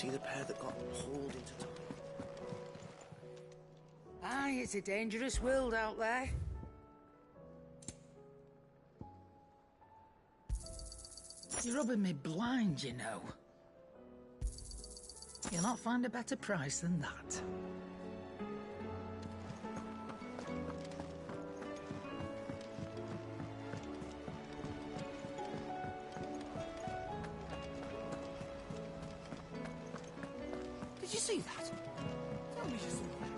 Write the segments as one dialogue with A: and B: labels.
A: See the pair that got hauled into time?
B: Aye, it's a dangerous world out there. You're rubbing me blind, you know. You'll not find a better price than that. Did you see that? Tell me you saw that.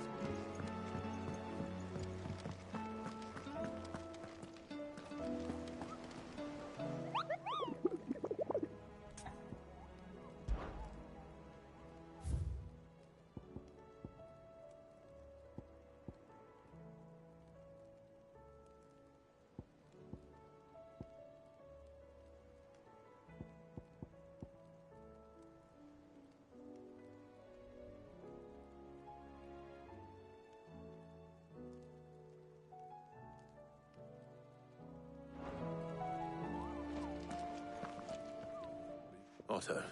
C: Otto,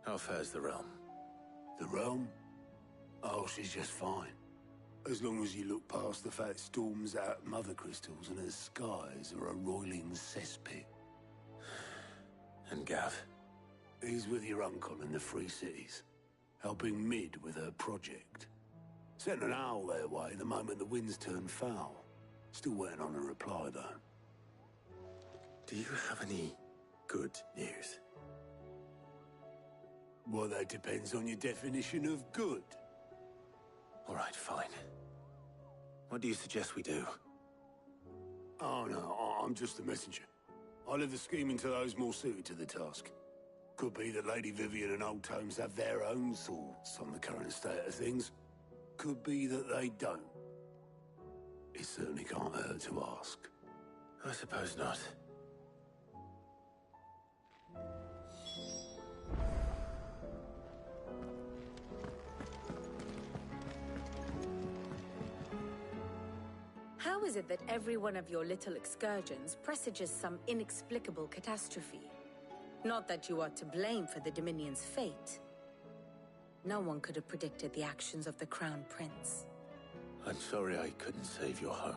C: how fares the realm?
D: The realm? Oh, she's just fine. As long as you look past the fat storms out mother crystals and her skies are a roiling cesspit.
C: And Gav?
D: He's with your uncle in the Free Cities, helping Mid with her project. Sent an owl their way the moment the winds turned foul. Still waiting on a reply, though.
C: Do you have any good news?
D: Well, that depends on your definition of good.
C: All right, fine. What do you suggest we do?
D: Oh, no, I'm just a messenger. I leave the scheming to those more suited to the task. Could be that Lady Vivian and Old Tomes have their own thoughts on the current state of things. Could be that they don't. It certainly can't hurt to ask.
C: I suppose not.
E: How is it that every one of your little excursions presages some inexplicable catastrophe? Not that you are to blame for the Dominion's fate. No one could have predicted the actions of the Crown Prince.
C: I'm sorry I couldn't save your home.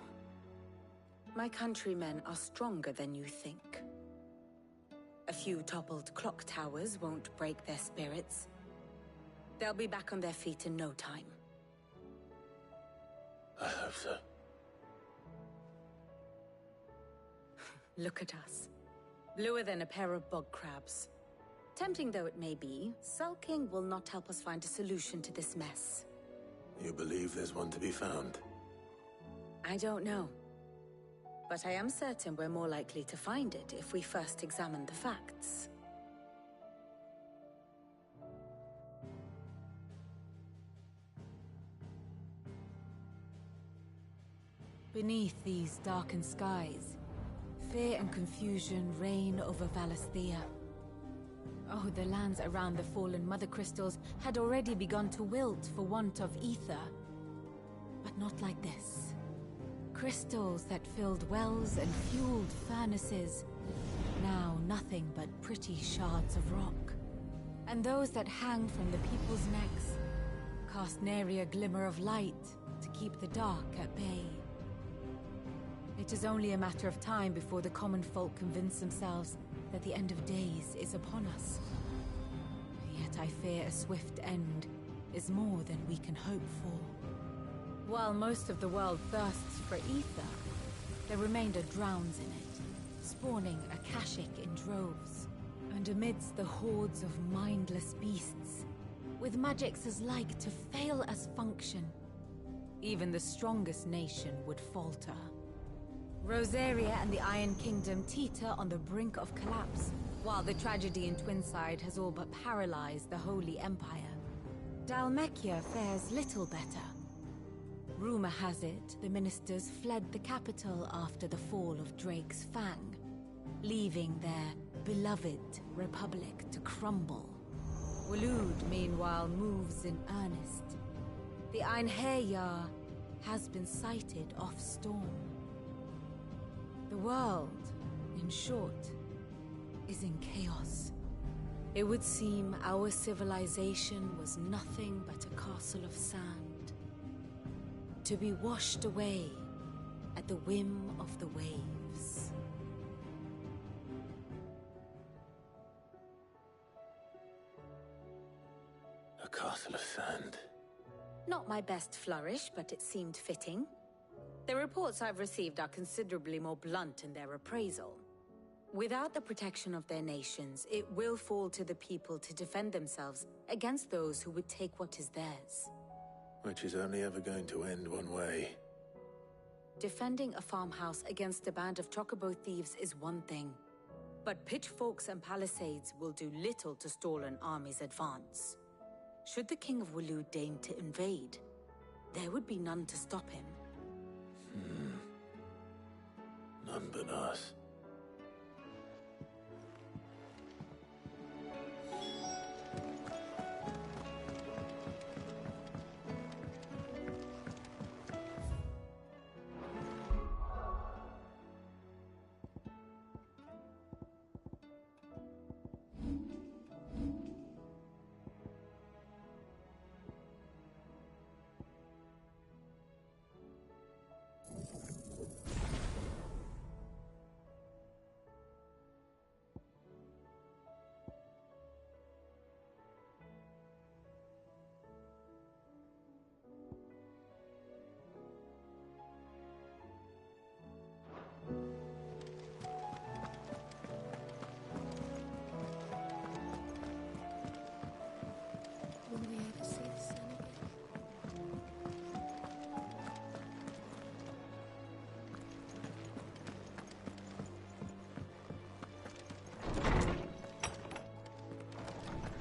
E: My countrymen are stronger than you think. A few toppled clock towers won't break their spirits. They'll be back on their feet in no time.
C: I hope so.
E: Look at us. Bluer than a pair of bog crabs. Tempting though it may be, sulking will not help us find a solution to this mess.
C: You believe there's one to be found?
E: I don't know. But I am certain we're more likely to find it if we first examine the facts.
F: Beneath these darkened skies, fear and confusion reign over Valisthea. Oh, the lands around the fallen mother crystals had already begun to wilt for want of ether. But not like this. Crystals that filled wells and fueled furnaces, now nothing but pretty shards of rock. And those that hang from the people's necks cast nary a glimmer of light to keep the dark at bay. It is only a matter of time before the common folk convince themselves that the end of days is upon us. Yet I fear a swift end is more than we can hope for. While most of the world thirsts for ether, the remainder drowns in it, spawning Akashic in droves. And amidst the hordes of mindless beasts, with magics as like to fail as function, even the strongest nation would falter. Rosaria and the Iron Kingdom teeter on the brink of collapse, while the tragedy in Twinside has all but paralyzed the Holy Empire. Dalmekia fares little better. Rumor has it the ministers fled the capital after the fall of Drake's Fang, leaving their beloved republic to crumble. Waloed, meanwhile, moves in earnest. The Einherjar has been sighted off-storm. The world, in short, is in chaos. It would seem our civilization was nothing but a castle of sand, to be washed away at the whim of the waves.
C: A castle of sand.
E: Not my best flourish, but it seemed fitting. The reports I've received are considerably more blunt in their appraisal. Without the protection of their nations, it will fall to the people to defend themselves against those who would take what is theirs.
C: Which is only ever going to end one way.
E: Defending a farmhouse against a band of chocobo thieves is one thing, but pitchforks and palisades will do little to stall an army's advance. Should the King of Waloed deign to invade, there would be none to stop him.
C: None but us.
F: Will we ever see the sun again?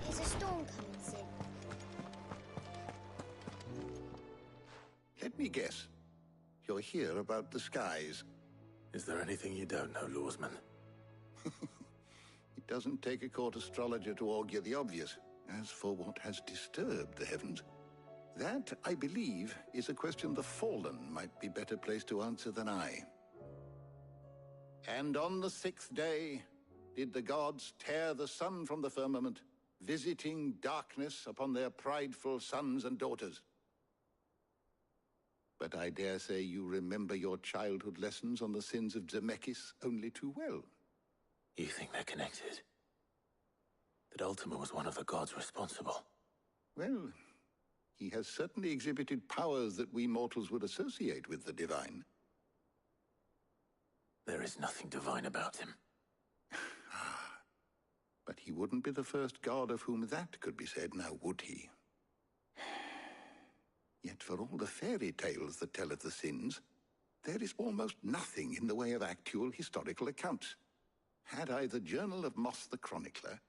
G: Is a storm coming soon?
H: Let me guess. You're here about the skies.
C: Is there anything you don't know, Lawsman?
H: It doesn't take a court astrologer to augur the obvious. As for what has disturbed the heavens, that, I believe, is a question the Fallen might be better placed to answer than I. And on the 6th day did the gods tear the sun from the firmament, visiting darkness upon their prideful sons and daughters. But I dare say you remember your childhood lessons on the sins of Zemeckis only too well.
C: You think they're connected? That Ultima was one of the gods responsible?
H: Well, he has certainly exhibited powers that we mortals would associate with the divine.
C: There is nothing divine about him.
H: But he wouldn't be the first god of whom that could be said, now would he? Yet for all the fairy tales that tell of the sins, there is almost nothing in the way of actual historical accounts. Had I the Journal of Moss the Chronicler,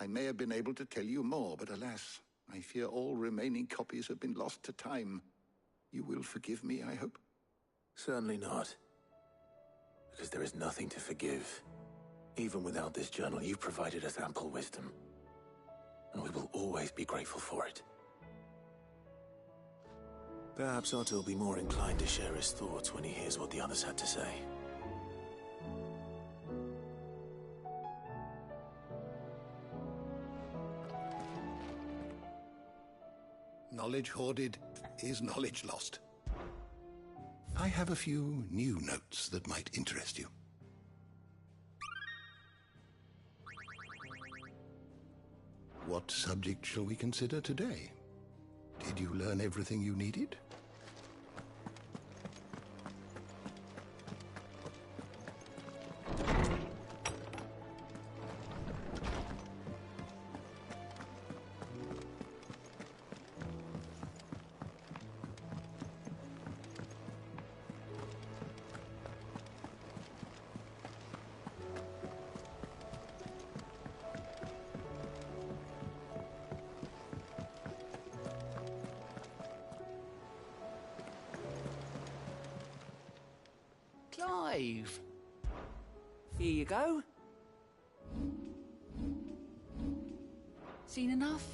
H: I may have been able to tell you more, but alas, I fear all remaining copies have been lost to time. You will forgive me, I hope?
C: Certainly not. Because there is nothing to forgive. Even without this journal, you've provided us ample wisdom. And we will always be grateful for it. Perhaps Otto will be more inclined to share his thoughts when he hears what the others had to say.
H: Knowledge hoarded is knowledge lost. I have a few new notes that might interest you. What subject shall we consider today? Did you learn everything you needed?
B: Clive. Here you go.
F: Seen enough?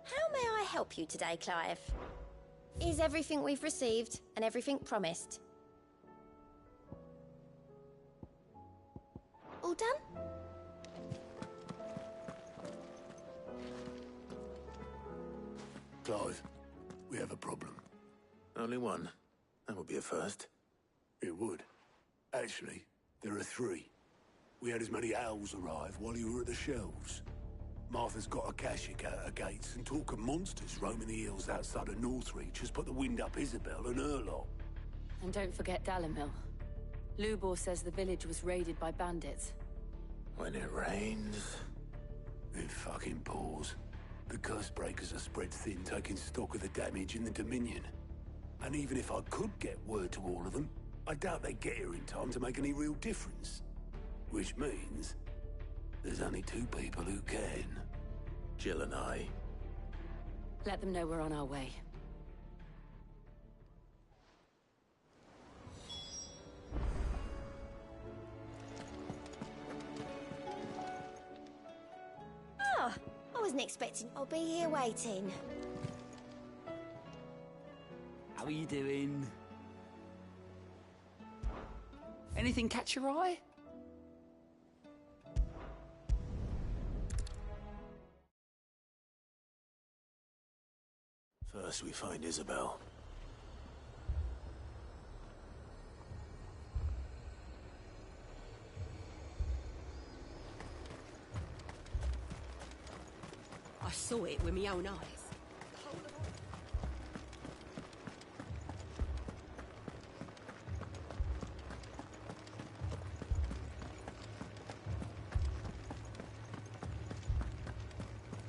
G: How may I help you today, Clive? Is everything we've received and everything promised? All done?
D: Clive, we have a problem.
C: Only one. That would be a first.
D: It would. Actually, there are three. We had as many owls arrive while you were at the shelves. Martha's got a Kashik out her gates, and talk of monsters roaming the hills outside of Northreach has put the wind up Isabel and her lot.
I: And don't forget Dalimil. Lubor says the village was raided by bandits.
C: When it rains...
D: It fucking pours. The curse breakers are spread thin, taking stock of the damage in the Dominion. And even if I could get word to all of them, I doubt they get here in time to make any real difference. Which means there's only two people who can.
C: Jill and I.
I: Let them know we're on our way.
G: Oh, I wasn't expecting I'll be here waiting.
B: How are you doing? Anything catch your eye?
C: First we find Isabel.
A: I saw it with my own eyes.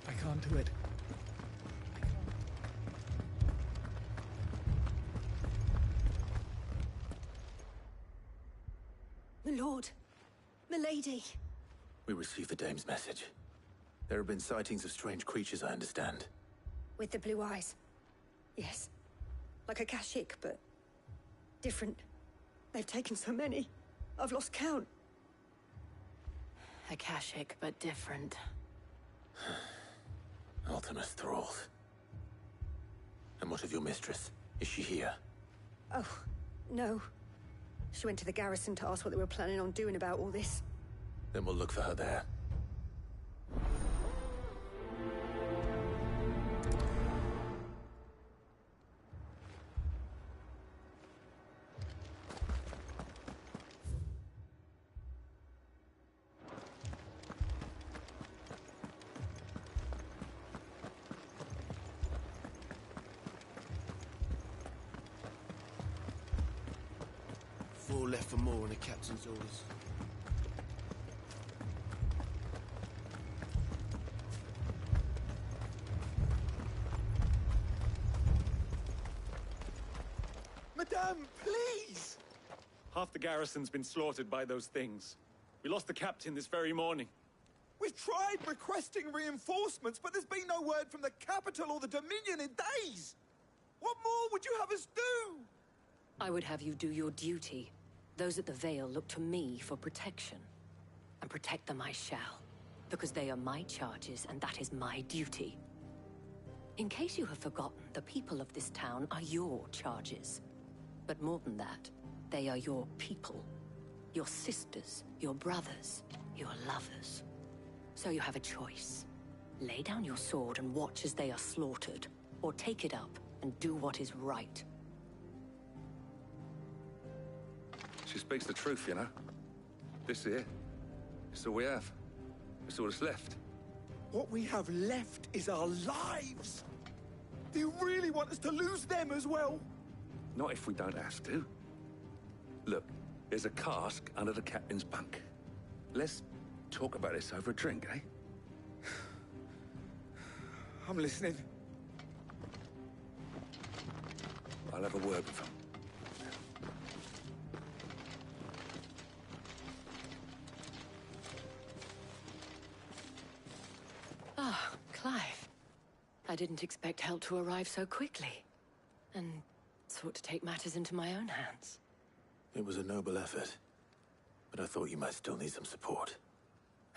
B: I can't do it.
A: My lord. My lady.
C: We received the dame's message. There have been sightings of strange creatures, I understand.
A: With the blue eyes. Yes. Like a Kashik, but different. They've taken so many. I've lost count.
I: Akashic, but different.
C: Ultimus thralls. And what of your mistress? Is she here?
A: Oh, no. She went to the garrison to ask what they were planning on doing about all this.
C: Then we'll look for her there.
J: Four left for more on the captain's orders.
K: Madame, please! Half the garrison's been slaughtered by those things. We lost the captain this very morning.
L: We've tried requesting reinforcements, but there's been no word from the capital or the Dominion in days! What more would you have us do?
I: I would have you do your duty. Those at the Vale look to me for protection. And protect them I shall. Because they are my charges, and that is my duty. In case you have forgotten, the people of this town are your charges. But more than that, they are your people. Your sisters, your brothers, your lovers. So you have a choice. Lay down your sword and watch as they are slaughtered, or take it up and do what is right.
M: She speaks the truth, you know. This here, it's all we have. It's all that's left.
L: What we have left is our lives! Do you really want us to lose them as well?
M: Not if we don't have to. Look, there's a cask under the captain's bunk. Let's talk about this over a drink, eh?
L: I'm listening.
M: I'll have a word with him.
I: Ah, Clive. I didn't expect help to arrive so quickly. And sought to take matters into my own hands.
C: It was a noble effort. But I thought you might still need some support.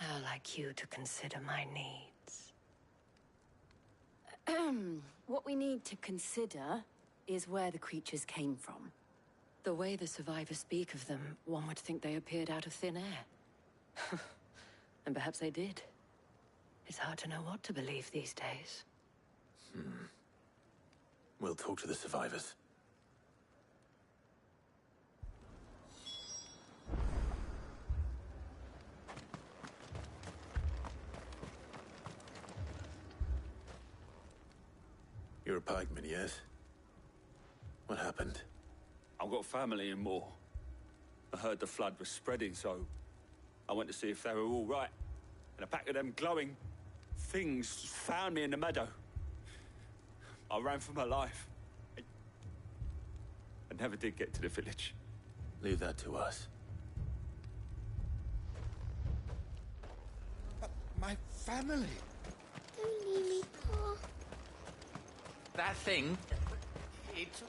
I: I'd like you to consider my needs. What we need to consider is where the creatures came from. The way the survivors speak of them, one would think they appeared out of thin air. And perhaps they did. It's hard to know what to believe these days.
C: We'll talk to the survivors. You're a pikeman, yes? What happened?
N: I've got family in Moor. I heard the flood was spreading, so I went to see if they were all right. And a pack of them glowing things found me in the meadow. I ran for my life. I never did get to the village.
C: Leave that to us.
L: But my family.
G: Don't leave me, Pa.
B: That thing... it...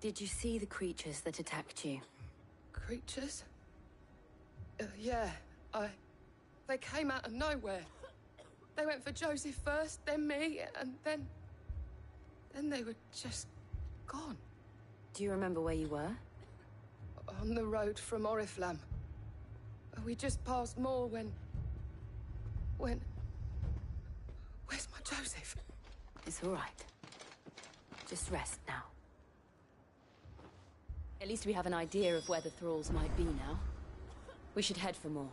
I: Did you see the creatures that attacked you?
O: Creatures? Yeah, they came out of nowhere. They went for Joseph first, then me, and then they were just gone.
I: Do you remember where you were?
O: On the road from Oriflamme. We just passed Moor when... Where's my Joseph?
I: It's all right. Just rest now. At least we have an idea of where the thralls might be now. We should head for more.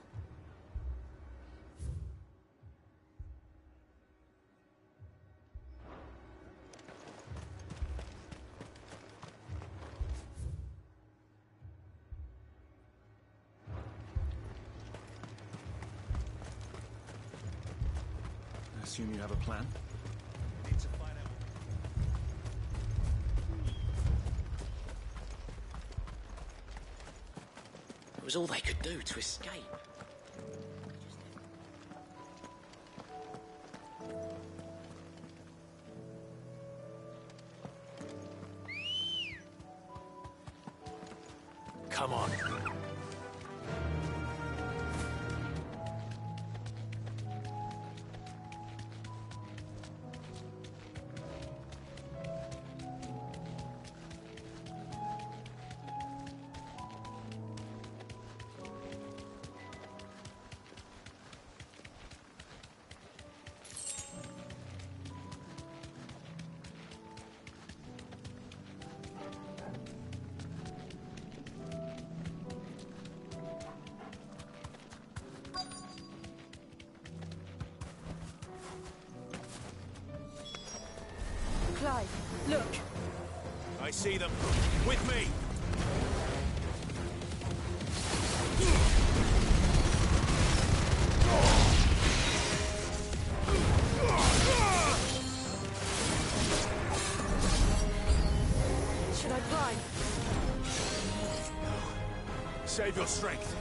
B: I assume you have a plan? It was all they could do to escape.
C: Come on.
O: Clive, look!
J: I see them. With me!
O: Should I climb?
J: Save your strength.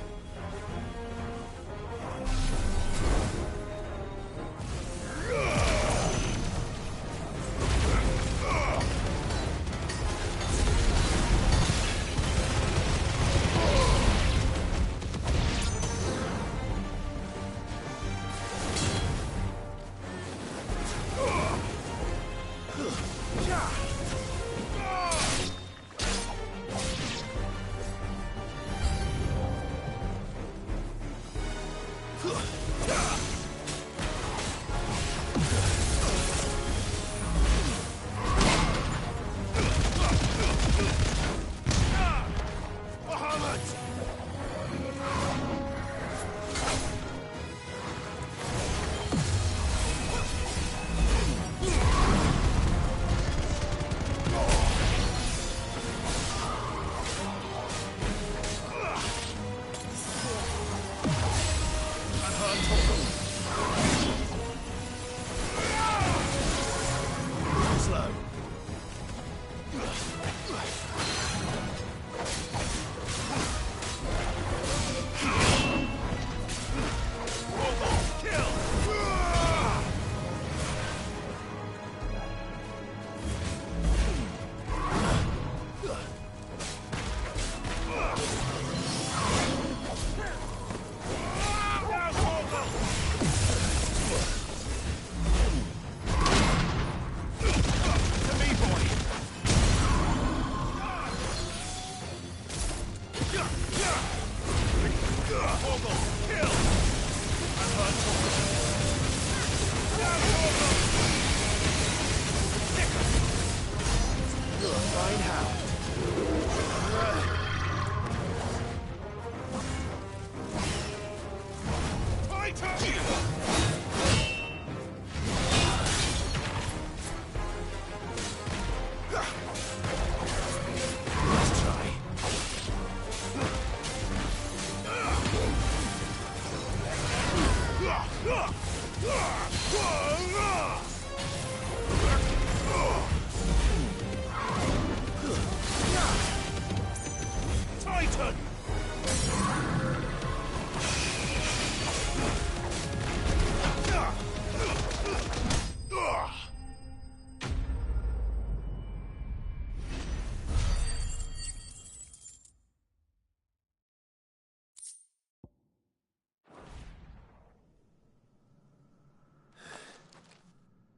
L: Titan!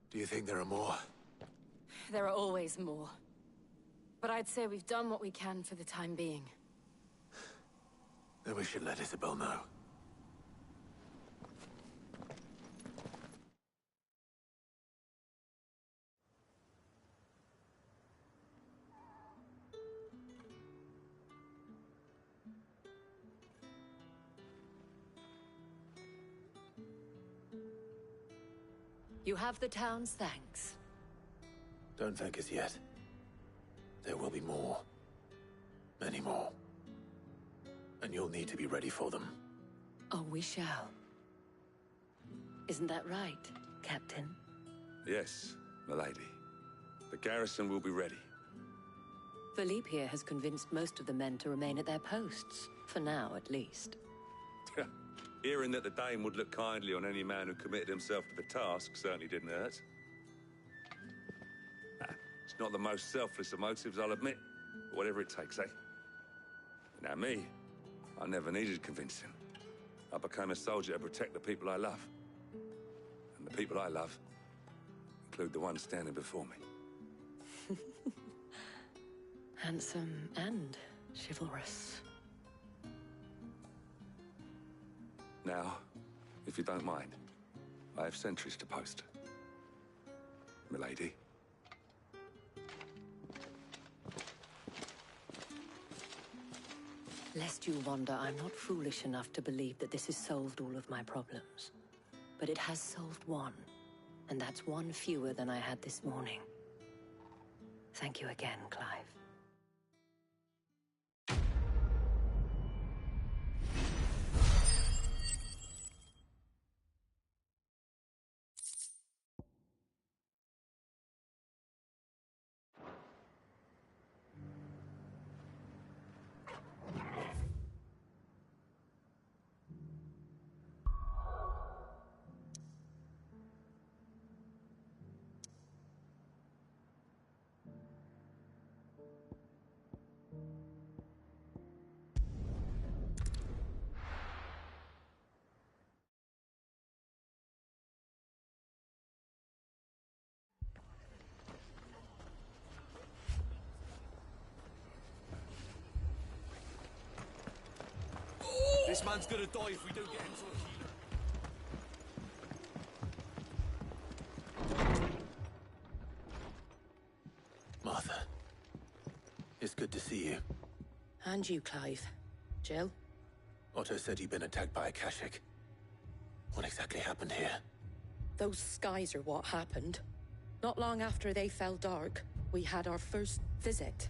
C: Do you think there are more?
F: There are always more. But I'd say we've done what we can for the time being.
C: Then we should let Isabel know.
I: You have the town's thanks.
C: Don't thank us yet. There will be more. Many more. And you'll need to be ready for them.
I: Oh, we shall. Isn't that right, Captain?
M: Yes, milady. The garrison will be ready.
I: Philippe here has convinced most of the men to remain at their posts. For now, at least.
M: Hearing that the Dane would look kindly on any man who committed himself to the task certainly didn't hurt. It's not the most selfless of motives, I'll admit. But whatever it takes, eh? Now me, I never needed convincing. I became a soldier to protect the people I love. And the people I love include the ones standing before me.
I: Handsome and chivalrous.
M: Now, if you don't mind, I have sentries to post. Milady.
I: Lest you wonder, I'm not foolish enough to believe that this has solved all of my problems. But it has solved one, and that's one fewer than I had this morning. Thank you again, Clive.
J: This man's gonna die if we don't get him to a healer.
C: Martha. It's good to see you.
E: And you, Clive. Jill?
C: Otto said you'd been attacked by a Kashik. What exactly happened here?
E: Those skies are what happened. Not long after they fell dark, we had our first visit.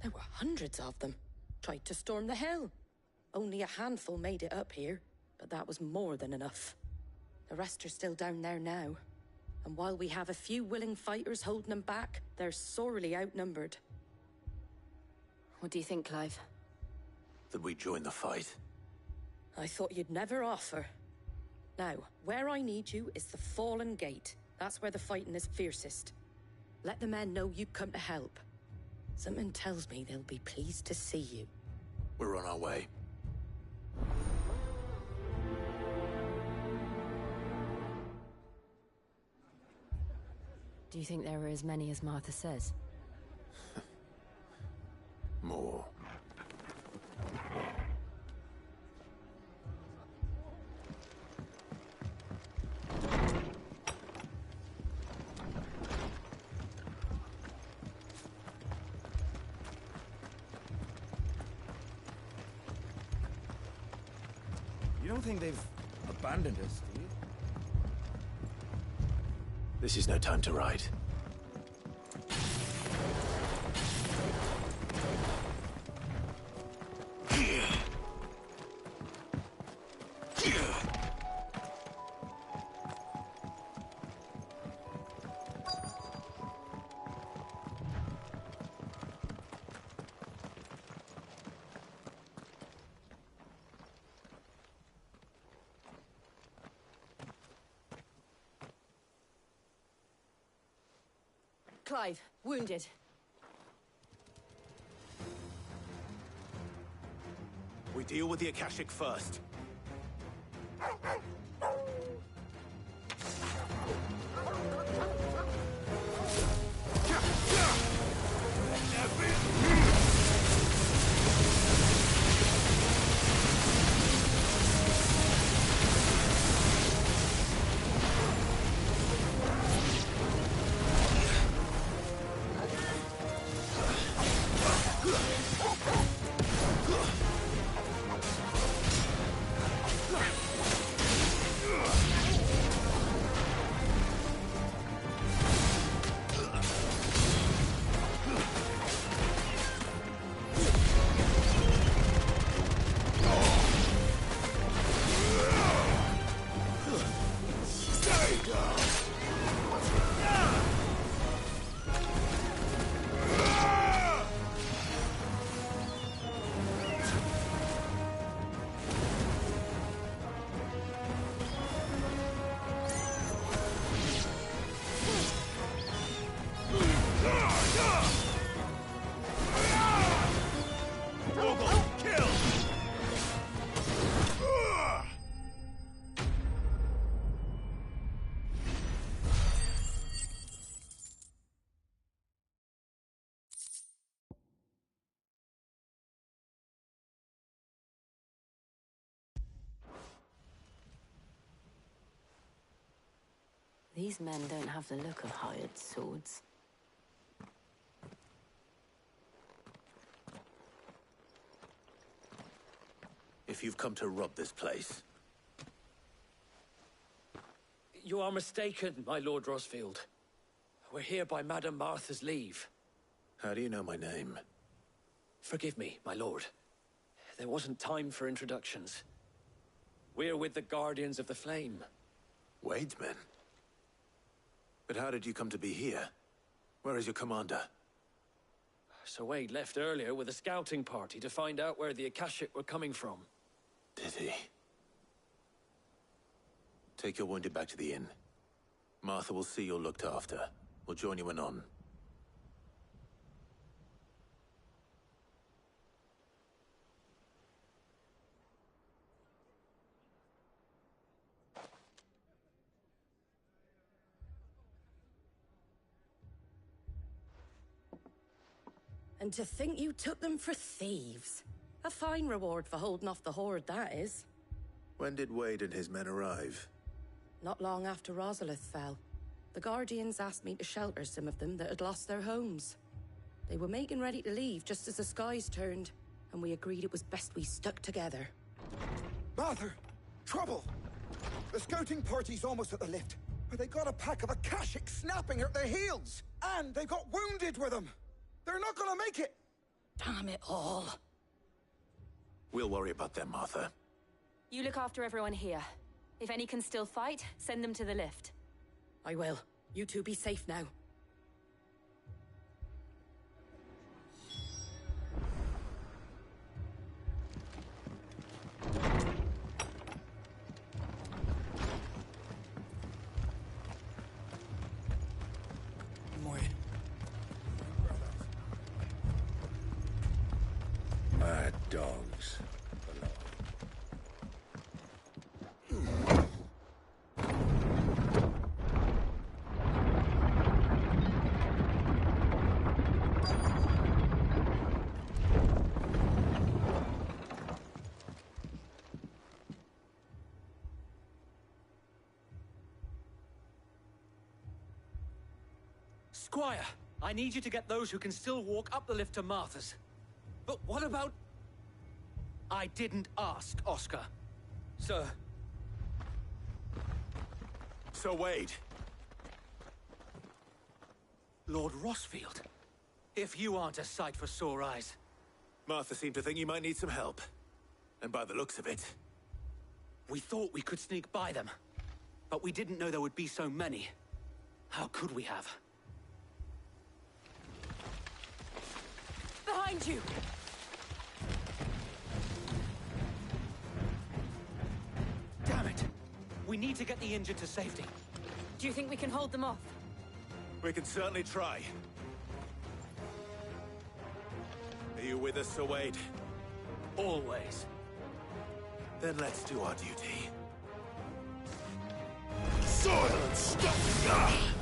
E: There were hundreds of them. Tried to storm the hill. Only a handful made it up here, but that was more than enough. The rest are still down there now. And while we have a few willing fighters holding them back, they're sorely outnumbered.
F: What do you think, Clive?
C: That we join the fight.
E: I thought you'd never offer. Now, where I need you is the Fallen Gate. That's where the fighting is fiercest. Let the men know you come to help. Something tells me they'll be pleased to see you.
C: We're on our way.
F: Do you think there are as many as Martha says?
C: More.
L: You don't think they've abandoned us, do you?
C: This is no time to ride.
I: Clive, wounded.
C: We deal with the Akashic first.
I: These men don't have the look of hired swords.
C: If you've come to rob this place.
P: You are mistaken, my Lord Rosfield. We're here by Madame Martha's leave.
C: How do you know my name?
P: Forgive me, my lord. There wasn't time for introductions. We're with the Guardians of the Flame.
C: Wade's men? But how did you come to be here? Where is your commander?
P: Sir Wade left earlier with a scouting party to find out where the Akashic were coming from.
C: Did he? Take your wounded back to the inn. Martha will see you're looked after. We'll join you anon.
E: And to think you took them for thieves. A fine reward for holding off the horde, that is.
C: When did Wade and his men arrive?
E: Not long after Rosalith fell. The Guardians asked me to shelter some of them that had lost their homes. They were making ready to leave just as the skies turned, and we agreed it was best we stuck together.
L: Martha! Trouble! The scouting party's almost at the lift, but they got a pack of Akashic snapping at their heels! And they got wounded with them! They're not gonna make it!
E: Damn it all.
C: We'll worry about them, Martha.
F: You look after everyone here. If any can still fight, send them to the lift.
E: I will. You two be safe now.
M: Mad dogs.
P: Squire, I need you to get those who can still walk up the lift to Martha's. But what about... I didn't ask, Oscar. Sir.
C: Sir Wade.
P: Lord Rosfield. If you aren't a sight for sore eyes.
C: Martha seemed to think you might need some help. And by the looks of it...
P: We thought we could sneak by them. But we didn't know there would be so many. How could we have?
F: Behind you!
P: Damn it! We need to get the injured to safety.
F: Do you think we can hold them off?
C: We can certainly try. Are you with us, Sir Wade?
P: Always.
C: Then let's do our duty.
D: Soil and stuff!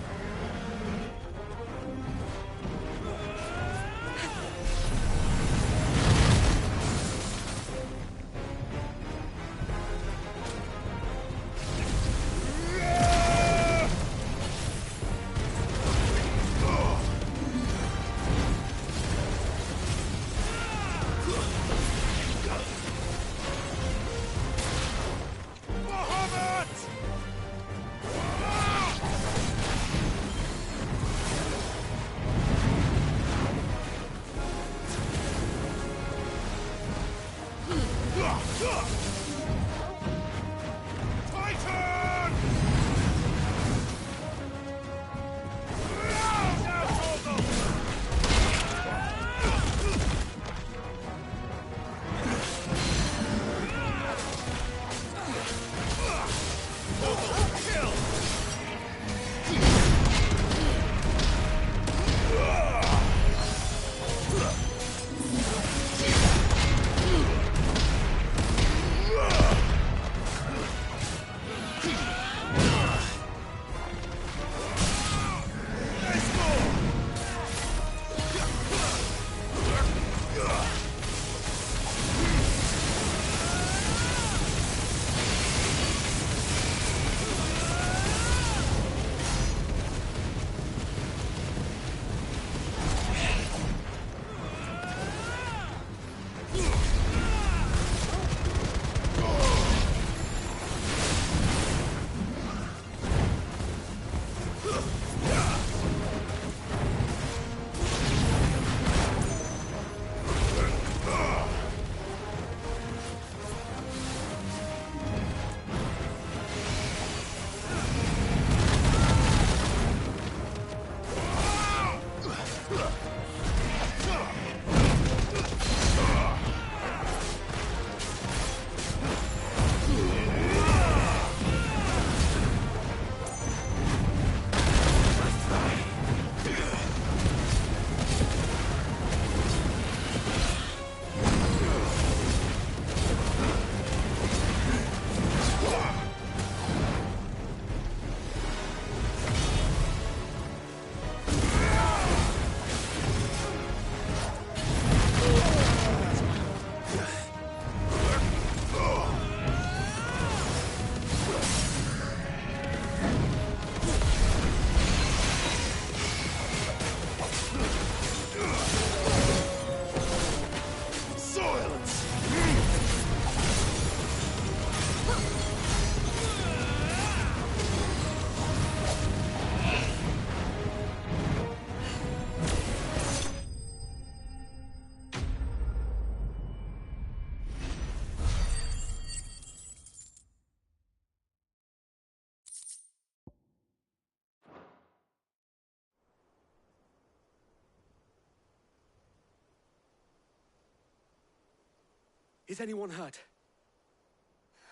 P: Is anyone hurt?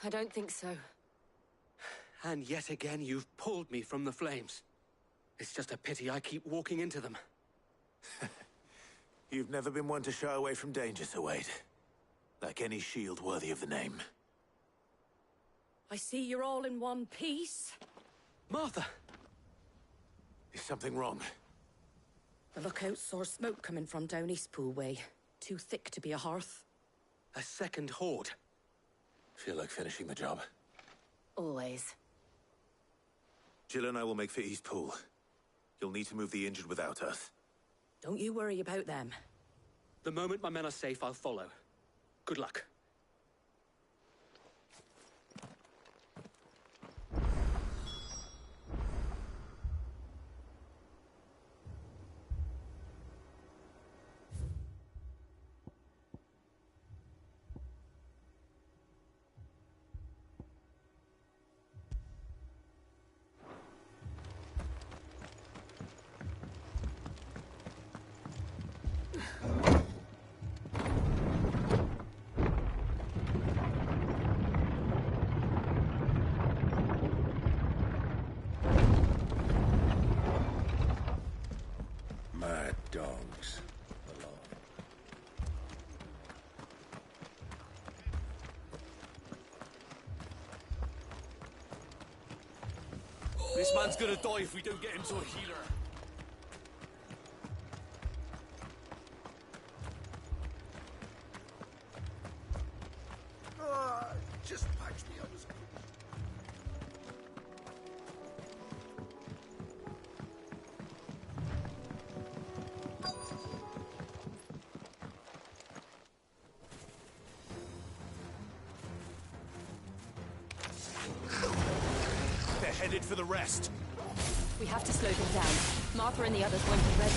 I: I don't think so.
P: And yet again, you've pulled me from the flames. It's just a pity I keep walking into them.
C: You've never been one to shy away from danger, Sir Wade. Like any shield worthy of the name.
Q: I see you're all in one piece.
P: Martha!
C: Is something wrong?
Q: The lookout saw smoke coming from down Eastpool way. Too thick to be a hearth.
P: A second horde.
C: Feel like finishing the job.
I: Always.
C: Jill and I will make for Eastpool. You'll need to move the injured without us.
Q: Don't you worry about them.
P: The moment my men are safe, I'll follow. Good luck.
M: mad dogs along.
P: This man's gonna die if we don't get him to a healer.
J: Just patch me up as
P: They're headed for the rest.
Q: We have to slow them down. Martha and the others won't be ready.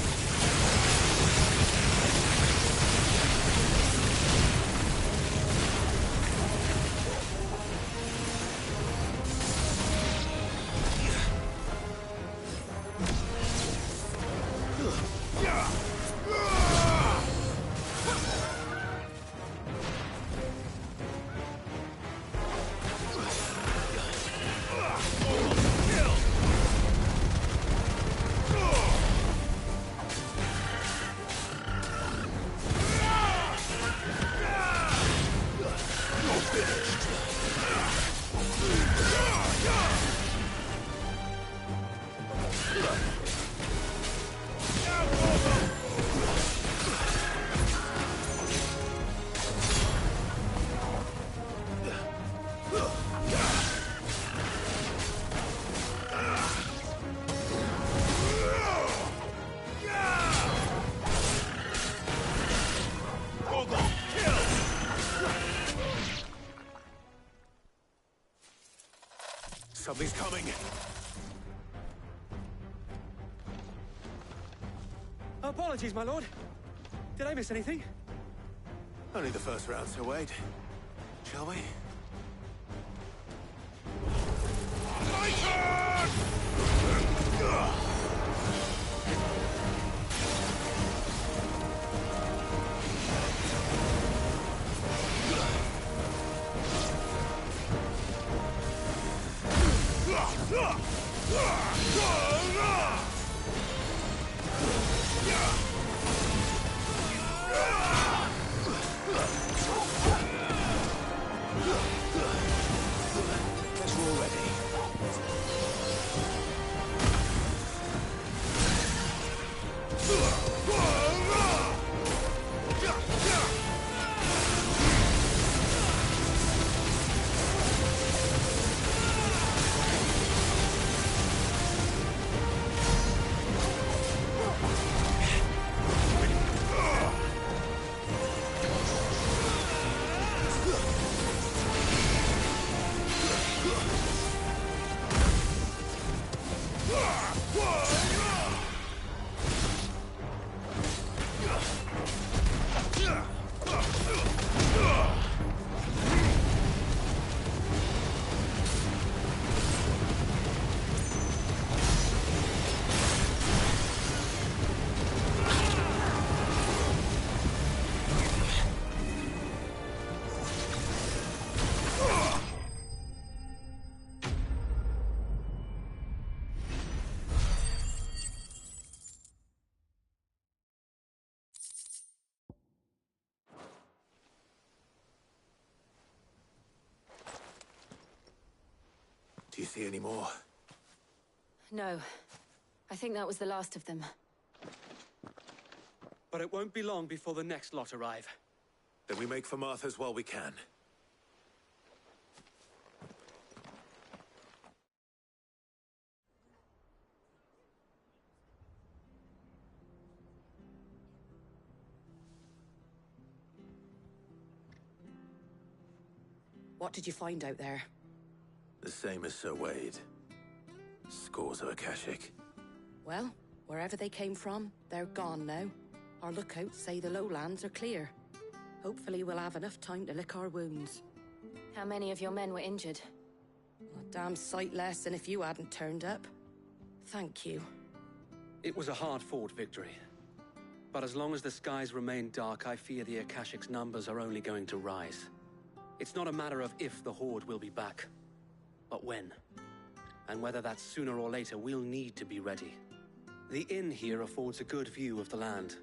K: Something's coming.
P: Apologies, my lord. Did I miss anything?
K: Only the first round, so wait. Shall we?
C: Do you see any more?
Q: No. I think that was the last of them.
P: But it won't be long before the next lot arrive.
C: Then we make for Martha's while we can.
Q: What did you find out there?
C: The same as Sir Wade. Scores of Akashic.
Q: Well, wherever they came from, they're gone now. Our lookouts say the lowlands are clear. Hopefully we'll have enough time to lick our wounds.
F: How many of your men were injured?
Q: A damn sight less than if you hadn't turned up. Thank you.
P: It was a hard-fought victory. But as long as the skies remain dark, I fear the Akashic's numbers are only going to rise. It's not a matter of if the Horde will be back, but when. And whether that's sooner or later, we'll need to be ready. The inn here affords a good view of the land,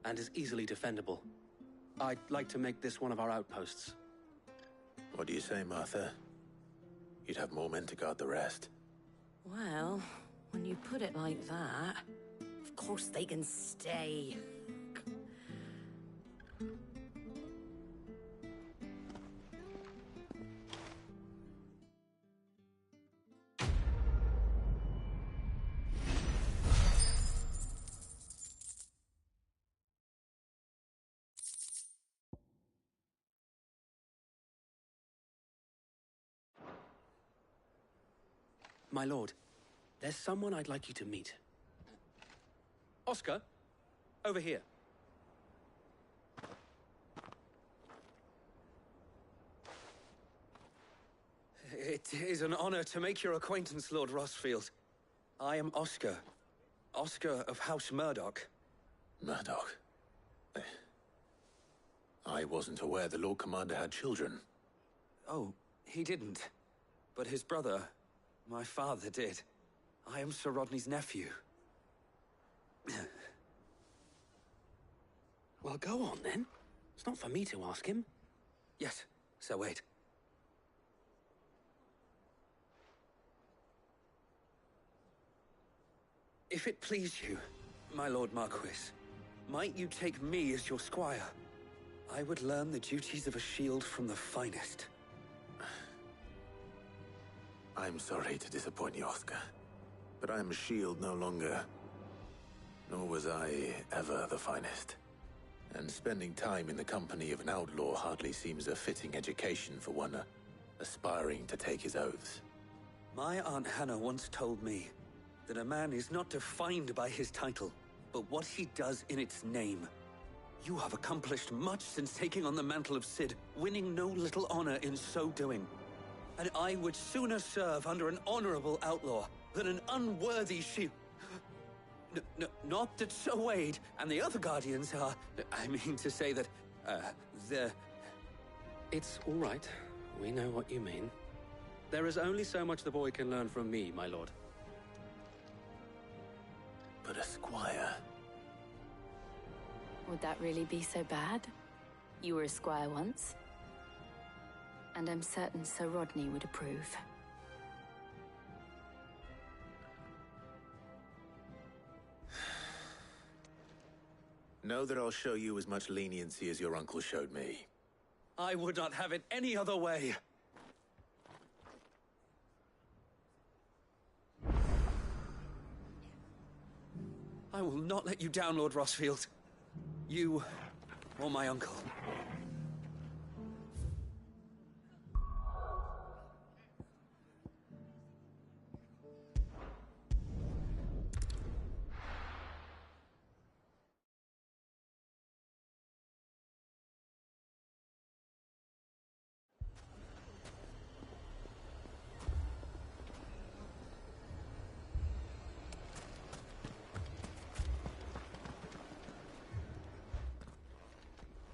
P: and is easily defendable. I'd like to make this one of our outposts.
C: What do you say, Martha? You'd have more men to guard the rest.
Q: Well, when you put it like that, of course they can stay.
P: My lord, there's someone I'd like you to meet. Oscar, over here.
R: It is an honor to make your acquaintance, Lord Rossfield. I am Oscar. Oscar of House Murdoch.
C: Murdoch? I wasn't aware the Lord Commander had children.
R: Oh, he didn't. But his brother, my father, did. I am Sir Rodney's nephew.
P: Well, go on, then. It's not for me to ask him.
R: Yes, Sir Wade. If it please you, my Lord Marquis, might you take me as your squire? I would learn the duties of a shield from the finest.
C: I'm sorry to disappoint you, Oscar, but I'm a shield no longer. Nor was I ever the finest. And spending time in the company of an outlaw hardly seems a fitting education for one aspiring to take his oaths.
R: My Aunt Hannah once told me that a man is not defined by his title, but what he does in its name. You have accomplished much since taking on the mantle of Cid, winning no little honor in so doing. And I would sooner serve under an honorable outlaw than an unworthy shield. Not that Sir Wade and the other Guardians are... I mean to say that, they're...
P: It's all right. We know what you mean. There is only so much the boy can learn from me, my lord.
C: But a squire...
S: Would that really be so bad? You were a squire once. And I'm certain Sir Rodney would approve.
C: Know that I'll show you as much leniency as your uncle showed me.
R: I would not have it any other way. I will not let you down, Lord Rossfield. You or my uncle.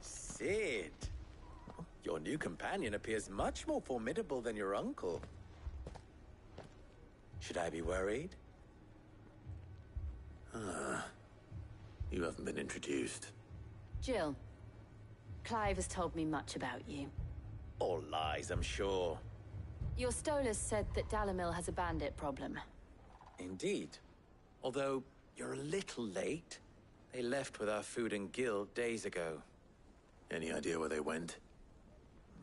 T: Cid! Your new companion appears much more formidable than your uncle. Should I be worried?
C: Ah. You haven't been introduced.
S: Jill, Clive has told me much about you.
T: All lies, I'm sure.
S: Your Stolas said that Dalimil has a bandit problem.
T: Indeed. Although, you're a little late. They left with our food and guild days ago.
C: Any idea where they went?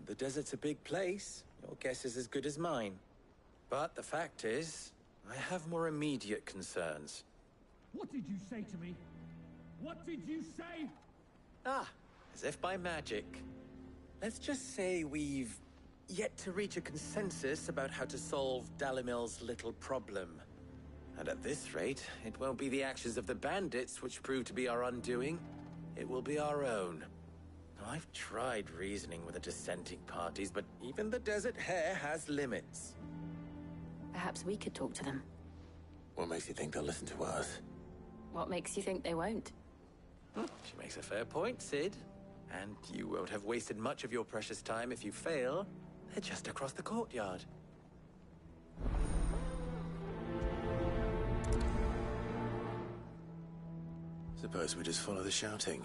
T: The desert's a big place. Your guess is as good as mine. But the fact is, I have more immediate concerns.
U: What did you say to me? What did you say?
T: Ah, as if by magic. Let's just say we've yet to reach a consensus about how to solve Dalimil's little problem. And at this rate, it won't be the actions of the bandits which prove to be our undoing. It will be our own. I've tried reasoning with the dissenting parties, but even the Desert Hare has limits.
S: Perhaps we could talk to them.
C: What makes you think they'll listen to us?
S: What makes you think they won't?
T: She makes a fair point, Cid. And you won't have wasted much of your precious time if you fail. They're just across the courtyard.
C: Suppose we just follow the shouting.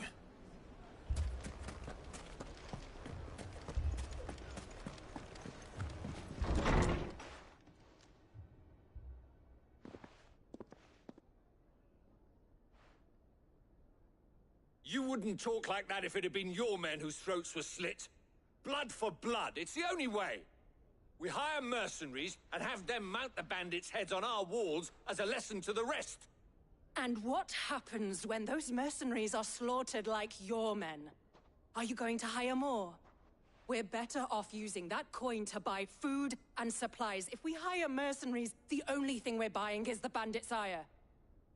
N: You wouldn't talk like that if it had been your men whose throats were slit. Blood for blood, it's the only way. We hire mercenaries and have them mount the bandits' heads on our walls as a lesson to the rest.
H: And what happens when those mercenaries are slaughtered like your men? Are you going to hire more? We're better off using that coin to buy food and supplies. If we hire mercenaries, the only thing we're buying is the bandit's ire.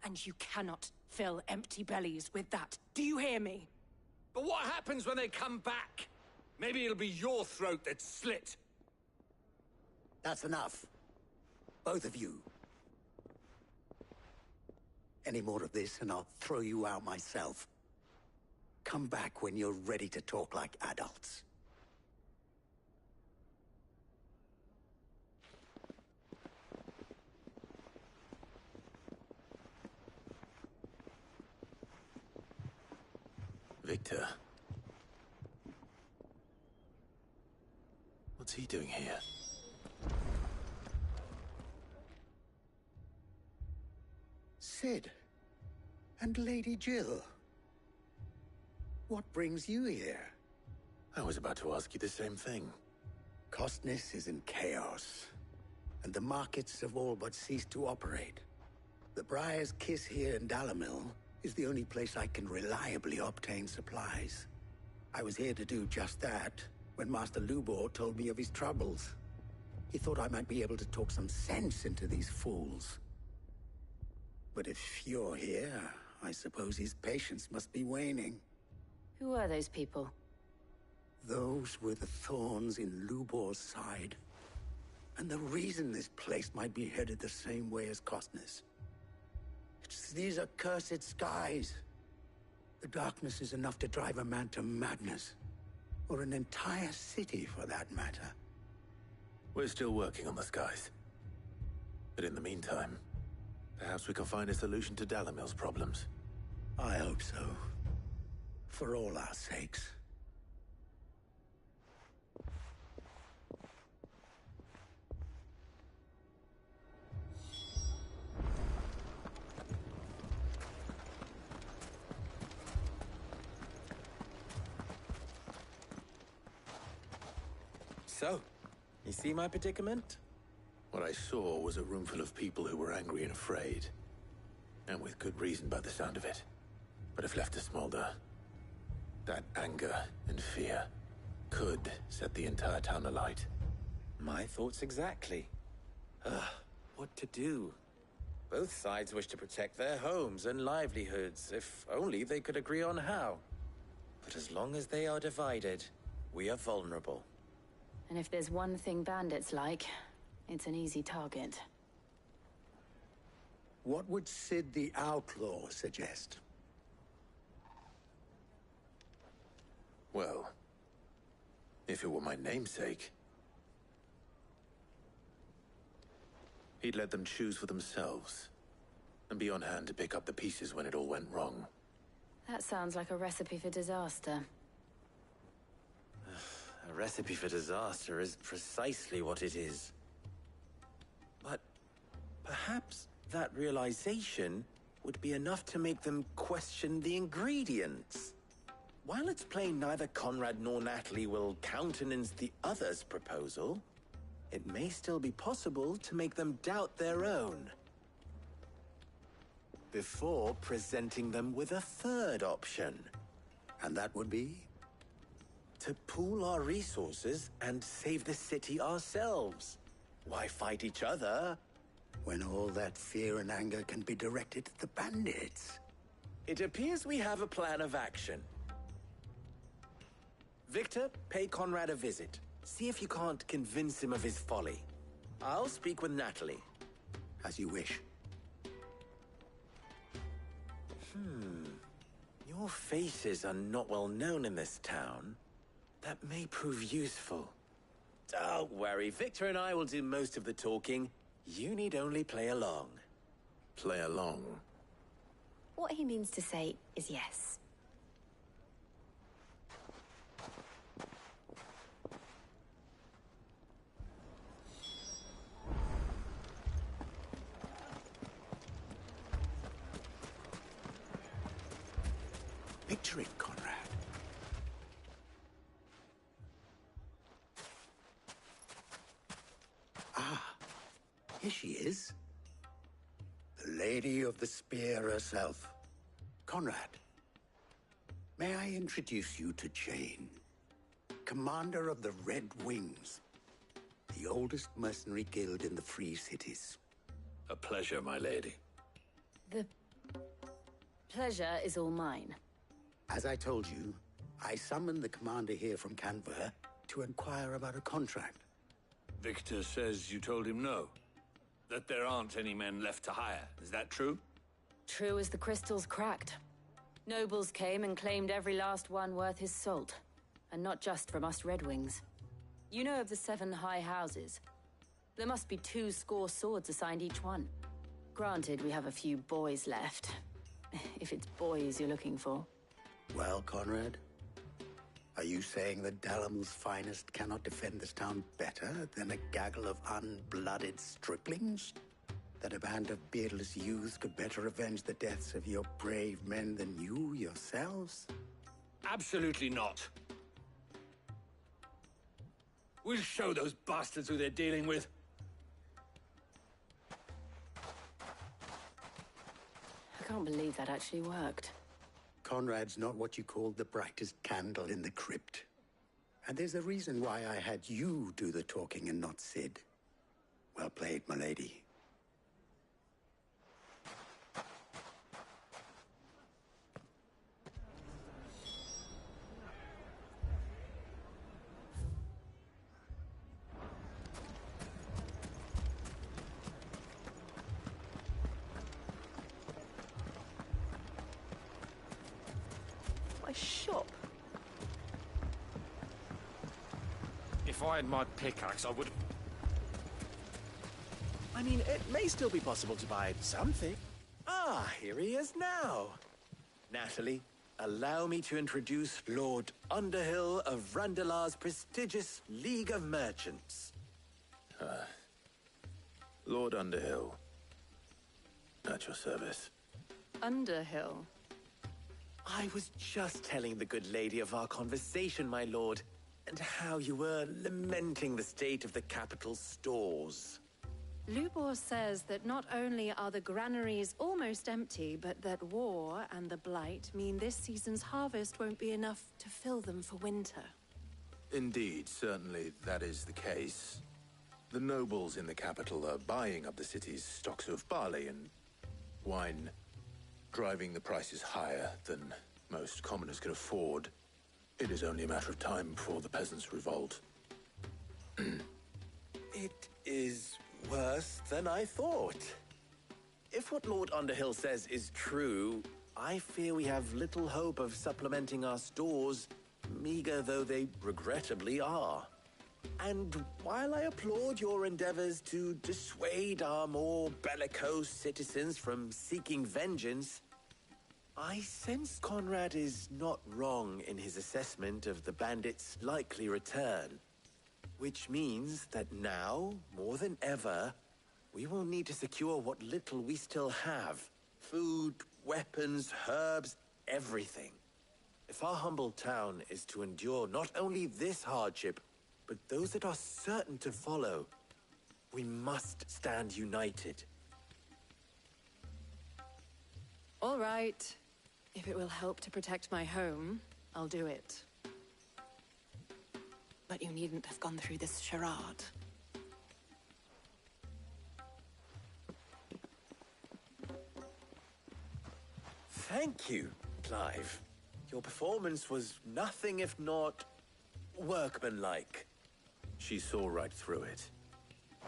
H: And you cannot fill empty bellies with that. Do you hear me?
N: But what happens when they come back? Maybe it'll be your throat that's slit.
V: That's enough. Both of you. Any more of this and I'll throw you out myself. Come back when you're ready to talk like adults.
C: Victor. What's he doing here?
V: Sid. And Lady Jill. What brings you here?
C: I was about to ask you the same thing.
V: Costness is in chaos, and the markets have all but ceased to operate. The Briar's Kiss here in Dalimil is the only place I can reliably obtain supplies. I was here to do just that when Master Lubor told me of his troubles. He thought I might be able to talk some sense into these fools. But if you're here, I suppose his patience must be waning.
S: Who are those people?
V: Those were the thorns in Lubor's side. And the reason this place might be headed the same way as Costness. It's these accursed skies. The darkness is enough to drive a man to madness. Or an entire city, for that matter.
C: We're still working on the skies. But in the meantime, perhaps we can find a solution to Dalimil's problems.
V: I hope so. For all our sakes.
T: So, you see my predicament?
C: What I saw was a room full of people who were angry and afraid. And with good reason by the sound of it. But if left to smolder, that anger and fear could set the entire town alight.
T: My thoughts exactly. What to do? Both sides wish to protect their homes and livelihoods, if only they could agree on how. But as long as they are divided, we are vulnerable.
S: And if there's one thing bandits like, it's an easy target.
V: What would Sid the Outlaw suggest?
C: Well, if it were my namesake, he'd let them choose for themselves, and be on hand to pick up the pieces when it all went wrong.
S: That sounds like a recipe for disaster.
T: A recipe for disaster is precisely what it is. But perhaps that realization would be enough to make them question the ingredients. While it's plain neither Conrad nor Natalie will countenance the other's proposal, it may still be possible to make them doubt their own. Before presenting them with a third option.
V: And that would be?
T: To pool our resources and save the city ourselves. Why fight each other?
V: When all that fear and anger can be directed at the bandits.
T: It appears we have a plan of action. Victor, pay Conrad a visit. See if you can't convince him of his folly. I'll speak with Natalie.
V: As you wish.
T: Your faces are not well known in this town. That may prove useful. Don't worry, Victor and I will do most of the talking. You need only play along.
C: Play along?
S: What he means to say is yes.
V: Picture it, Conrad. Ah, here she is. The Lady of the Spear herself. Conrad, may I introduce you to Jane, commander of the Red Wings, the oldest mercenary guild in the Free Cities.
A: A pleasure, my lady.
S: The pleasure is all mine.
V: As I told you, I summoned the commander here from Canver to inquire about a contract.
A: Victor says you told him no. That there aren't any men left to hire. Is that true?
S: True as the crystals cracked. Nobles came and claimed every last one worth his salt. And not just from us Red Wings. You know of the 7 high houses. There must be 2 swords assigned each one. Granted, we have a few boys left. If it's boys you're looking for.
V: Well, Conrad, are you saying that Dalamil's finest cannot defend this town better than a gaggle of unblooded striplings? That a band of beardless youths could better avenge the deaths of your brave men than you yourselves?
A: Absolutely not. We'll show those bastards who they're dealing with.
S: I can't believe that actually worked.
V: Conrad's not what you called the brightest candle in the crypt. And there's a reason why I had you do the talking and not Sid. Well played, my lady.
B: My shop.
T: If I had my pickaxe, I would... I mean, it may still be possible to buy something. Ah, here he is now. Natalie, allow me to introduce Lord Underhill of Randalar's prestigious League of Merchants.
C: Lord Underhill. At your service.
H: Underhill?
T: I was just telling the good lady of our conversation, my lord, and how you were lamenting the state of the capital's stores.
H: Lubor says that not only are the granaries almost empty, but that war and the Blight mean this season's harvest won't be enough to fill them for winter.
C: Indeed, certainly that is the case. The nobles in the capital are buying up the city's stocks of barley and wine, driving the prices higher than most commoners can afford. It is only a matter of time before the peasants revolt.
T: It is worse than I thought. If what Lord Underhill says is true, I fear we have little hope of supplementing our stores, meager though they regrettably are. And while I applaud your endeavors to dissuade our more bellicose citizens from seeking vengeance, I sense Conrad is not wrong in his assessment of the bandits' likely return. Which means that now, more than ever, we will need to secure what little we still have. Food, weapons, herbs, everything. If our humble town is to endure not only this hardship, but those that are certain to follow, we must stand united.
H: All right. If it will help to protect my home, I'll do it. But you needn't have gone through this charade.
T: Thank you, Clive. Your performance was nothing if not workmanlike.
C: She saw right through it.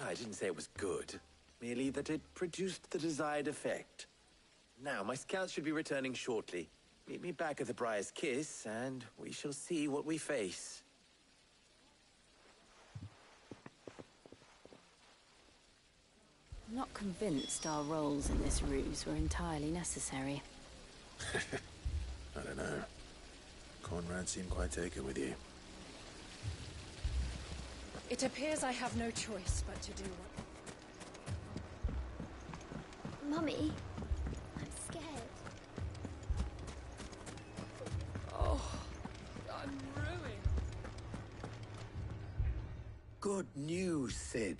T: I didn't say it was good, merely that it produced the desired effect. Now, my scouts should be returning shortly. Meet me back at the Briar's Kiss, and we shall see what we face.
S: I'm not convinced our roles in this ruse were entirely necessary.
C: I don't know. Conrad seemed quite taken with you.
H: It appears I have no choice but to do what...
G: Mummy, I'm scared.
H: Oh, I'm ruined.
V: Good news, Sid.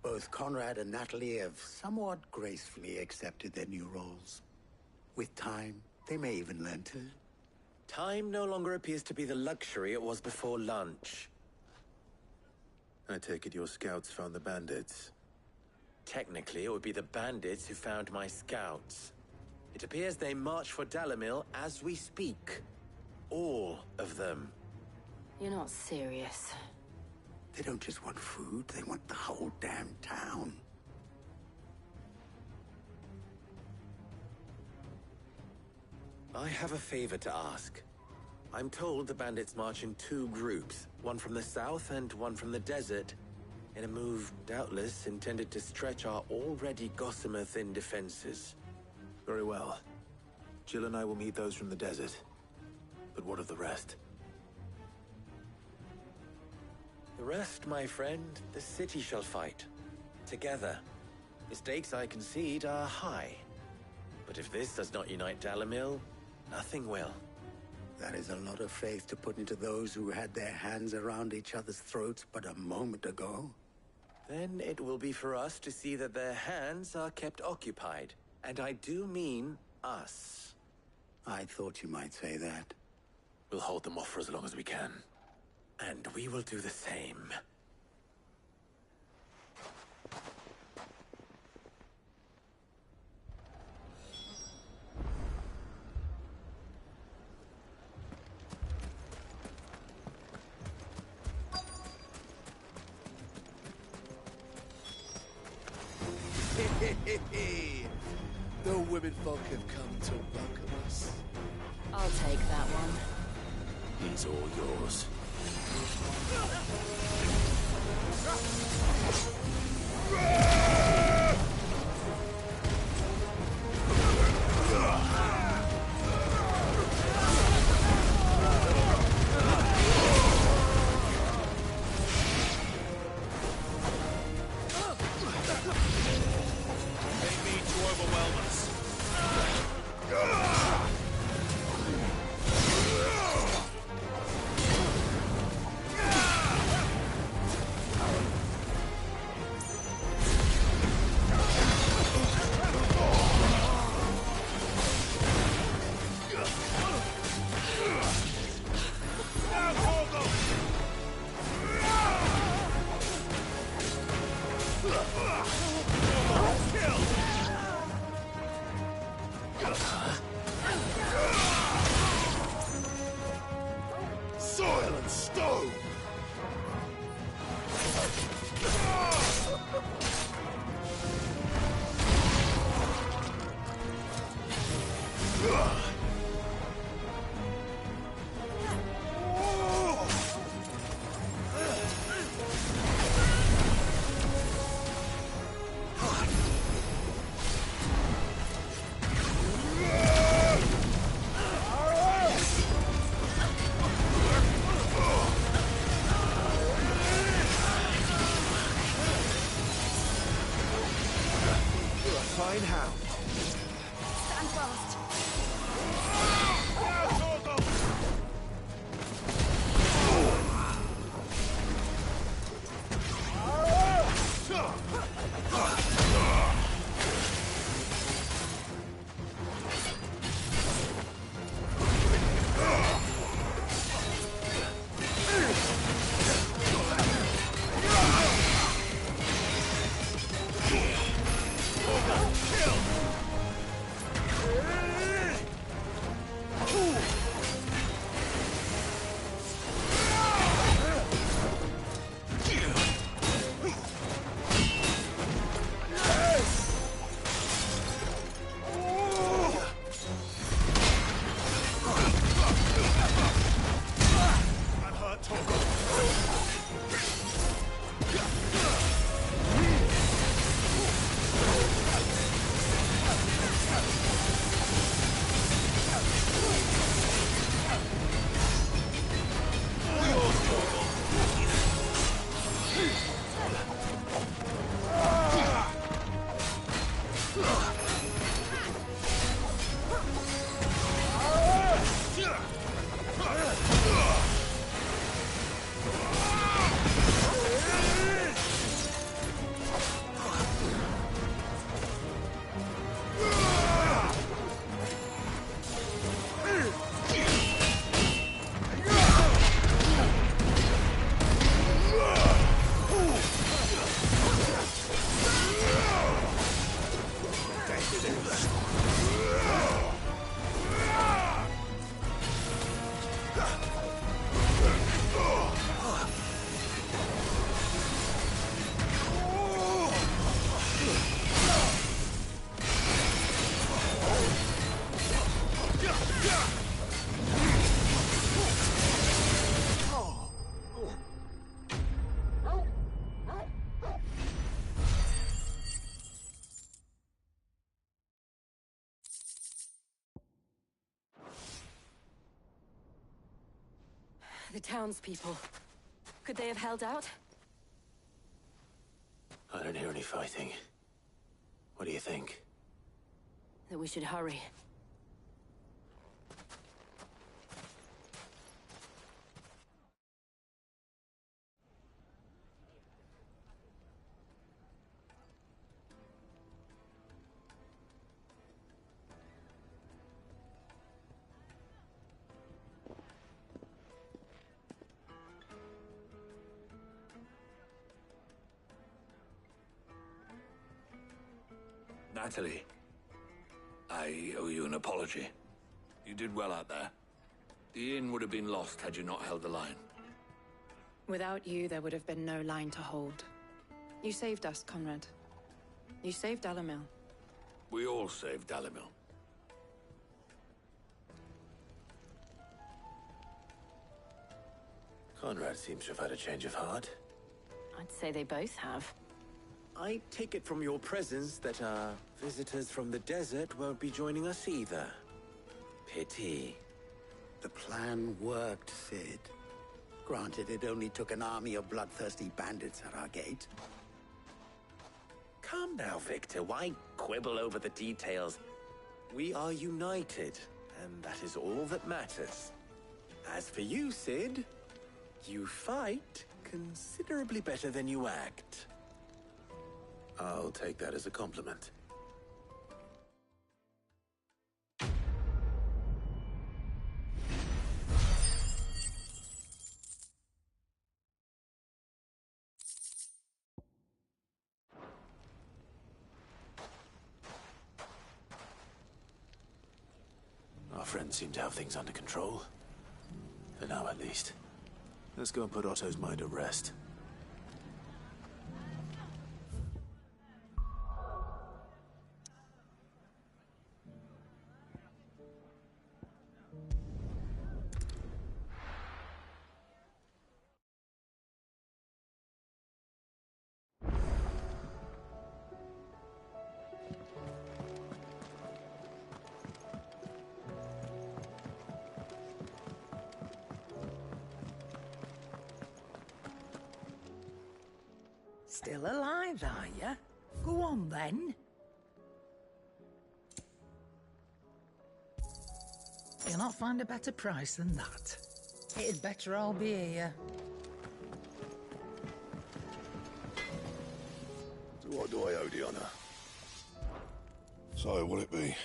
V: Both Conrad and Natalie have somewhat gracefully accepted their new roles. With time, they may even learn to...
T: Time no longer appears to be the luxury it was before lunch.
C: I take it your scouts found the bandits.
T: Technically, it would be the bandits who found my scouts. It appears they march for Dalimil as we speak. All of them.
S: You're not serious.
V: They don't just want food, they want the whole damn town.
T: I have a favor to ask. I'm told the bandits march in two groups, one from the south and one from the desert, in a move doubtless intended to stretch our already gossamer-thin defenses.
C: Very well. Jill and I will meet those from the desert. But what of the rest?
T: The rest, my friend, the city shall fight. Together. The stakes, I concede, are high. But if this does not unite Dalimil, nothing will.
V: That is a lot of faith to put into those who had their hands around each other's throats but a moment ago.
T: Then it will be for us to see that their hands are kept occupied. And I do mean us.
V: I thought you might say that.
C: We'll hold them off for as long as we can.
T: And we will do the same.
J: The women folk have come to welcome us.
S: I'll take that one.
C: He's all yours.
J: Soil and stone! Fine hound.
G: Stand fast.
J: Kill!
I: The townspeople. Could they have held out?
C: I don't hear any fighting. What do you think?
I: That we should hurry.
A: Natalie, I owe you an apology. You did well out there. The inn would have been lost had you not held the line.
L: Without you, there would have been no line to hold. You saved us, Conrad. You saved Dalimil.
A: We all saved Dalimil.
C: Conrad seems to have had a change of heart.
S: I'd say they both have.
T: I take it from your presence that our visitors from the desert won't be joining us either. Pity.
V: The plan worked, Sid. Granted, it only took an army of bloodthirsty bandits at our gate.
T: Come now, Victor. Why quibble over the details? We are united, and that is all that matters. As for you, Sid, you fight considerably better than you act.
C: I'll take that as a compliment. Our friends seem to have things under control. For now, at least. Let's go and put Otto's mind at rest.
B: Still alive, are you? Go on, then. You'll not find a better price than that. It'd better all be here.
O: So what do I owe the honour? So, will it be?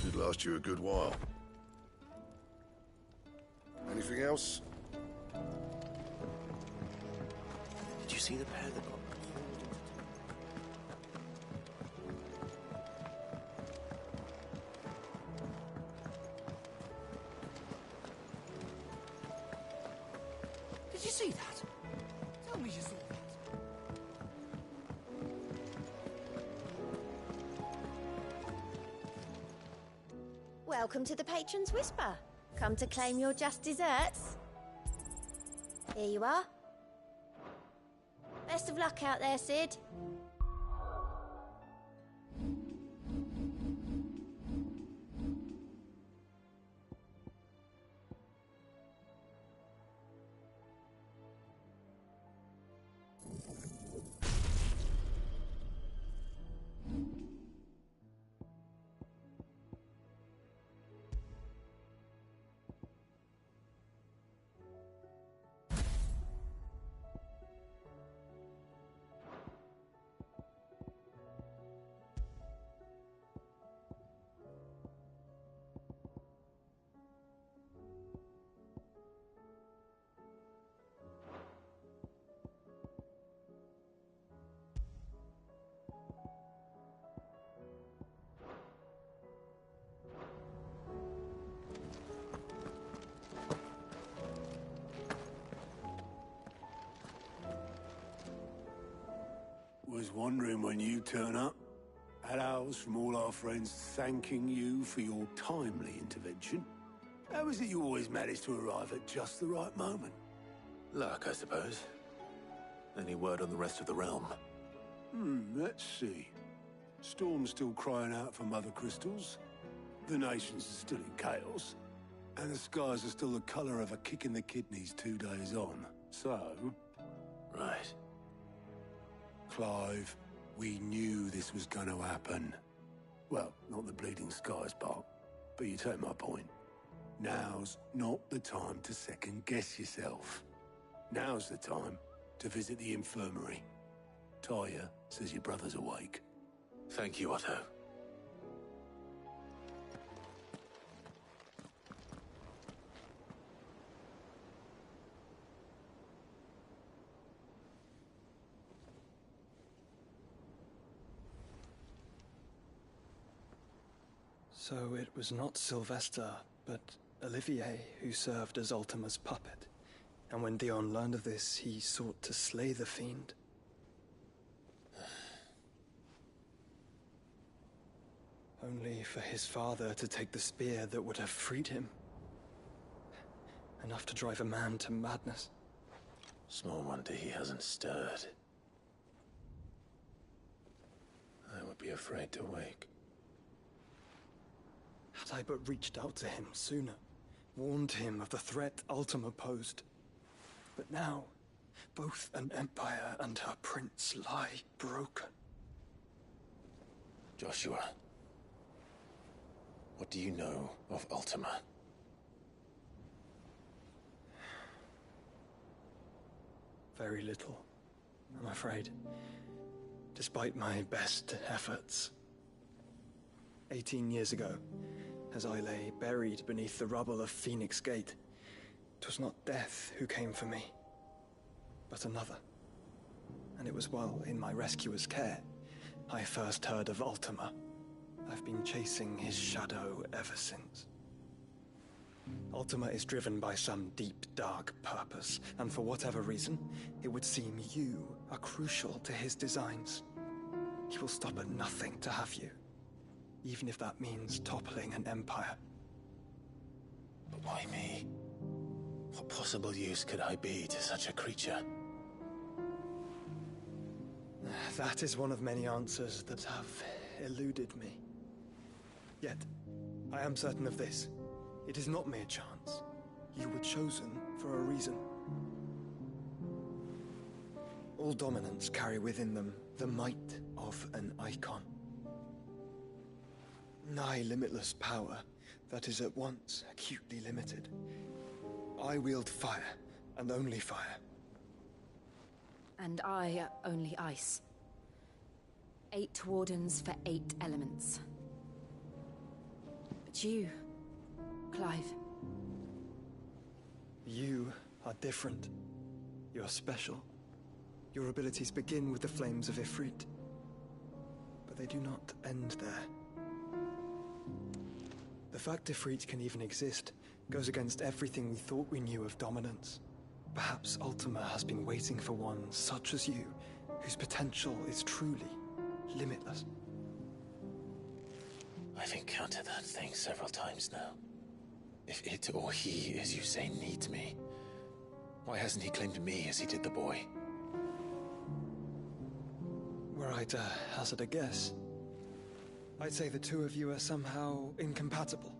O: Should last you a good while. Anything else?
T: Did you see the pair that got
B: Did you see that? Tell me you saw that.
G: Welcome to the Patron's Whisper. Come to claim your just desserts? Here you are. Best of luck out there, Sid.
D: Was wondering when you turn up. Hellos from all our friends thanking you for your timely intervention. How is it you always manage to arrive at just the right moment?
C: Luck, I suppose. Any word on the rest of the realm?
D: Let's see. Storm's still crying out for mother crystals. The nations are still in chaos. And the skies are still the colour of a kick in the kidneys 2 days on. So...
C: Right.
D: Clive, we knew this was going to happen. Well, not the bleeding skies part, but you take my point. Now's not the time to second-guess yourself. Now's the time to visit the infirmary. Talia says your brother's awake.
C: Thank you, Otto.
E: So it was not Sylvester, but Olivier who served as Ultima's puppet. And when Dion learned of this, he sought to slay the fiend. Only for his father to take the spear that would have freed him. Enough to drive a man to madness.
C: Small wonder he hasn't stirred. I would be afraid to wake.
E: Had I but reached out to him sooner, warned him of the threat Ultima posed. But now, both an empire and her prince lie broken.
C: Joshua, what do you know of Ultima?
E: Very little, I'm afraid. Despite my best efforts. 18 years ago, as I lay buried beneath the rubble of Phoenix Gate, 'twas not death who came for me, but another. And it was while in my rescuer's care, I first heard of Ultima. I've been chasing his shadow ever since. Ultima is driven by some deep, dark purpose, and for whatever reason, it would seem you are crucial to his designs. He will stop at nothing to have you, even if that means toppling an empire.
C: But why me? What possible use could I be to such a creature?
E: That is one of many answers that have eluded me. Yet, I am certain of this. It is not mere chance. You were chosen for a reason. All dominants carry within them the might of an Eikon. Nigh limitless power that is at once acutely limited. I wield fire, and only fire.
F: And I only ice. 8 wardens for 8 elements. But you, Clive.
E: You are different. You're special. Your abilities begin with the flames of Ifrit. But they do not end there. The fact Ifrit can even exist goes against everything we thought we knew of dominance. Perhaps Ultima has been waiting for one such as you, whose potential is truly limitless.
C: I've encountered that thing several times now. If it or he, as you say, needs me, why hasn't he claimed me as he did the boy?
E: Were I to hazard a guess, I'd say the two of you are somehow incompatible.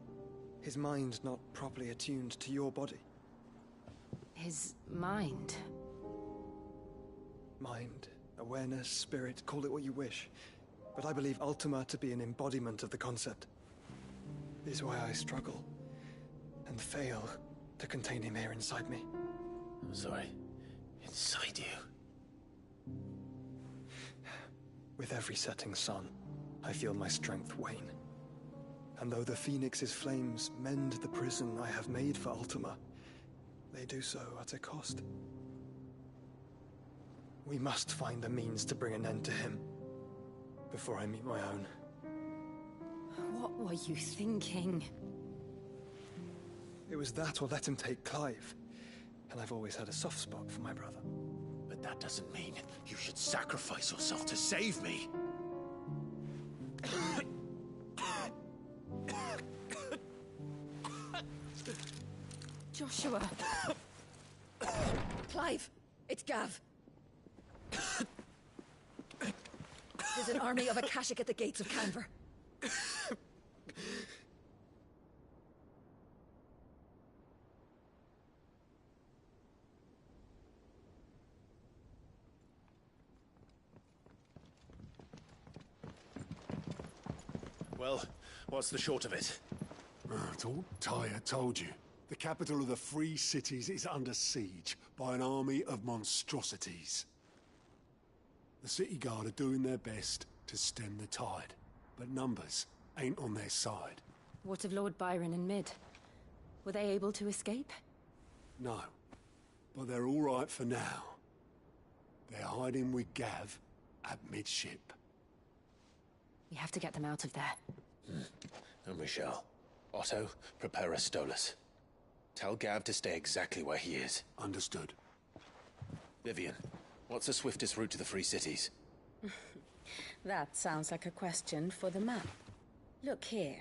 E: His mind not properly attuned to your body.
F: His mind?
E: Mind, awareness, spirit, call it what you wish. But I believe Ultima to be an embodiment of the concept. This is why I struggle and fail to contain him here inside me.
C: I'm sorry. Inside you?
E: With every setting sun, I feel my strength wane. And though the Phoenix's flames mend the prison I have made for Ultima, they do so at a cost. We must find a means to bring an end to him before I meet my own.
F: What were you thinking?
E: It was that or let him take Clive. And I've always had a soft spot for my brother.
C: But that doesn't mean you should sacrifice yourself to save me.
F: Joshua.
K: Clive, it's Gav. There's an army of Akashic at the gates of Canver.
C: Well, what's the short of it?
D: It's all Tyre told you. The capital of the Free Cities is under siege by an army of monstrosities. The city guard are doing their best to stem the tide, but numbers ain't on their side.
F: What of Lord Byron and Mid? Were they able to escape?
D: No, but they're all right for now. They're hiding with Gav at midship.
F: We have to get them out of there.
C: And we shall. Otto, prepare a Stolas. Tell Gav to stay exactly where he is.
D: Understood.
C: Vivian, what's the swiftest route to the Free Cities?
S: That sounds like a question for the map. Look here.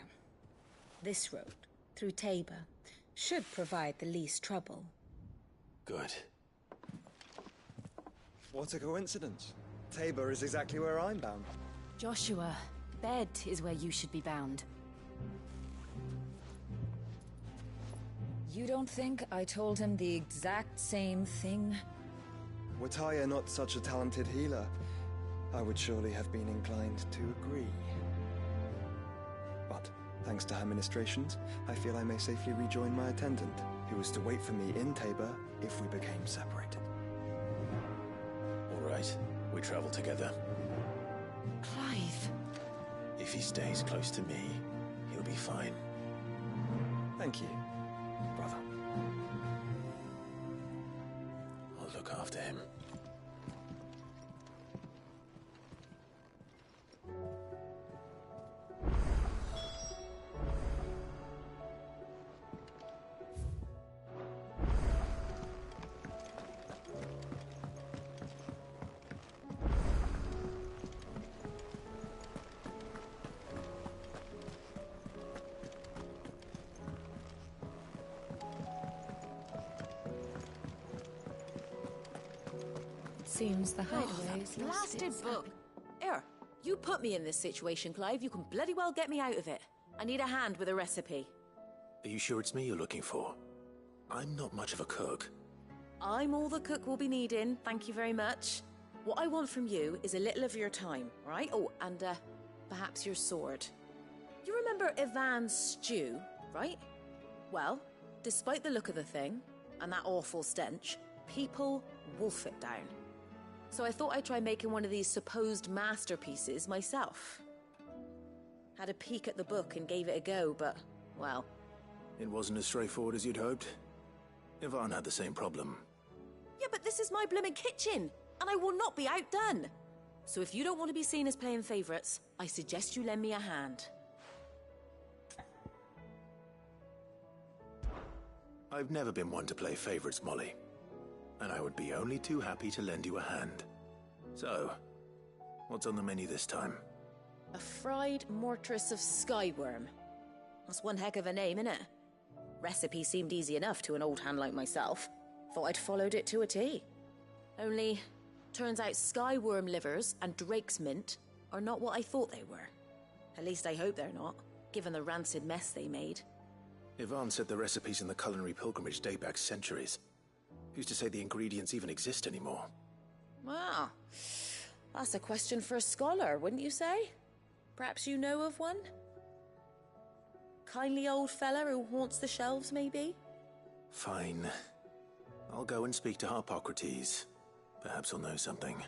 S: This road, through Tabor, should provide the least trouble.
C: Good.
E: What a coincidence. Tabor is exactly where I'm bound.
F: Joshua, bed is where you should be bound.
K: You don't think I told him the exact same thing?
E: Were Tyre not such a talented healer, I would surely have been inclined to agree. But, thanks to her ministrations, I feel I may safely rejoin my attendant, who was to wait for me in Tabor if we became separated.
C: All right, we travel together.
F: Clive.
C: If he stays close to me, he'll be fine.
E: Thank you, brother.
C: I'll look after him.
F: Seems the hideaway is
K: Blasted book. Here, you put me in this situation, Clive. You can bloody well get me out of it. I need a hand with a recipe.
C: Are you sure it's me you're looking for? I'm not much of a cook.
K: I'm all the cook will be needing, thank you very much. What I want from you is a little of your time, right? Oh, and perhaps your sword. You remember Ivan's stew, right? Well, despite the look of the thing, and that awful stench, people wolf it down. So I thought I'd try making one of these supposed masterpieces myself. Had a peek at the book and gave it a go, but, well...
C: It wasn't as straightforward as you'd hoped. Ivan had the same problem.
K: Yeah, but this is my blimmin' kitchen, and I will not be outdone. So if you don't want to be seen as playing favourites, I suggest you lend me a hand.
C: I've never been one to play favourites, Molly. And I would be only too happy to lend you a hand. So, what's on the menu this time?
K: A fried mortress of skyworm. That's one heck of a name, innit? Recipe seemed easy enough to an old hand like myself. Thought I'd followed it to a T. Only, turns out skyworm livers and drake's mint are not what I thought they were. At least I hope they're not, given the rancid mess they made.
C: Ivan said the recipes in the culinary pilgrimage date back centuries. Who's to say the ingredients even exist anymore?
K: Ah, that's a question for a scholar, wouldn't you say? Perhaps you know of one? Kindly old fella who haunts the shelves, maybe?
C: Fine. I'll go and speak to Harpocrates. Perhaps he'll know something.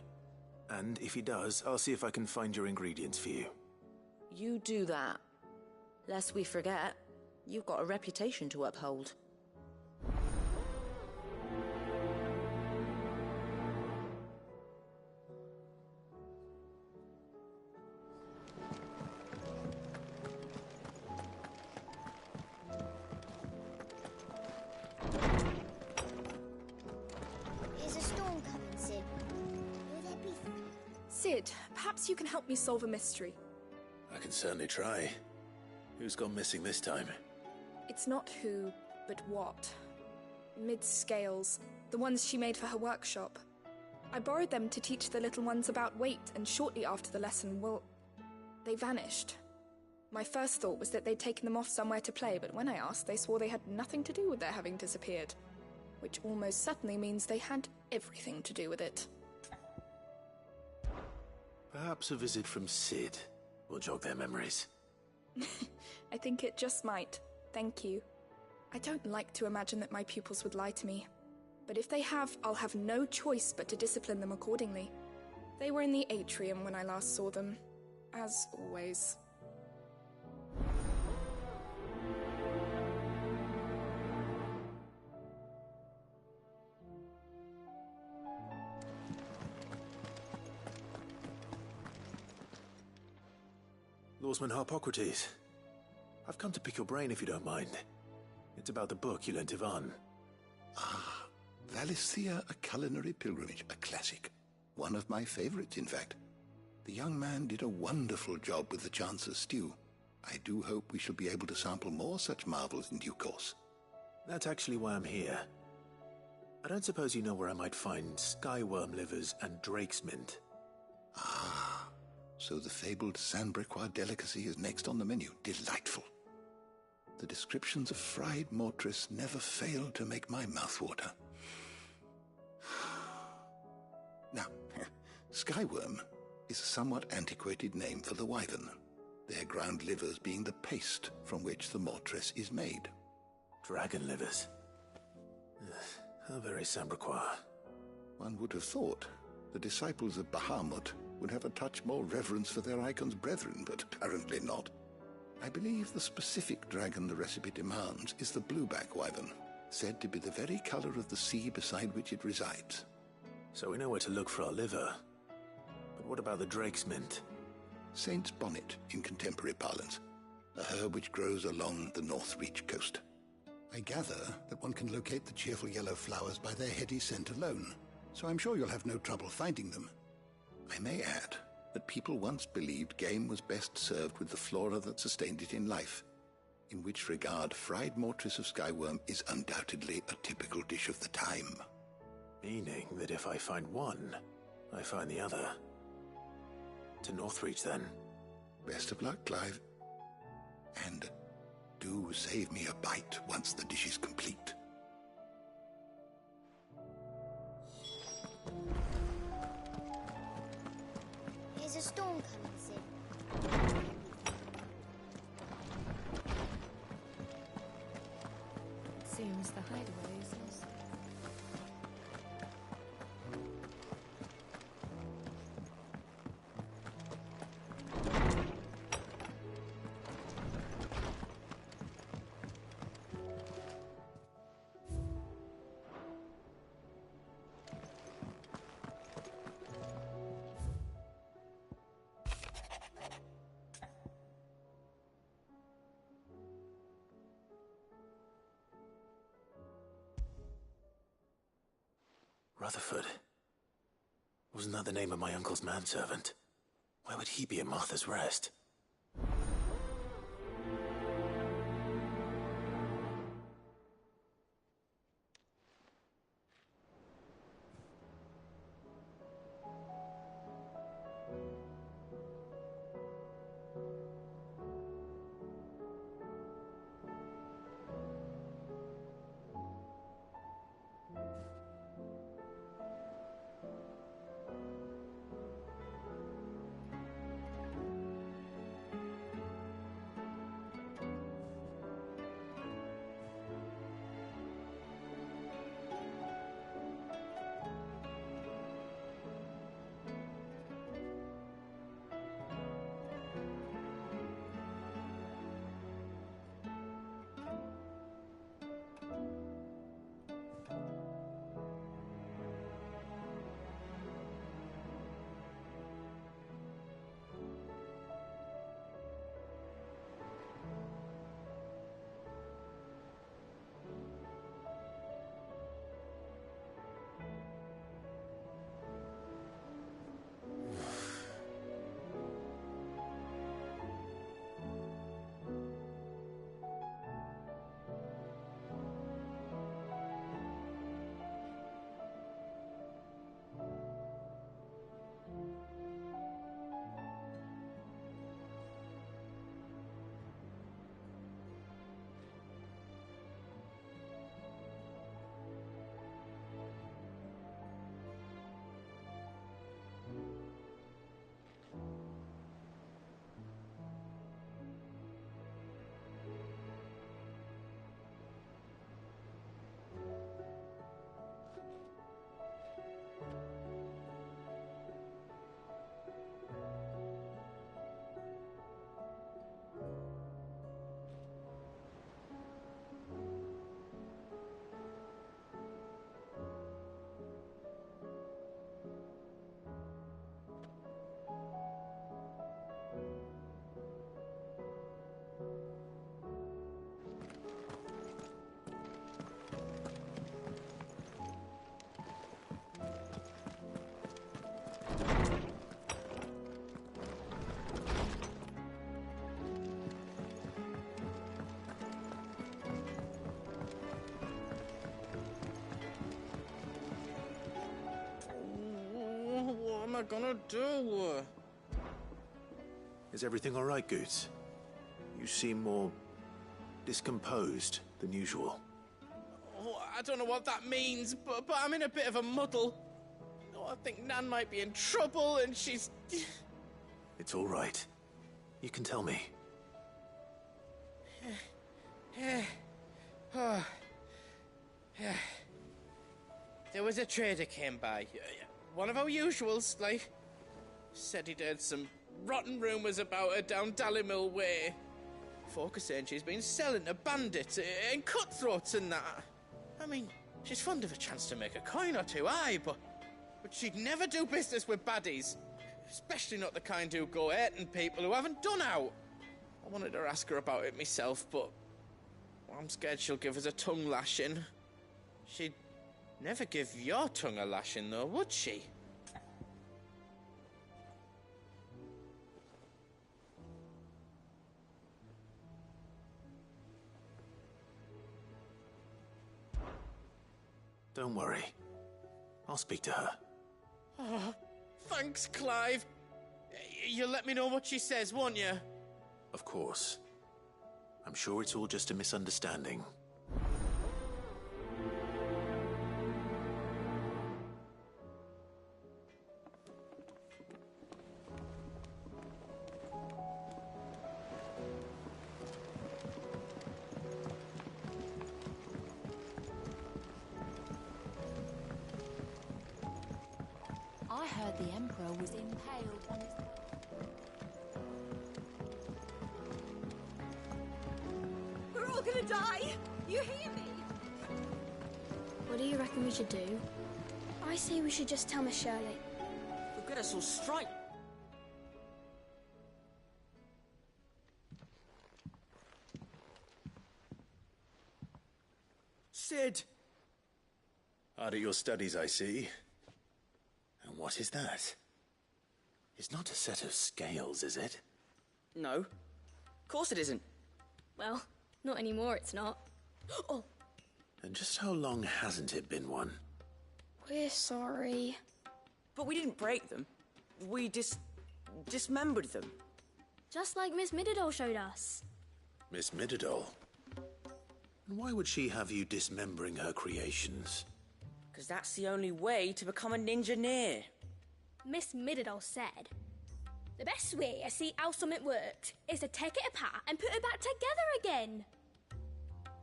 C: And if he does, I'll see if I can find your ingredients for you.
K: You do that. Lest we forget, you've got a reputation to uphold.
M: Sid, perhaps you can help me solve a mystery.
C: I can certainly try. Who's gone missing this time?
M: It's not who, but what. mid-scales, the ones she made for her workshop. I borrowed them to teach the little ones about weight, and shortly after the lesson, well, they vanished. My first thought was that they'd taken them off somewhere to play, but when I asked, they swore they had nothing to do with their having disappeared. Which almost certainly means they had everything to do with it.
C: Perhaps a visit from Sid will jog their memories.
M: I think it just might. Thank you. I don't like to imagine that my pupils would lie to me. But if they have, I'll have no choice but to discipline them accordingly. They were in the atrium when I last saw them. As always.
C: Lawsman Harpocrates. I've come to pick your brain if you don't mind. It's about the book you lent Ivan.
V: Ah, Valisthea, A Culinary Pilgrimage, a classic. One of my favorites, in fact. The young man did a wonderful job with the Chance's stew. I do hope we shall be able to sample more such marvels in due course.
C: That's actually why I'm here. I don't suppose you know where I might find skyworm livers and drake's mint.
V: Ah, so the fabled Sandbrequois delicacy is next on the menu. Delightful. The descriptions of fried mortress never fail to make my mouth water. Now, skyworm is a somewhat antiquated name for the wyvern, their ground livers being the paste from which the mortress is made.
C: Dragon livers. How very Sambrequois.
V: One would have thought the disciples of Bahamut would have a touch more reverence for their Eikon's brethren, but apparently not. I believe the specific dragon the recipe demands is the blueback wyvern, said to be the very color of the sea beside which it resides.
C: So we know where to look for our liver. But what about the drake's mint?
V: Saint's bonnet in contemporary parlance, a herb which grows along the North Reach coast. I gather that one can locate the cheerful yellow flowers by their heady scent alone, so I'm sure you'll have no trouble finding them. I may add that people once believed game was best served with the flora that sustained it in life, in which regard fried mortress of skyworm is undoubtedly a typical dish of the time.
C: Meaning that if I find one, I find the other. To Northreach, then.
V: Best of luck, Clive. And do save me a bite once the dish is complete.
G: There's a storm coming, Sid.
F: Seems the hideaway is lost.
C: Rutherford. Wasn't that the name of my uncle's manservant? Why would he be at Martha's Rest?
J: am I gonna do?
C: Is everything all right, Goots? You seem more discomposed than usual.
J: Oh, I don't know what that means, but I'm in a bit of a muddle. Oh, I think Nan might be in trouble, and she's...
C: It's all right. You can tell me.
J: There was a trader came by. One of our usuals, like. Said he'd heard some rotten rumours about her down Dalimil Way. Folk are saying she's been selling to bandits and cutthroats and that. I mean, she's fond of a chance to make a coin or two, aye, but she'd never do business with baddies. Especially not the kind who go hurting people who haven't done out. I wanted to ask her about it myself, but I'm scared she'll give us a tongue lashing. She'd never give your tongue a lashing, though, would she?
C: Don't worry. I'll speak to her.
J: Oh, thanks, Clive. You'll let me know what she says, won't you?
C: Of course. I'm sure it's all just a misunderstanding.
F: I heard the Emperor was impaled on his...
P: We're all gonna die! You hear me?
Q: What do you reckon we should do? I say we should just tell Miss Shirley.
P: You'll get us all straight.
J: Sid!
C: Hard at your studies, I see. And what is that? It's not a set of scales, is it?
P: No. Of course it isn't.
Q: Well, not anymore, it's not. Oh!
C: And just how long hasn't it been one?
Q: We're sorry.
P: But we didn't break them. We dismembered them.
Q: Just like Miss Mididol showed us.
C: Miss Mididol? And why would she have you dismembering her creations?
P: Because that's the only way to become a ninja-near.
Q: Miss Mididol said, the best way to see how something worked is to take it apart and put it back together again.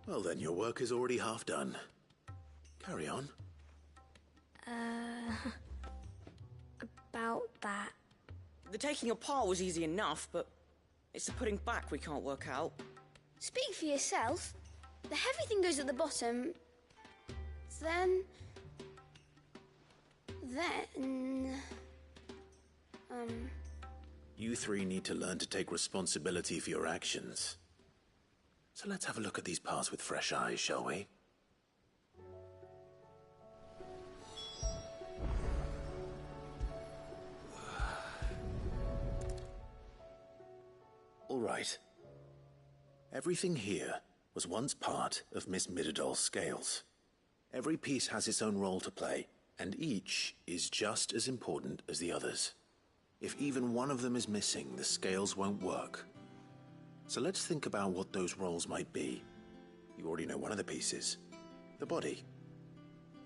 C: Well then, your work is already half done. Carry on.
Q: About that.
P: The taking apart was easy enough, but it's the putting back we can't work out.
Q: Speak for yourself. The heavy thing goes at the bottom. Then...
C: You three need to learn to take responsibility for your actions. So let's have a look at these parts with fresh eyes, shall we? All right. Everything here was once part of Miss Mididol's scales. Every piece has its own role to play, and each is just as important as the others. If even one of them is missing, the scales won't work. So let's think about what those roles might be. You already know one of the pieces. The body.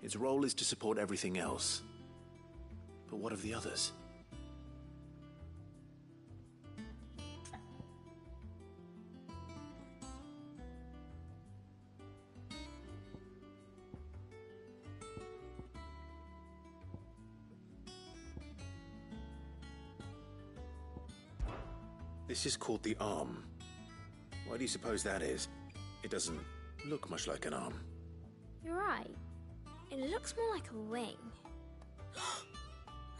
C: Its role is to support everything else. But what of the others? This is called the arm. Why do you suppose that is? It doesn't look much like an arm.
Q: You're right. It looks more like a wing.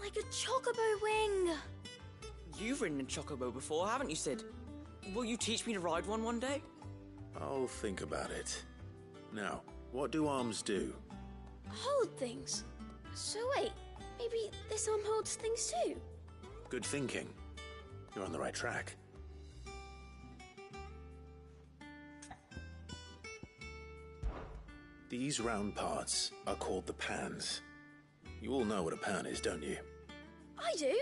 Q: Like a chocobo wing!
P: You've ridden a chocobo before, haven't you, Sid? Will you teach me to ride one day?
C: I'll think about it. Now, what do arms do?
Q: Hold things. So wait, maybe this arm holds things too?
C: Good thinking. You're on the right track. These round parts are called the pans. You all know what a pan is, don't you?
Q: I do.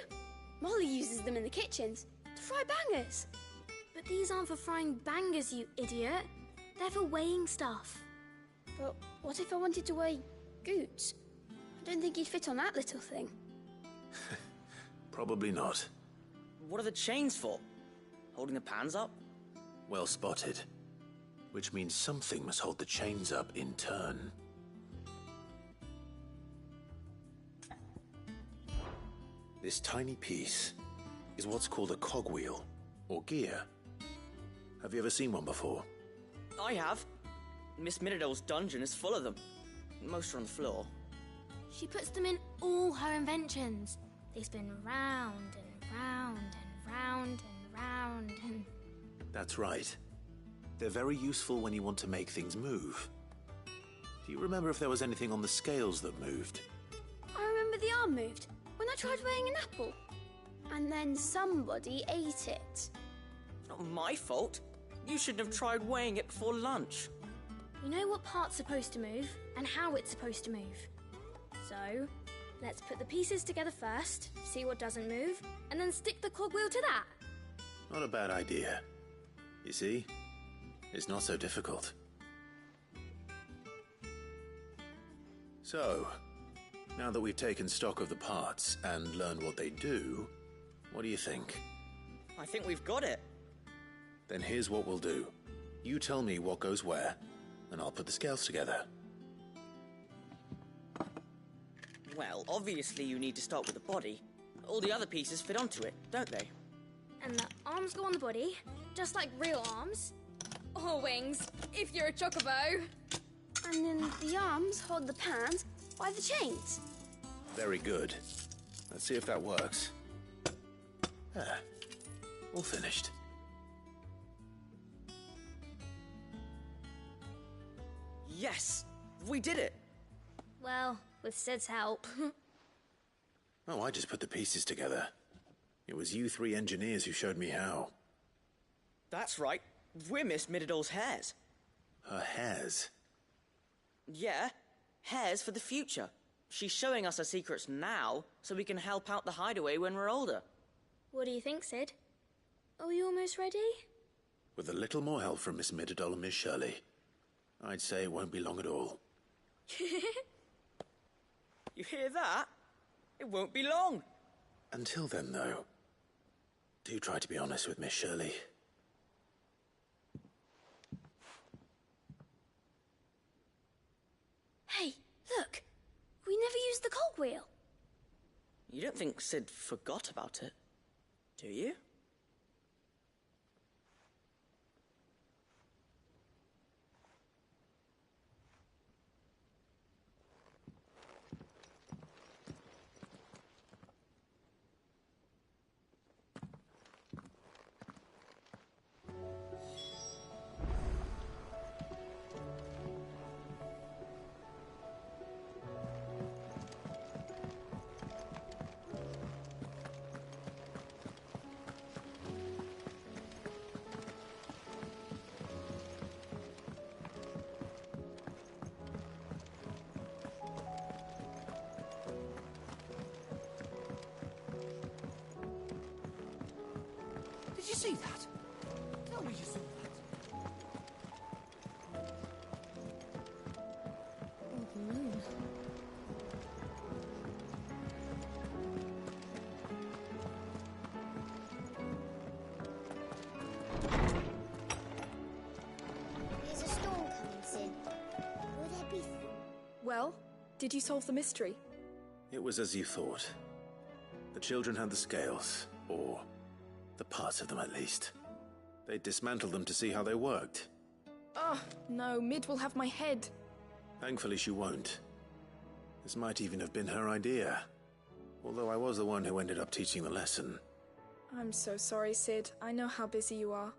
Q: Molly uses them in the kitchens to fry bangers. But these aren't for frying bangers, you idiot. They're for weighing stuff. But what if I wanted to weigh goods? I don't think you'd fit on that little thing.
C: Probably not.
P: What are the chains for? Holding the pans up?
C: Well spotted. Which means something must hold the chains up in turn. This tiny piece is what's called a cogwheel, or gear. Have you ever seen one before?
P: I have. Miss Minidole's dungeon is full of them. Most are on the floor.
Q: She puts them in all her inventions. They spin round and round and round and round and...
C: That's right. They're very useful when you want to make things move. Do you remember if there was anything on the scales that moved?
Q: I remember the arm moved when I tried weighing an apple. And then somebody ate it.
P: Not my fault. You shouldn't have tried weighing it before lunch.
Q: You know what part's supposed to move and how it's supposed to move. So, let's put the pieces together first, see what doesn't move, and then stick the cogwheel to that.
C: Not a bad idea. You see? It's not so difficult. So, now that we've taken stock of the parts and learned what they do, what do you think?
P: I think we've got it.
C: Then here's what we'll do. You tell me what goes where, and I'll put the scales together.
P: Well, obviously you need to start with the body. All the other pieces fit onto it, don't they?
Q: And the arms go on the body, just like real arms. Or wings, if you're a chocobo. And then the arms hold the pans by the chains.
C: Very good. Let's see if that works. There. All finished.
P: Yes! We did it!
Q: Well, with Sid's help.
C: Oh, I just put the pieces together. It was you three engineers who showed me how.
P: That's right. We're Miss Minidole's hairs.
C: Her hairs?
P: Yeah, hairs for the future. She's showing us her secrets now, so we can help out the hideaway when we're older.
Q: What do you think, Sid? Are we almost ready?
C: With a little more help from Miss Mididole and Miss Shirley, I'd say it won't be long at all.
P: You hear that? It won't be long.
C: Until then, though, do try to be honest with Miss Shirley.
Q: Hey, look! We never used the cogwheel.
P: You don't think Sid forgot about it, do you?
B: Did you see that? Tell me you saw that.
Q: Oh, the moon.
G: There's a storm coming, Sid. Will there be...
M: Well, did you solve the mystery?
C: It was as you thought. The children had the scales, or the parts of them at least. They dismantled them to see how they worked.
M: Oh, no, Mid will have my head.
C: Thankfully she won't. This might even have been her idea. Although I was the one who ended up teaching the lesson.
M: I'm so sorry, Sid. I know how busy you are.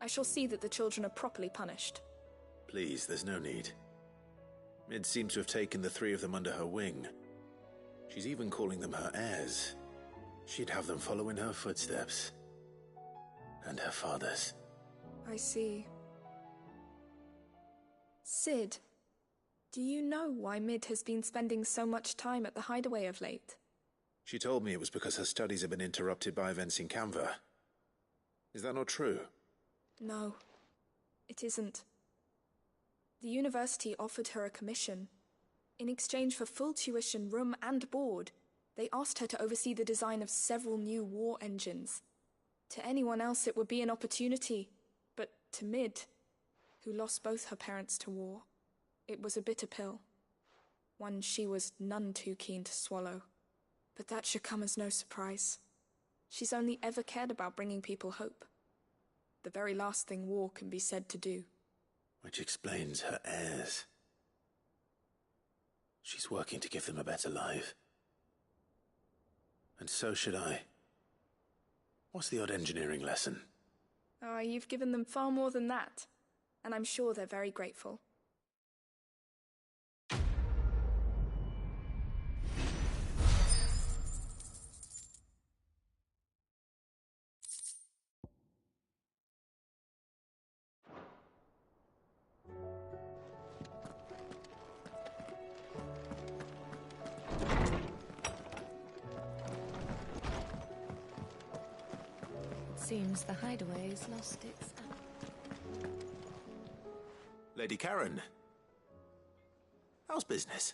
M: I shall see that the children are properly punished.
C: Please, there's no need. Mid seems to have taken the three of them under her wing. She's even calling them her heirs. She'd have them follow in her footsteps. And her father's.
M: I see. Sid, do you know why Mid has been spending so much time at the hideaway of late?
C: She told me it was because her studies had been interrupted by events in Canva. Is that not true?
M: No, it isn't. The university offered her a commission. In exchange for full tuition, room and board, they asked her to oversee the design of several new war engines. To anyone else it would be an opportunity, but to Mid, who lost both her parents to war, it was a bitter pill. One she was none too keen to swallow. But that should come as no surprise. She's only ever cared about bringing people hope. The very last thing war can be said to do.
C: Which explains her heirs. She's working to give them a better life. And so should I. What's the odd engineering lesson?
M: Oh, you've given them far more than that. And I'm sure they're very grateful.
B: Seems the hideaway's lost its...
C: Lady Karen. How's business?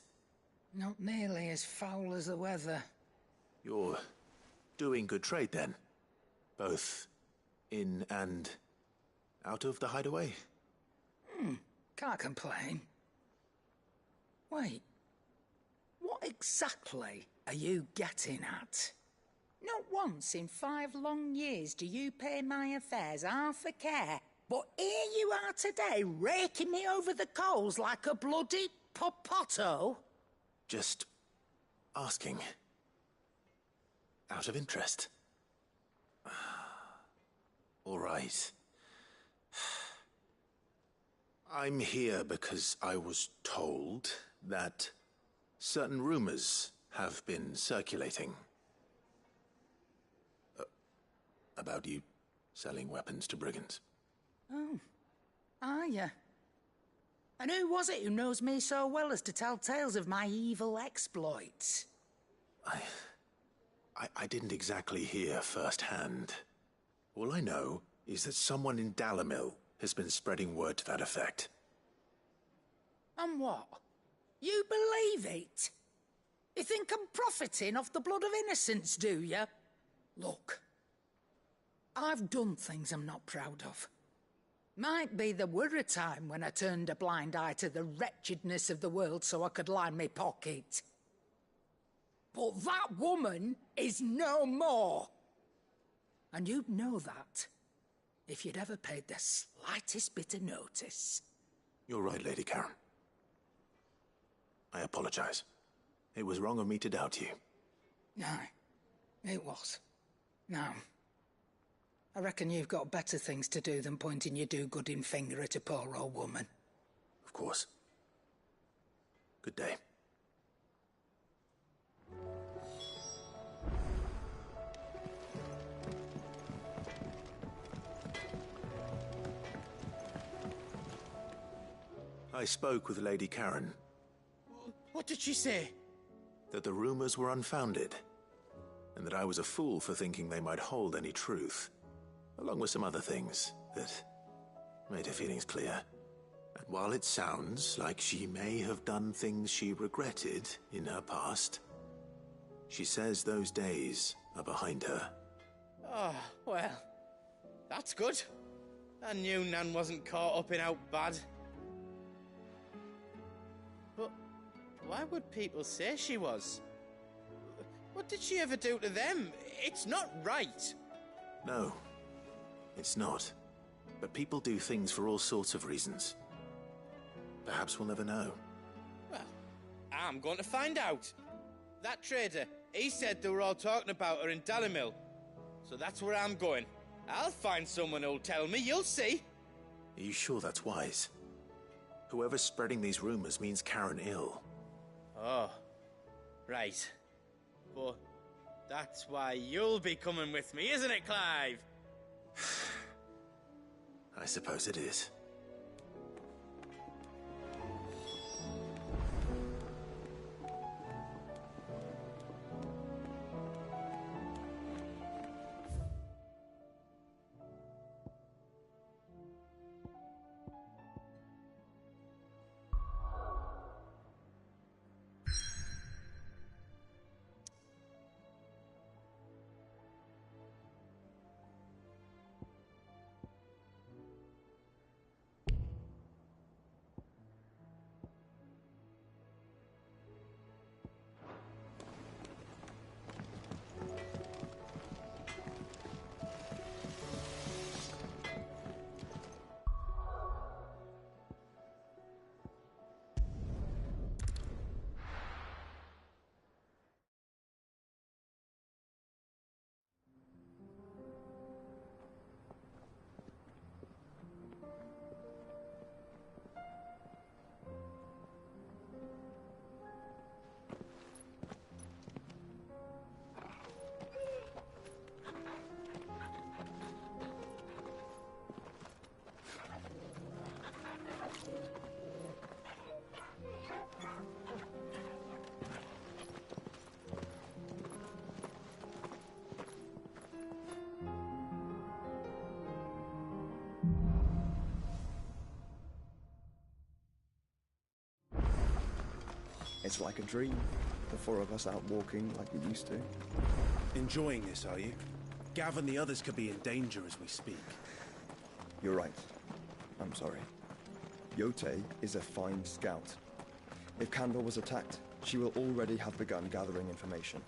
B: Not nearly as foul as the weather.
C: You're doing good trade then? Both in and out of the hideaway?
B: Can't complain. Wait. What exactly are you getting at? Not once in 5 long years do you pay my affairs half a care, but here you are today, raking me over the coals like a bloody popoto?
C: Just asking. Out of interest. All right. I'm here because I was told that certain rumors have been circulating. About you selling weapons to brigands.
B: Oh, are you? And who was it who knows me so well as to tell tales of my evil exploits?
C: I didn't exactly hear firsthand. All I know is that someone in Dalimil has been spreading word to that effect.
B: And what? You believe it? You think I'm profiting off the blood of innocents, do you? Look, I've done things I'm not proud of. Might be there were a time when I turned a blind eye to the wretchedness of the world so I could line my pocket. But that woman is no more. And you'd know that if you'd ever paid the slightest bit of notice.
C: You're right, Lady Karen. I apologize. It was wrong of me to doubt you.
B: Aye, it was. Now, I reckon you've got better things to do than pointing your do-gooding finger at a poor old woman.
C: Of course. Good day. I spoke with Lady Karen.
J: What did she say?
C: That the rumors were unfounded, and that I was a fool for thinking they might hold any truth, along with some other things that made her feelings clear. And while it sounds like she may have done things she regretted in her past, she says those days are behind her.
J: Oh, well, that's good. I knew Nan wasn't caught up in out bad. But why would people say she was? What did she ever do to them? It's not right.
C: No, it's not. But people do things for all sorts of reasons. Perhaps we'll never know.
J: Well, I'm going to find out. That trader, he said they were all talking about her in Dalimil. So that's where I'm going. I'll find someone who'll tell me, you'll see.
C: Are you sure that's wise? Whoever's spreading these rumors means Karen ill.
J: Oh, right. But that's why you'll be coming with me, isn't it, Clive?
C: I suppose it is.
E: It's like a dream. The four of us out walking like we used to.
R: Enjoying this, are you? Gav and the others could be in danger as we speak.
E: You're right. I'm sorry. Yote is a fine scout. If Kandor was attacked, she will already have begun gathering information.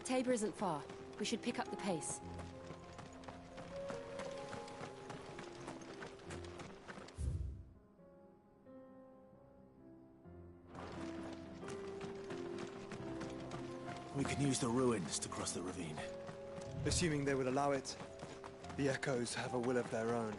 S: Tabor isn't far. We should pick up the pace.
R: We can use the ruins to cross the ravine.
E: Assuming they would allow it, the Echoes have a will of their own.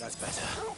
R: That's better.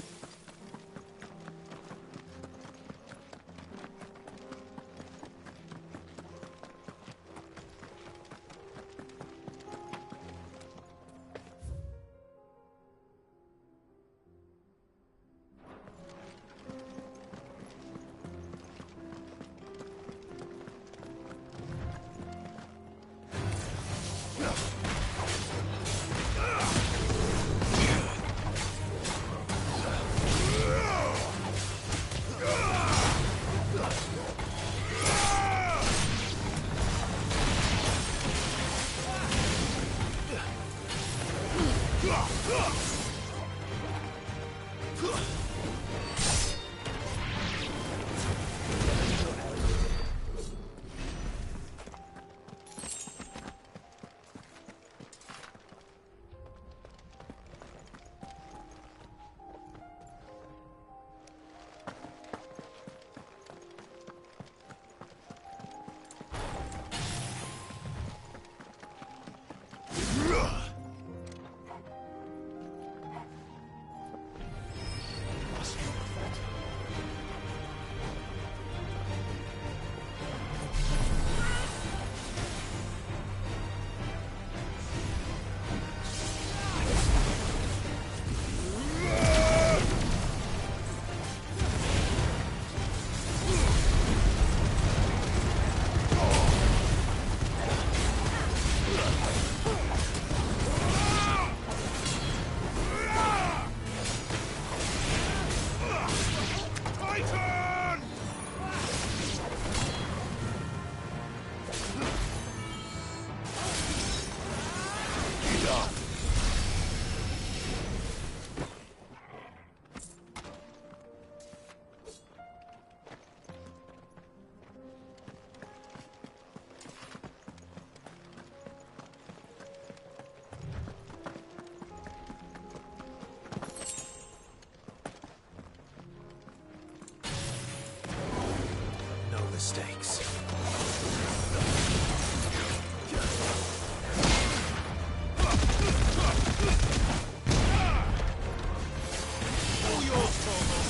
E: mistakes.
R: All yours, Torval.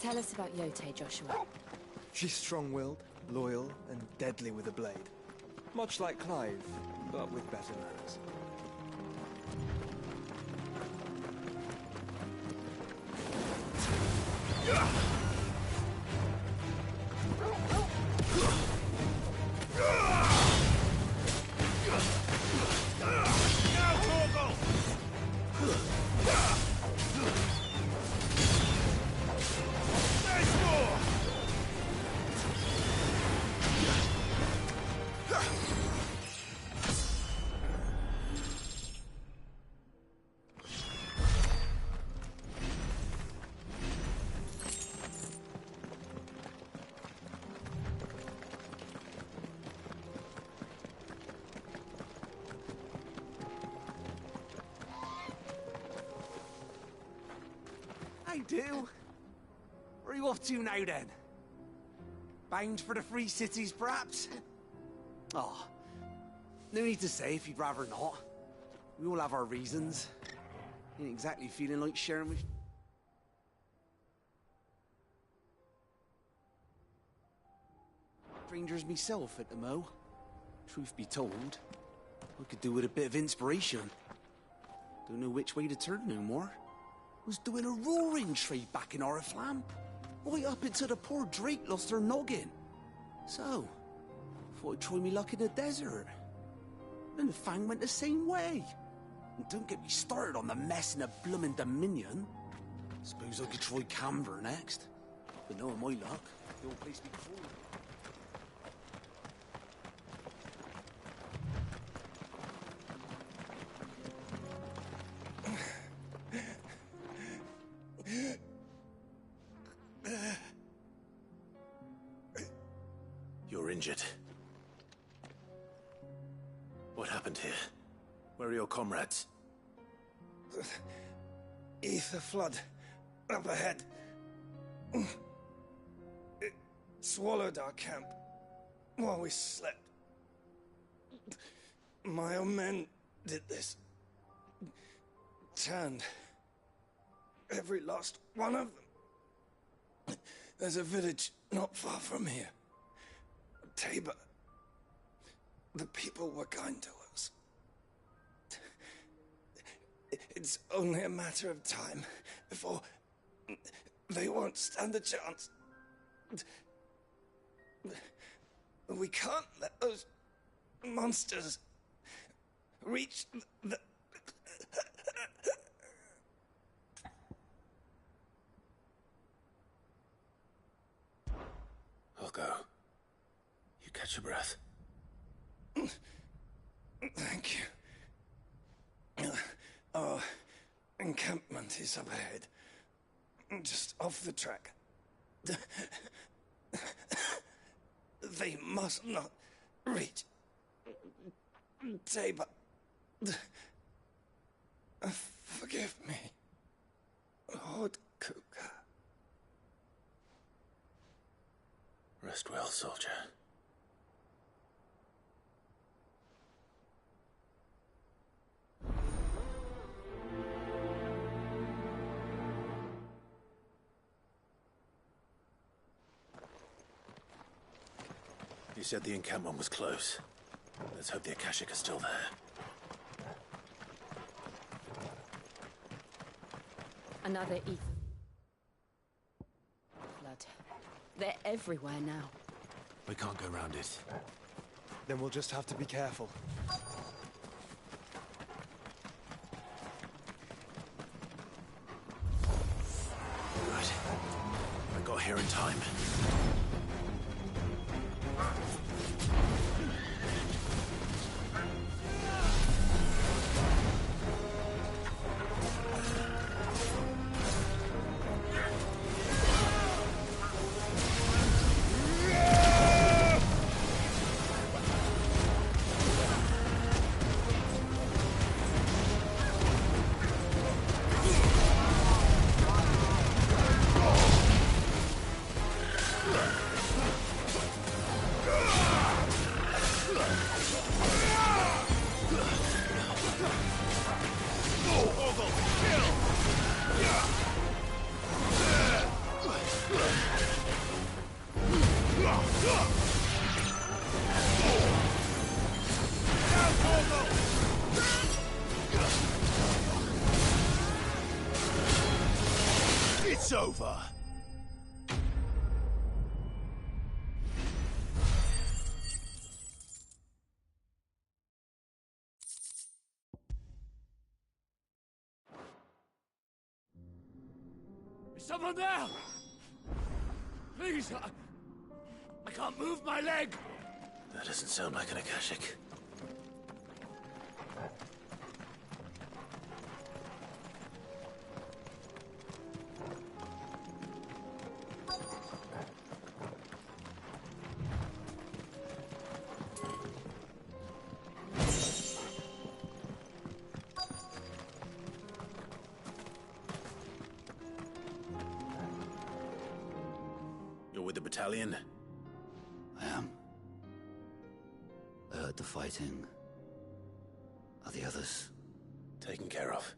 S: Tell us about Yote, Joshua.
E: She's strong-willed, loyal, and deadly with a blade. Much like Clive, but with better manners.
N: I do. Where are you off to now, then? Bound for the Free Cities, perhaps? Oh, no need to say if you'd rather not. We all have our reasons. Ain't exactly feeling like sharing with... strangers myself at the Mo. Truth be told, I could do with a bit of inspiration. Don't know which way to turn no more. Was doing a roaring trade back in Oriflamme. Right up until the poor Drake lost her noggin. So, thought I'd try me luck in the desert. And Fang went the same way. And don't get me started on the mess in the bloomin' Dominion. Suppose I could try Canberra next. But knowing my luck, the old place before.
C: You're injured. What happened here? Where are your comrades?
E: Ether flood. Up ahead. It swallowed our camp while we slept. My own men did this. Turned. Every last one of them. There's a village not far from here. Tabor. The people were kind to us. It's only a matter of time before they won't stand a chance. We can't let those monsters reach the...
C: I'll go. You catch your breath.
E: Thank you. Our encampment is up ahead. Just off the track. They must not reach Tabor. Forgive me, Lord Kuka.
C: Rest well, soldier. You said the encampment was close. Let's hope the Akashic are still there.
S: Another Eikon. Blood. They're everywhere now.
C: We can't go round it.
E: Then we'll just have to be careful.
C: Good. I got here in time.
D: It's over.
A: Is someone there? Please, I can't move my leg.
C: That doesn't sound like an Akashic. You're with the battalion?
H: I am. I heard the fighting. Are the others?
C: Taken care of.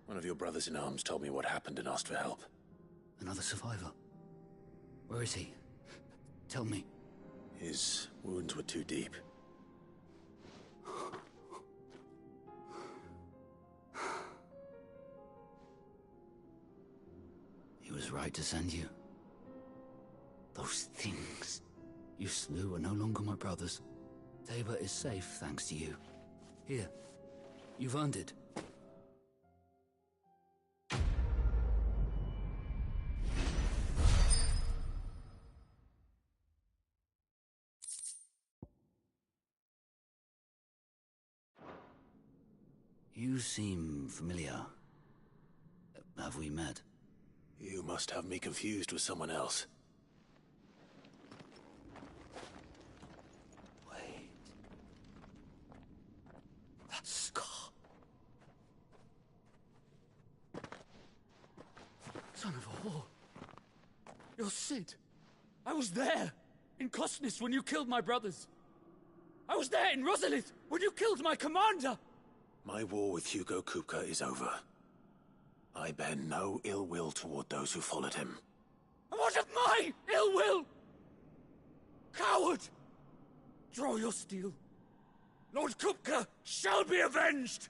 C: One of your brothers in arms told me what happened and asked for help.
H: Another survivor? Where is he? Tell me.
C: His wounds were too deep.
H: He was right to send you. Those things you slew are no longer my brothers. Tabor is safe thanks to you. Here, you've earned it. You seem familiar. Have we met?
C: You must have me confused with someone else.
H: Wait. That scar.
A: Son of a whore. You're Sid. I was there, in Cosnis, when you killed my brothers. I was there in Rosalith, when you killed my commander.
C: My war with Hugo Kupka is over. I bear no ill will toward those who followed him.
A: And what of my ill will? Coward! Draw your steel. Lord Kupka shall be avenged!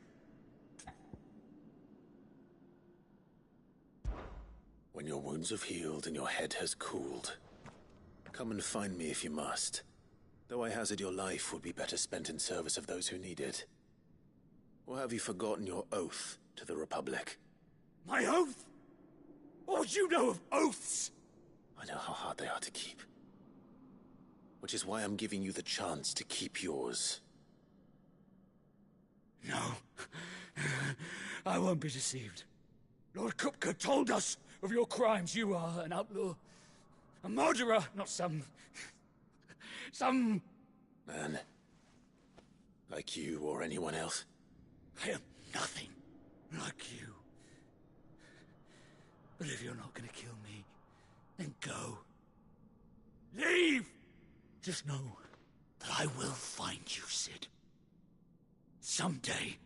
C: When your wounds have healed and your head has cooled, come and find me if you must. Though I hazard your life would be better spent in service of those who need it. Or have you forgotten your oath to the Republic?
A: My oath? What would you know of oaths?
C: I know how hard they are to keep. Which is why I'm giving you the chance to keep yours.
A: No. I won't be deceived. Lord Kupka told us of your crimes. You are an outlaw. A murderer, not some...
C: Man. Like you or anyone else.
A: I am nothing like you. But if you're not gonna kill me, then go. Leave! Just know that I will find you, Sid. Someday.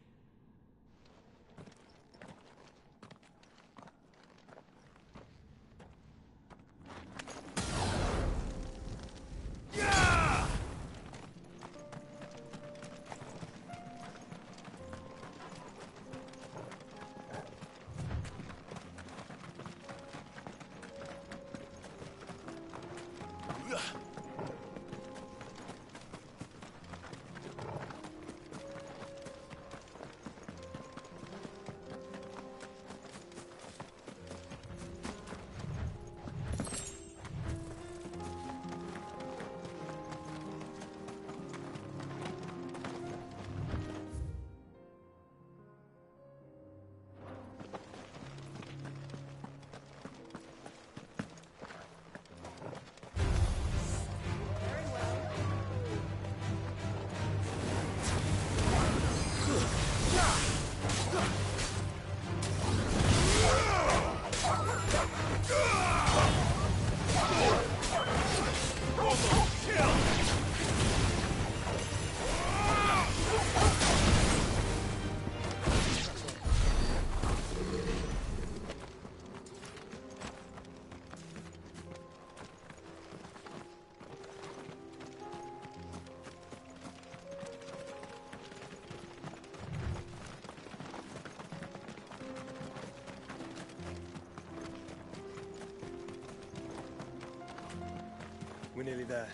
E: We're nearly there.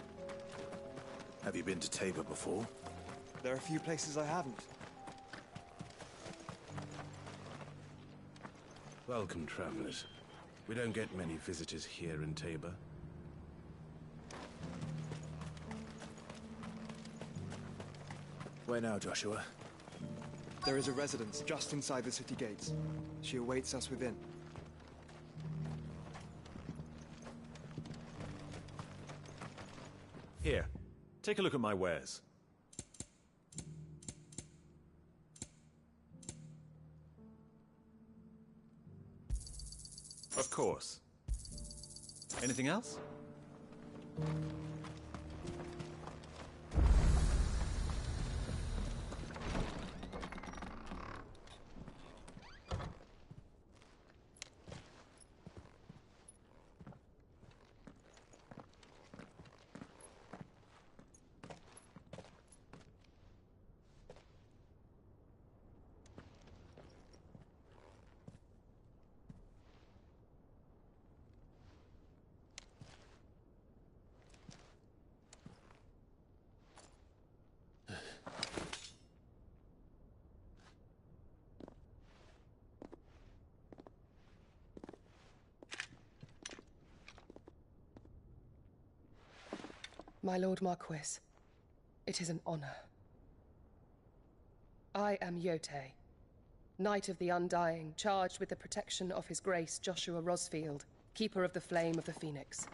C: Have you been to Tabor before?
E: There are a few places I haven't.
R: Welcome, travelers. We don't get many visitors here in Tabor.
C: Where now, Joshua?
E: There is a residence just inside the city gates. She awaits us within.
I: Here, take a look at my wares. Of course. Anything else?
U: My Lord Marquis, it is an honor. I am Yote, Knight of the Undying, charged with the protection of His Grace Joshua Rosfield, Keeper of the Flame of the Phoenix.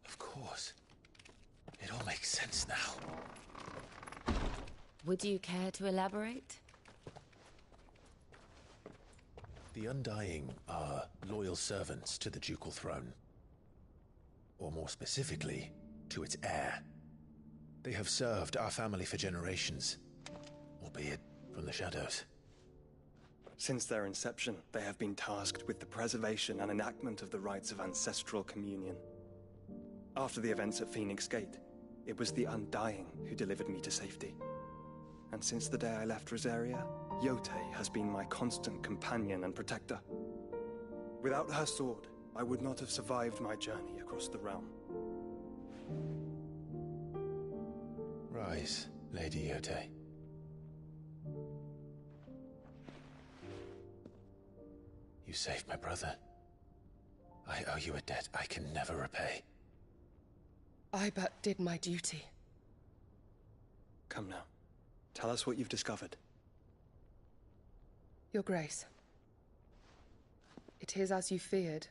C: Of course. It all makes sense now.
F: Would you care to elaborate?
C: The Undying are loyal servants to the ducal throne. Or more specifically, to its heir. They have served our family for generations, albeit from the shadows.
E: Since their inception, they have been tasked with the preservation and enactment of the rites of ancestral communion. After the events at Phoenix Gate, it was the Undying who delivered me to safety. And since the day I left Rosaria, Yote has been my constant companion and protector. Without her sword, I would not have survived my journey across the realm.
C: Rise, Lady Yote. You saved my brother. I owe you a debt I can never repay.
U: I but did my duty.
E: Come now. Tell us what you've discovered.
U: Your Grace. It is as you feared.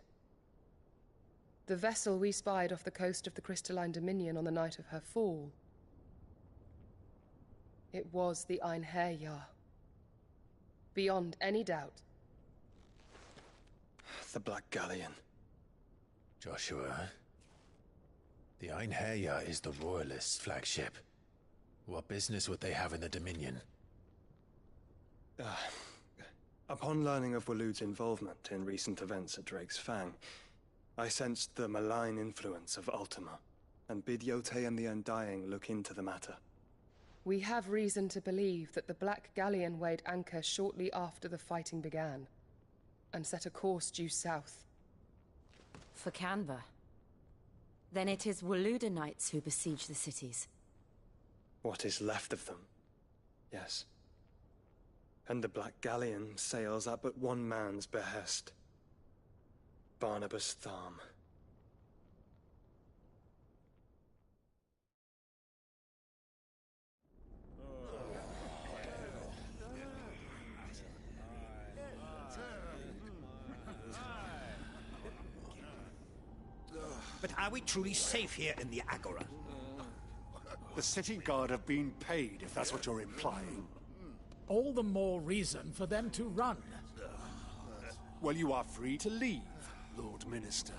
U: The vessel we spied off the coast of the Crystalline Dominion on the night of her fall. It was the Einherjar. Beyond any doubt.
E: The Black Galleon.
C: Joshua, the Einherjar is the Royalists' flagship. What business would they have in the Dominion?
E: Upon learning of Waloed's involvement in recent events at Drake's Fang, I sensed the malign influence of Ultima, and bid Yote and the Undying look into the matter.
U: We have reason to believe that the Black Galleon weighed anchor shortly after the fighting began, and set a course due south.
F: For Canva. Then it is Waloed knights who besiege the cities.
E: What is left of them, yes. And the Black Galleon sails at but one man's behest. Barnabas Tharm.
L: But are we truly safe here in the Agora?
O: The city guard have been paid, if that's what you're implying.
W: All the more reason for them to run.
O: Well, you are free to leave, Lord Minister.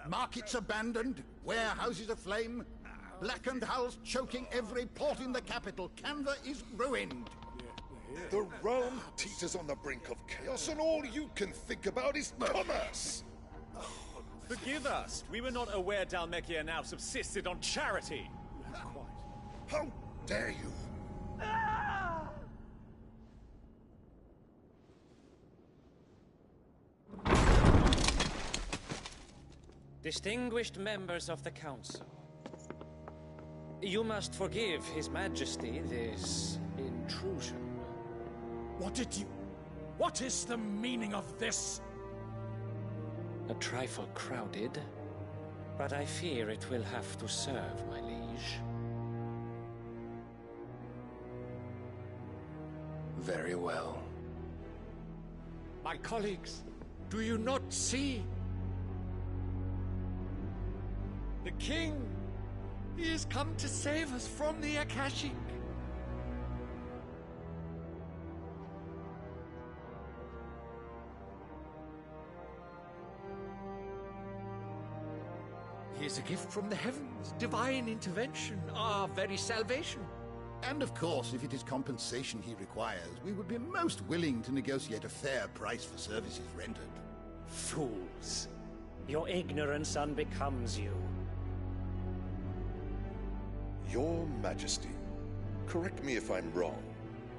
X: Markets abandoned, warehouses aflame, blackened hulls choking every port in the capital. Canva is ruined.
Y: The realm teeters on the brink of chaos, and all you can think about is commerce!
I: Forgive us. We were not aware Dhalmekia now subsisted on charity.
Y: How dare you?
Z: Distinguished members of the Council, you must forgive His Majesty this intrusion.
W: What is the meaning of this?
Z: A trifle crowded, but I fear it will have to serve, my liege.
Y: Very well.
W: My colleagues, do you not see? The king! He has come to save us from the Akashic! He is a gift from the heavens, divine intervention, our very salvation.
X: And of course, if it is compensation he requires, we would be most willing to negotiate a fair price for services rendered.
Z: Fools! Your ignorance unbecomes you.
Y: Your Majesty, correct me if I'm wrong,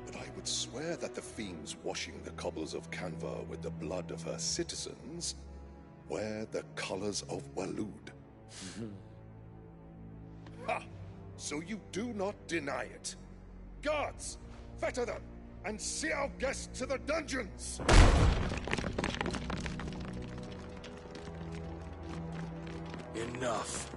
Y: but I would swear that the fiends washing the cobbles of Canva with the blood of her citizens wear the colors of Waloed. Ha! So you do not deny it. Guards, fetter them, and see our guests to the dungeons!
L: Enough.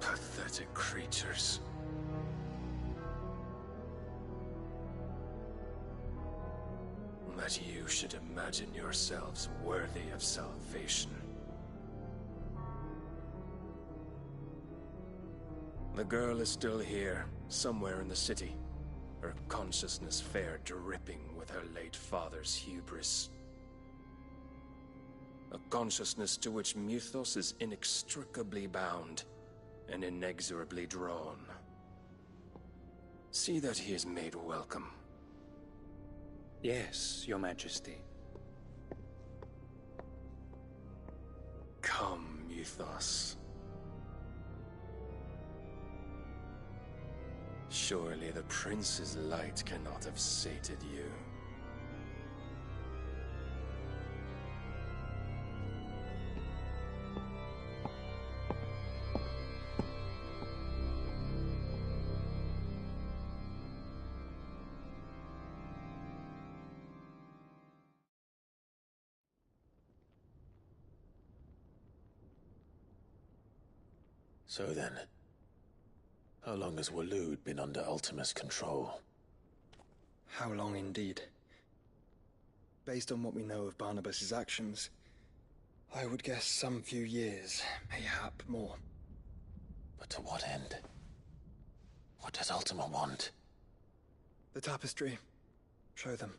L: Pathetic creatures. That you should imagine yourselves worthy of salvation. The girl is still here, somewhere in the city. Her consciousness fair dripping with her late father's hubris. A consciousness to which Mythos is inextricably bound and inexorably drawn. See that he is made welcome.
Z: Yes, Your Majesty.
L: Come, Mythos. Surely the Prince's light cannot have sated you.
C: So then, how long has Waloed been under Ultima's control?
E: How long indeed? Based on what we know of Barnabas's actions, I would guess some few years, mayhap more.
C: But to what end? What does Ultima want?
E: The tapestry. Show them.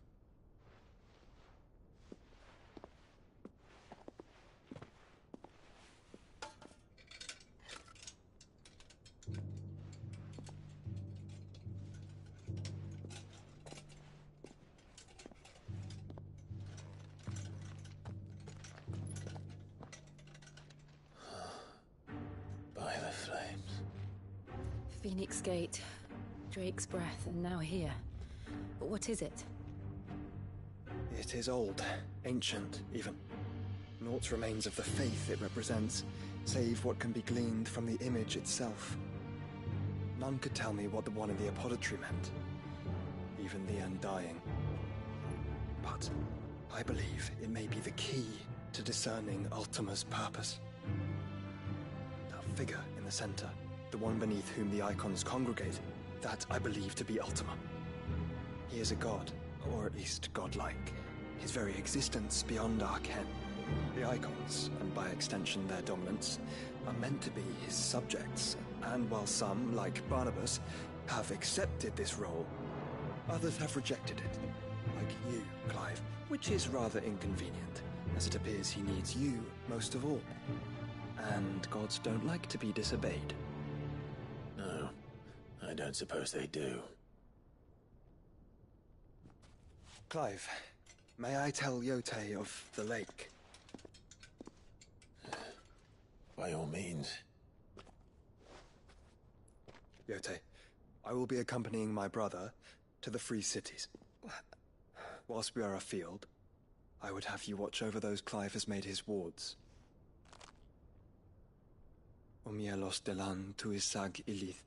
C: By the flames.
F: Phoenix Gate, Drake's Breath, and now here. But what is it?
E: It is old, ancient, even. Naught remains of the faith it represents, save what can be gleaned from the image itself. None could tell me what the one in the apothecary meant, even the Undying. But I believe it may be the key to discerning Ultima's purpose. That figure in the center, the one beneath whom the Eikons congregate, that I believe to be Ultima. He is a god, or at least godlike. His very existence beyond our ken. The Eikons, and by extension their dominants, are meant to be his subjects, and while some, like Barnabas, have accepted this role, others have rejected it. Like you, Clive, which is rather inconvenient, as it appears he needs you most of all. And gods don't like to be disobeyed.
C: No, I don't suppose they do.
E: Clive, may I tell Yote of the lake?
C: By all means.
E: Yote, I will be accompanying my brother to the Free Cities. Whilst we are afield, I would have you watch over those Clive has made his wards. Omielos delan tuisag ilith.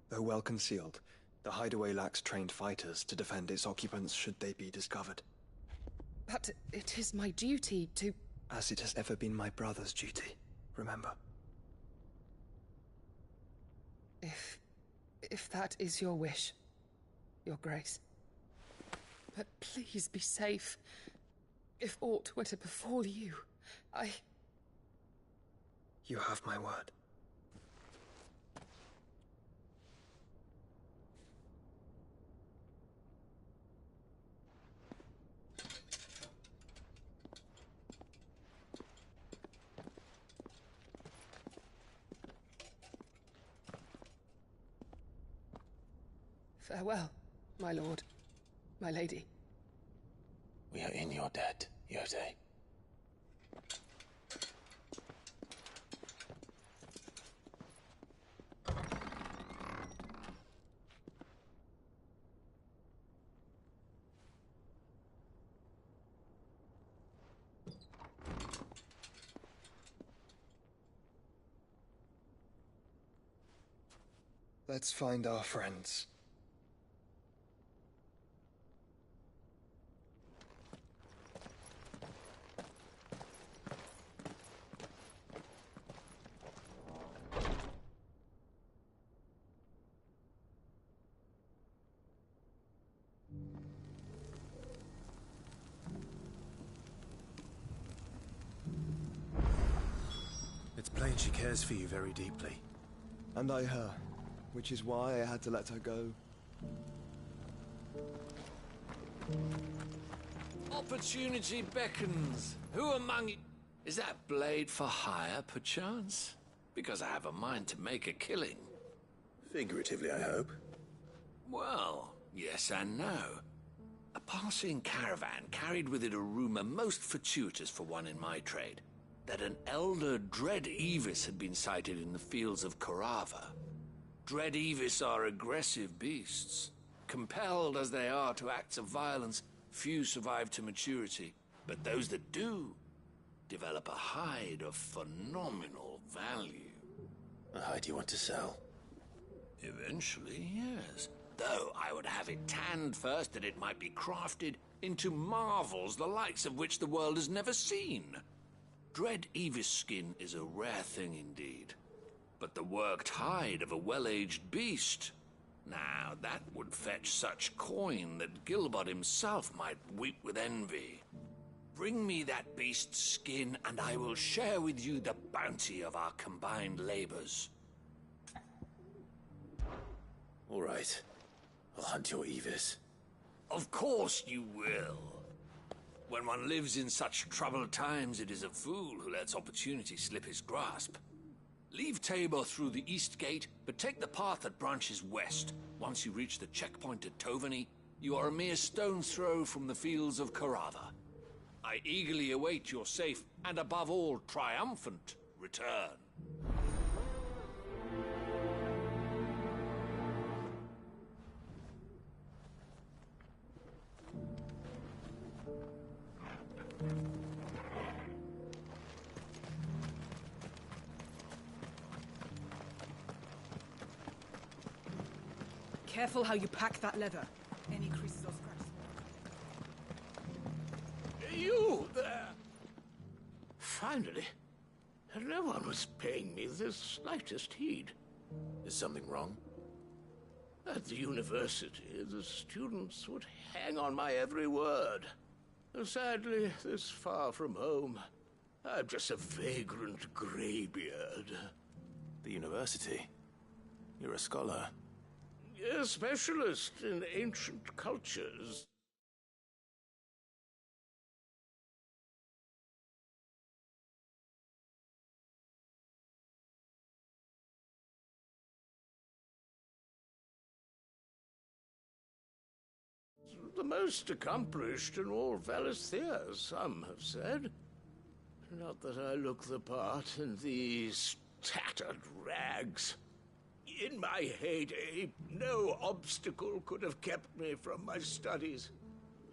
E: Though well concealed, the hideaway lacks trained fighters to defend its occupants should they be discovered.
U: But it is my duty to...
E: As it has ever been my brother's duty, remember.
U: If that is your wish, Your Grace. But please be safe. If aught were to befall you,
E: You have my word.
U: Farewell, my lord, my lady.
C: We are in your debt, Yote.
E: Let's find our friends.
R: It's plain she cares for you very deeply.
E: And I her, which is why I had to let her go.
G: opportunity beckons. Who among you... Is that blade for hire, perchance? Because I have a mind to make a killing.
C: Figuratively, I hope.
G: Well, yes and no. A passing caravan carried with it a rumor most fortuitous for one in my trade, that an elder Dread Evis had been sighted in the fields of Korava. Dread Evis are aggressive beasts. Compelled as they are to acts of violence, few survive to maturity, but those that do develop a hide of phenomenal value.
C: A hide you want to sell?
G: Eventually, yes. Though I would have it tanned first that it might be crafted into marvels the likes of which the world has never seen. Dread Evis skin is a rare thing indeed. But the worked hide of a well-aged beast... Now, that would fetch such coin that Gilbert himself might weep with envy. Bring me that beast's skin, and I will share with you the bounty of our combined labors.
C: All right. I'll hunt your Evis.
G: Of course you will. When one lives in such troubled times, it is a fool who lets opportunity slip his grasp. Leave Tabor through the east gate, but take the path that branches west. Once you reach the checkpoint at Tovany, you are a mere stone's throw from the fields of Korava. I eagerly await your safe, and above all, triumphant return.
K: Careful how you pack that leather. Any creases or scratches.
D: You there! Finally. No one was paying me the slightest heed.
C: Is something wrong?
D: At the university, the students would hang on my every word. Sadly, this far from home, I'm just a vagrant greybeard.
C: The university? You're a scholar.
D: A specialist in ancient cultures. The most accomplished in all Valisthea, some have said. Not that I look the part in these tattered rags. In my heyday, no obstacle could have kept me from my studies.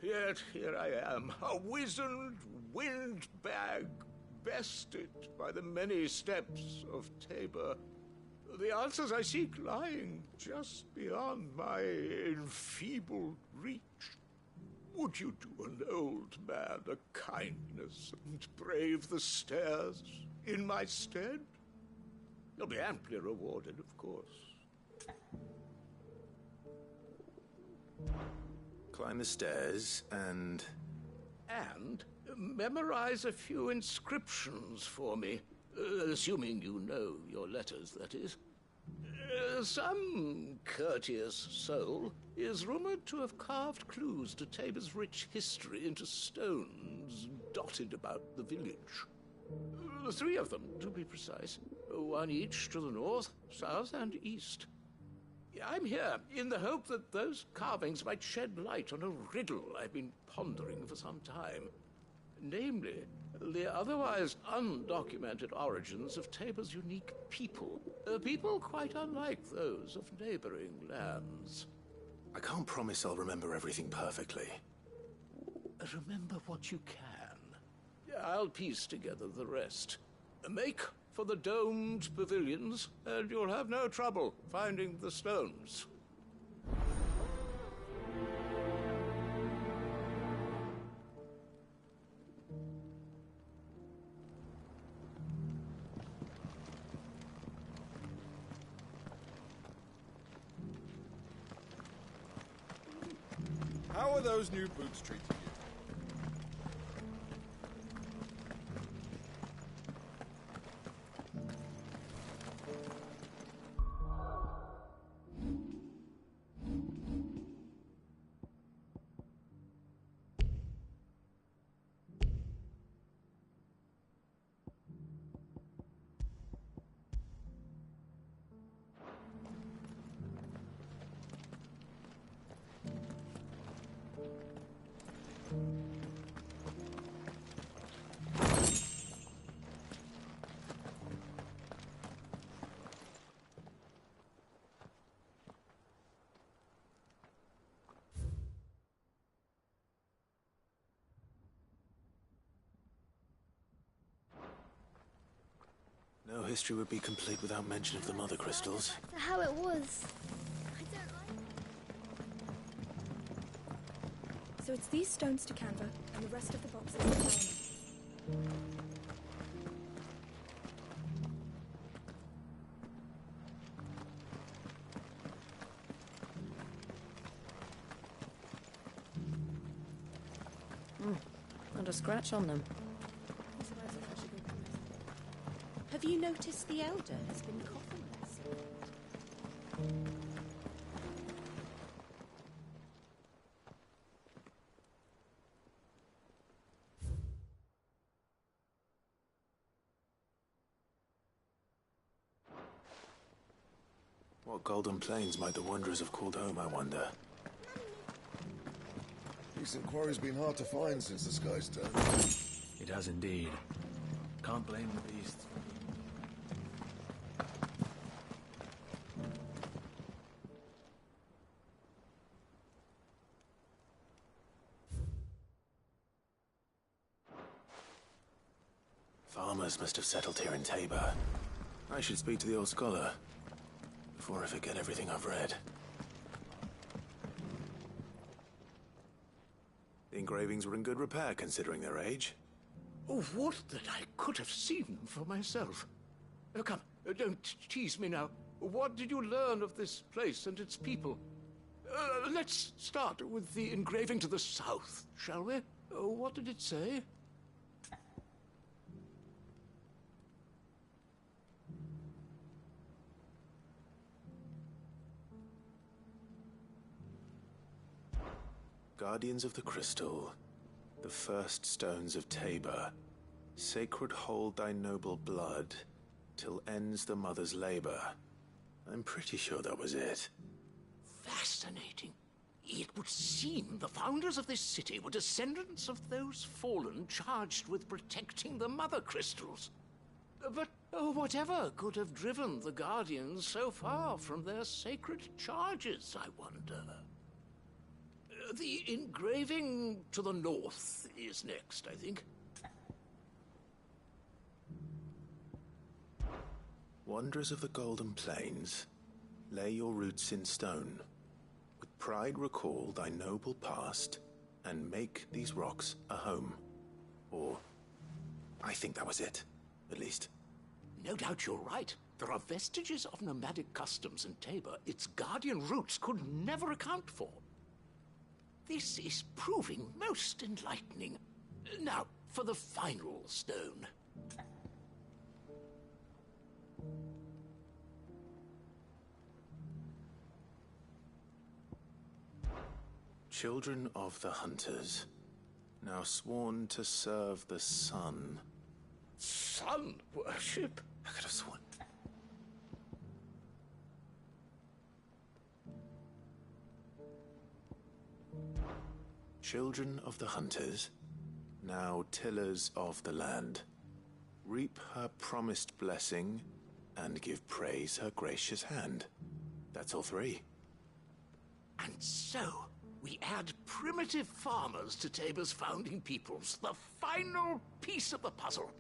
D: Yet here I am, a wizened windbag, bested by the many steps of Tabor. The answers I seek lying just beyond my enfeebled reach. Would you do an old man a kindness and brave the stairs in my stead? You'll be amply rewarded, of course.
C: Climb the stairs and...
D: And memorize a few inscriptions for me. Assuming you know your letters, that is. Some courteous soul is rumored to have carved clues to Tabor's rich history into stones dotted about the village. 3 of them, to be precise. 1 each to the north, south, and east. I'm here in the hope that those carvings might shed light on a riddle I've been pondering for some time. Namely, the otherwise undocumented origins of Tabor's unique people. People quite unlike those of neighboring lands.
C: I can't promise I'll remember everything perfectly.
D: Remember what you can. I'll piece together the rest. Make for the domed pavilions, and you'll have no trouble finding the stones.
W: How are those new boots treating you?
C: history would be complete without mention of the mother crystals.
B: How it was.
M: So it's these stones to Canva, and the rest of the boxes to Naomi.
S: Not a scratch on them.
M: Have you noticed the Elder has been coffinless?
C: What golden plains might the Wanderers have called home, I wonder?
Y: Decent quarry's been hard to find since the sky's turned.
P: It has indeed. Can't blame the beasts.
C: Farmers must have settled here in Tabor. I should speak to the old scholar before I forget everything I've read. The engravings were in good repair considering their age.
Q: Oh, would that I could have seen them for myself. Come, don't tease me now. What did you learn of this place and its people? Let's start with the engraving to the south, shall we? What did it say?
C: Guardians of the Crystal, the first stones of Tabor, sacred hold thy noble blood, till ends the mother's labor. I'm pretty sure that was it.
Q: Fascinating. It would seem the founders of this city were descendants of those fallen charged with protecting the mother crystals. But whatever could have driven the Guardians so far from their sacred charges, I wonder? The engraving to the north is next, I think.
C: Wanderers of the Golden Plains, lay your roots in stone. With pride recall thy noble past, and make these rocks a home. Or, I think that was it, at least.
Q: No doubt you're right. There are vestiges of nomadic customs in Tabor its guardian roots could never account for. This is proving most enlightening. Now, for the final stone.
C: Children of the Hunters, now sworn to serve the sun.
Q: Sun worship?
C: I could have sworn. Children of the Hunters, now tillers of the land, reap her promised blessing and give praise her gracious hand. That's all three.
Q: And so, we add primitive farmers to Tabor's founding peoples, the final piece of the puzzle.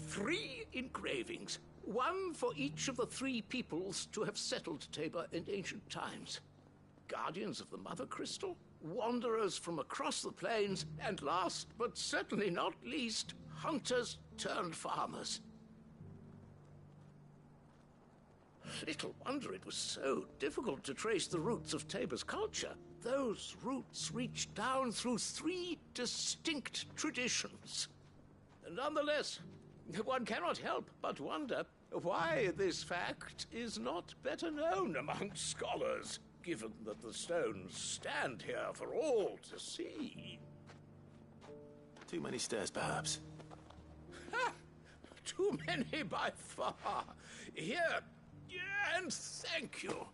Q: 3 engravings, one for each of the 3 peoples to have settled Tabor in ancient times. Guardians of the Mother Crystal, wanderers from across the plains, and last but certainly not least, hunters turned farmers. Little wonder it was so difficult to trace the roots of Tabor's culture. Those roots reach down through 3 distinct traditions. Nonetheless, one cannot help but wonder why this fact is not better known among scholars, given that the stones stand here for all to see.
C: Too many stairs, perhaps.
Q: Ha! Too many by far. Here, and thank you.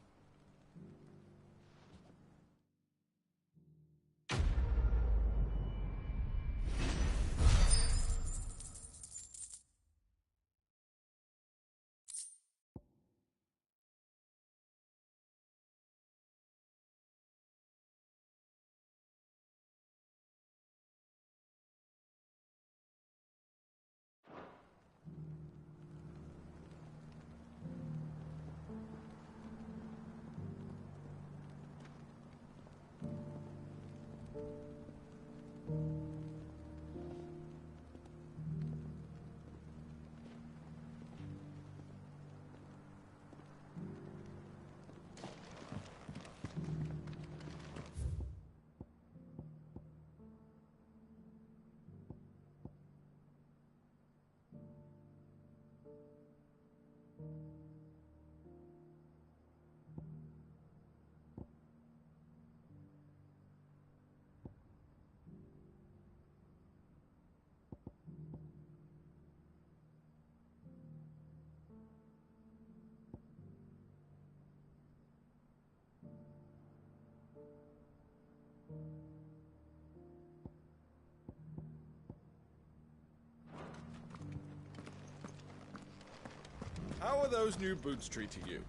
I: How are those new boots treating you?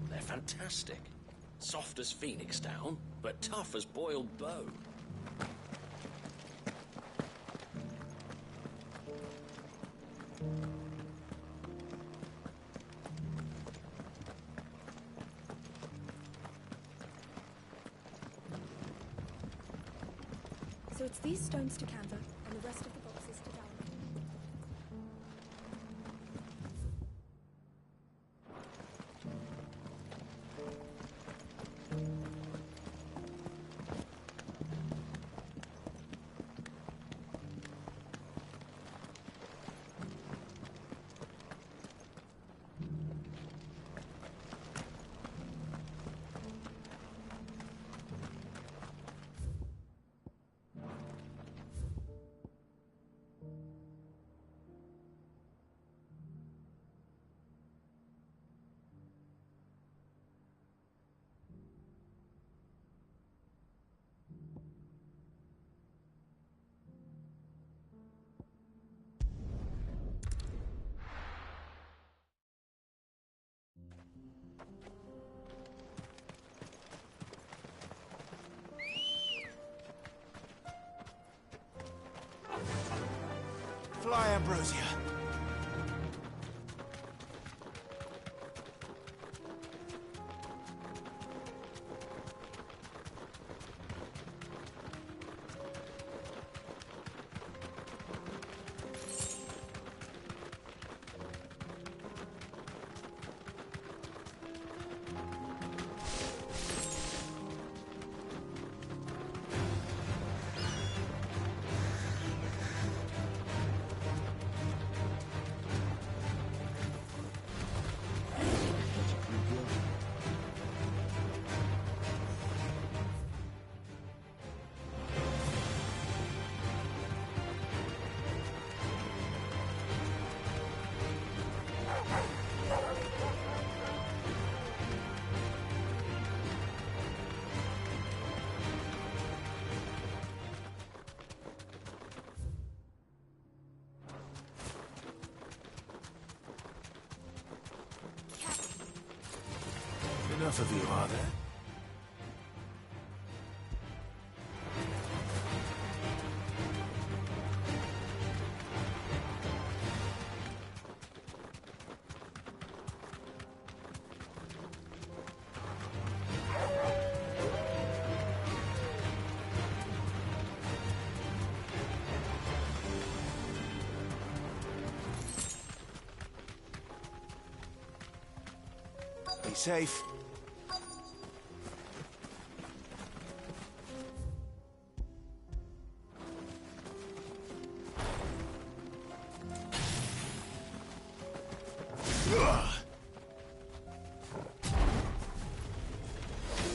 G: They're fantastic. Soft as phoenix down, but tough as boiled bone.
B: So it's these stones to Canva, and the rest of the boxes to Dalek.
R: Fly, Ambrosia.
D: Enough of you, are there?
R: Be safe.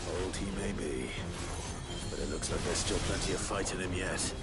C: Old he may be, but it looks like there's still plenty of fight in him yet.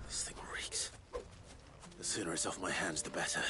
C: This thing reeks. The sooner it's off my hands, the better.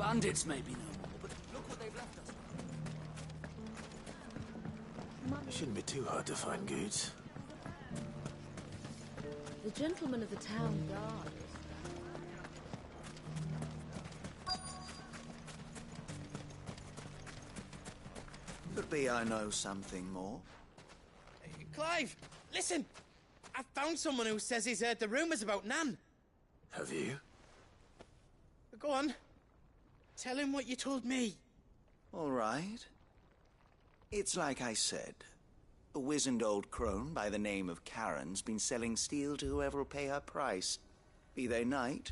A: Bandits may be no more, but look what they've left us.
C: It shouldn't be too hard to find goods.
S: The gentleman of the town guard.
A: Could be I know something more.
H: Clive, listen! I've found someone who says he's heard the rumours about Nan.
C: Have you?
H: Go on. Tell him what you told me.
A: All right. It's like I said. A wizened old crone by the name of Karen's been selling steel to whoever will pay her price, be they knight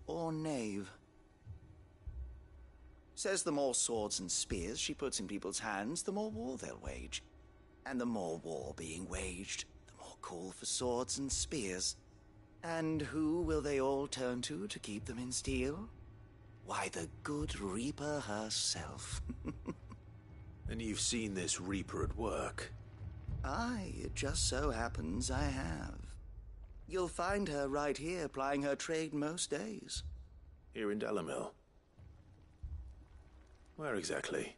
A: or knave. Says the more swords and spears she puts in people's hands, the more war they'll wage. And the more war being waged, the more call for swords and spears. And who will they all turn to keep them in steel? Why, the good Reaper herself.
C: And you've seen this Reaper at work?
A: Aye, it just so happens I have. You'll find her right here plying her trade most days.
C: Here in Delamil? Where exactly?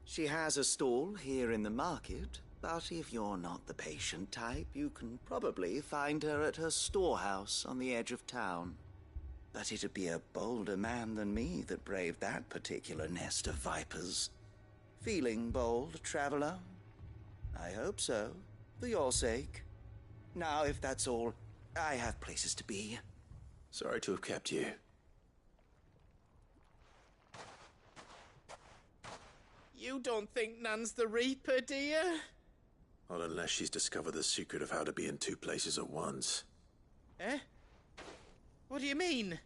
A: She has a stall here in the market, but if you're not the patient type, you can probably find her at her storehouse on the edge of town. But it'd be a bolder man than me that braved that particular nest of vipers. Feeling bold, traveler? I hope so, for your sake. Now, if that's all, I have places to be.
C: Sorry to have kept you.
H: You don't think Nan's the Reaper, do you?
C: Not unless she's discovered the secret of how to be in two places at once.
H: Eh? What do you mean?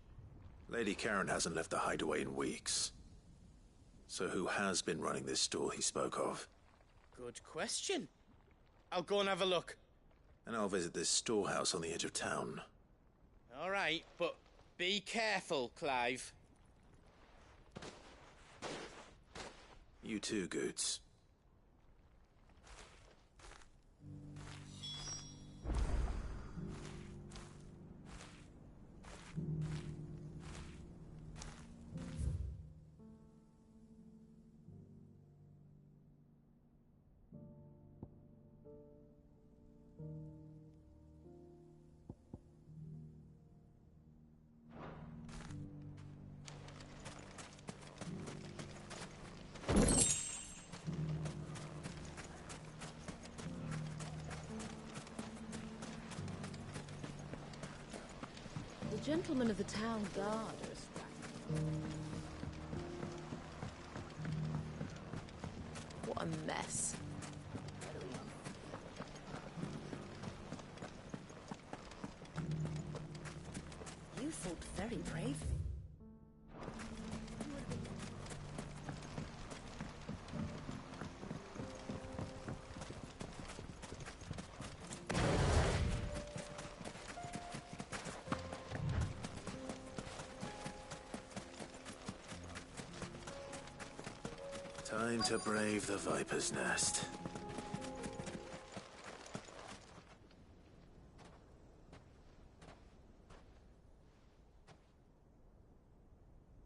C: Lady Karen hasn't left the hideaway in weeks. So who has been running this stall he spoke of?
H: Good question. I'll go and have a look.
C: And I'll visit this storehouse on the edge of town.
H: All right, but be careful, Clive.
C: You too, Goots.
S: The gentleman of the town guard.
J: What a mess.
M: You fought very bravely.
C: Time to brave the Viper's Nest.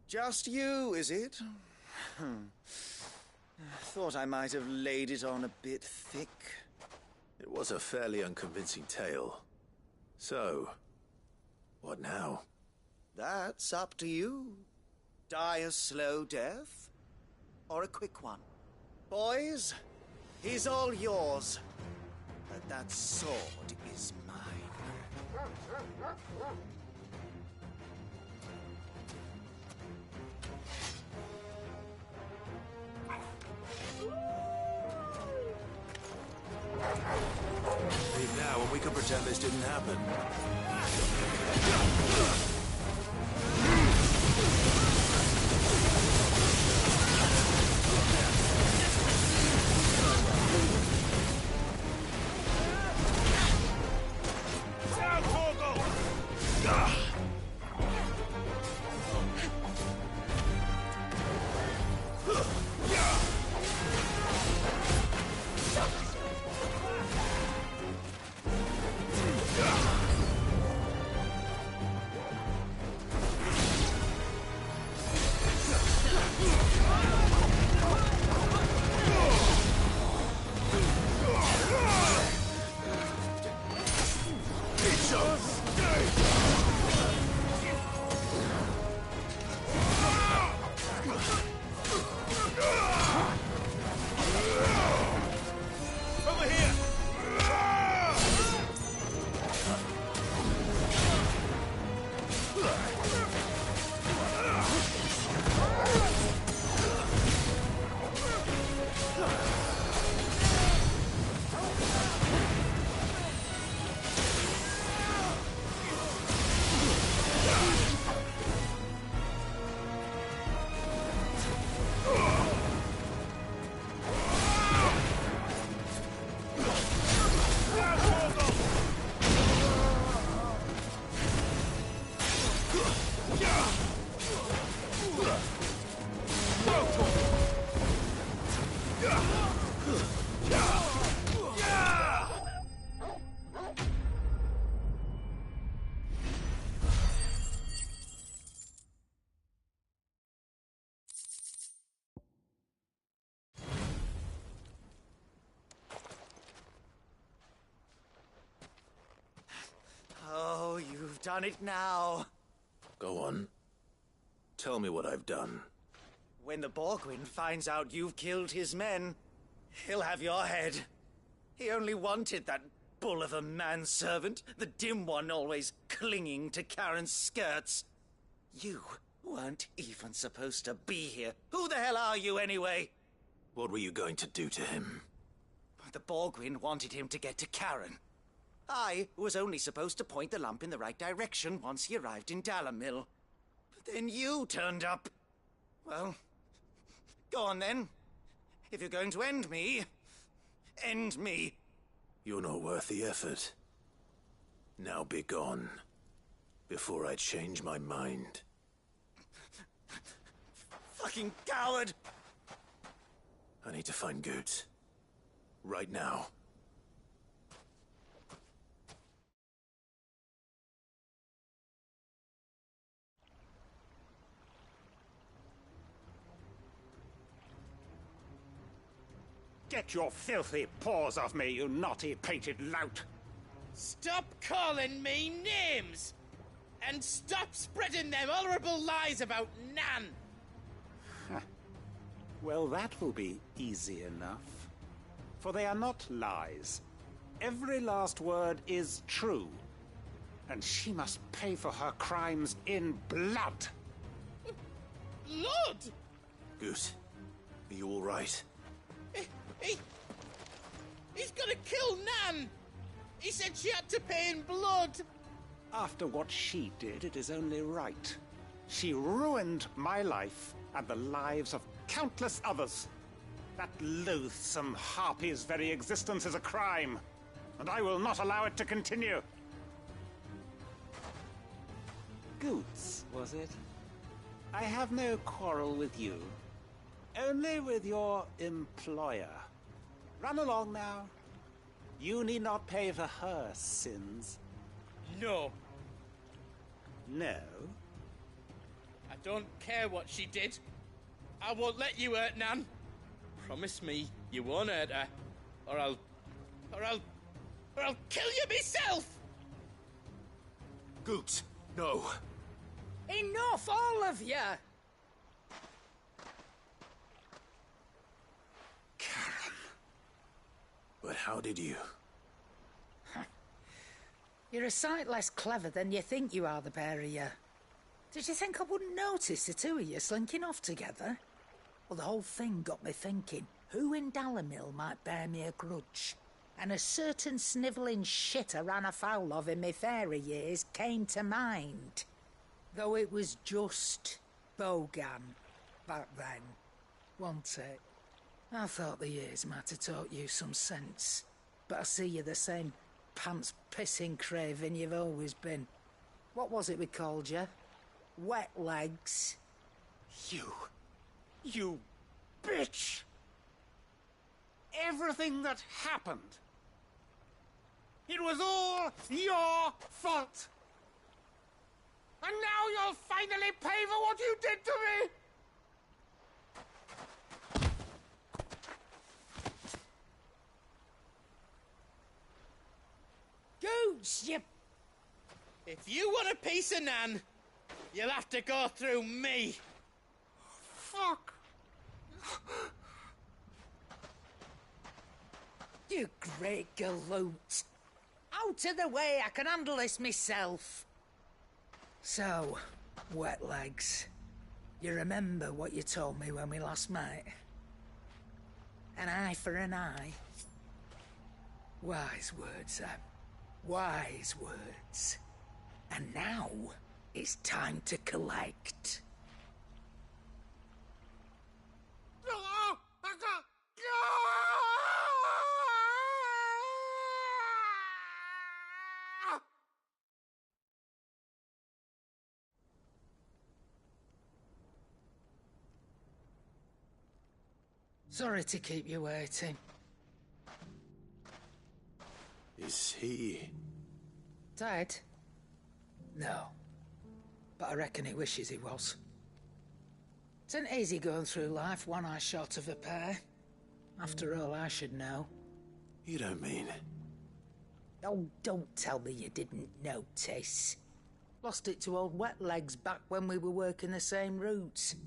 A: Just you, is it? Thought I might have laid it on a bit thick.
C: It was a fairly unconvincing tale. So, what now?
A: That's up to you. Die a slow death, or a quick one. Boys, he's all yours. But that sword is mine.
C: Leave now and we can pretend this didn't happen.
A: done it now.
C: Go on. Tell me what I've done.
A: When the Borgwyn finds out you've killed his men, he'll have your head. He only wanted that bull of a manservant, the dim one always clinging to Karen's skirts. You weren't even supposed to be here. Who the hell are you, anyway?
C: What were you going to do to him?
A: The Borgwyn wanted him to get to Karen. I was only supposed to point the lump in the right direction once he arrived in Dalamil. But then you turned up. Well, go on then. If you're going to end me, end me.
C: You're not worth the effort. Now be gone, before I change my mind.
A: Fucking coward!
C: I need to find Goots. Right now.
N: Get your filthy paws off me, you naughty painted lout!
H: Stop calling me names! And stop spreading them horrible lies about Nan!
N: Well, that will be easy enough. For they are not lies. Every last word is true. And she must pay for her crimes in blood.
H: Blood?
C: Goose, are you all right?
H: He's gonna kill Nan! He said she had to pay in blood!
N: After what she did, it is only right. She ruined my life and the lives of countless others. That loathsome harpy's very existence is a crime, and I will not allow it to continue. Goots, was it? I have no quarrel with you. Only with your employer. Run along now. You need not pay for her sins.
H: No.
N: No?
H: I don't care what she did. I won't let you hurt Nan. Promise me you won't hurt her, or I'll kill you myself!
C: Goots, no.
O: Enough, all of you!
C: Karen. But how did you?
O: You're a sight less clever than you think you are, the pair of you. Did you think I wouldn't notice the two of you slinking off together? Well, the whole thing got me thinking, who in Dalamil might bear me a grudge? And a certain snivelling shit I ran afoul of in my fairy years came to mind. Though it was just Bogan back then, wasn't it? I thought the years might have taught you some sense, but I see you're the same pants-pissing craven you've always been. What was it we called you? Wet legs?
N: You bitch! Everything that happened, it was all your fault! And now you'll finally pay for what you did to me!
O: Goots, you...
H: If you want a piece of Nan, you'll have to go through me.
N: Fuck!
O: You great galoot. Out of the way, I can handle this myself. So, wet legs, you remember what you told me when we last met? An eye for an eye. Wise words, Sam. Wise words. And now, it's time to collect. Sorry to keep you waiting.
C: Is he...
O: Dead? No. But I reckon he wishes he was. It isn't easy going through life one eye short of a pair. After all, I should know.
C: You don't mean...
O: Oh, don't tell me you didn't notice. Lost it to old Wet Legs back when we were working the same routes.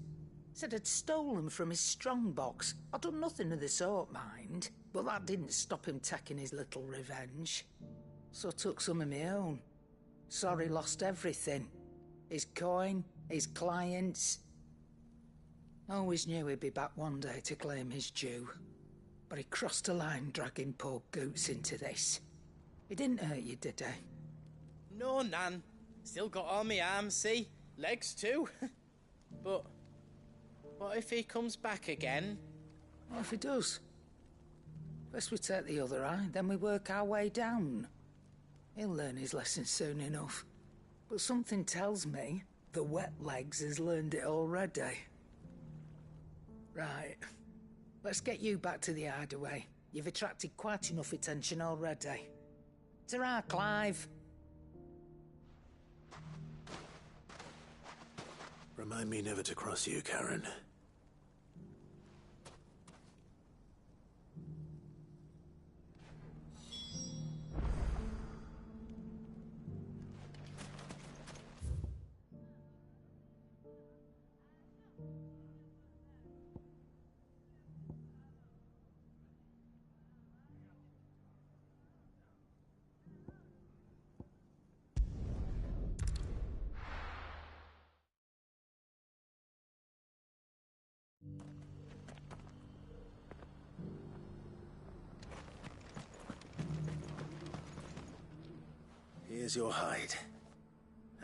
O: Said I'd stolen from his strongbox. I'd done nothing of the sort, mind, but that didn't stop him taking his little revenge. So I took some of my own. Sorry, lost everything. His coin, his clients. Always knew he'd be back one day to claim his due. But he crossed a line dragging poor Goots into this. He didn't hurt you, did he?
H: No, Nan. Still got all my arms, see? Legs too. But what if he comes back again?
O: What if he does? First we take the other eye, then we work our way down. He'll learn his lesson soon enough. But something tells me the Wet Legs has learned it already. Right. Let's get you back to the hideaway. You've attracted quite enough attention already. Ta-ra, Clive.
C: Remind me never to cross you, Karen. Here's your hide,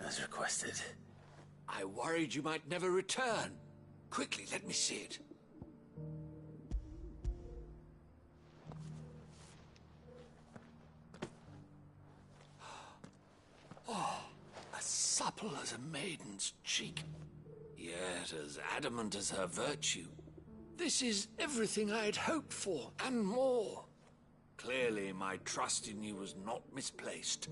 C: as requested.
G: I worried you might never return. Quickly, let me see it. Oh, as supple as a maiden's cheek, yet as adamant as her virtue. This is everything I'd hoped for, and more. Clearly, my trust in you was not misplaced.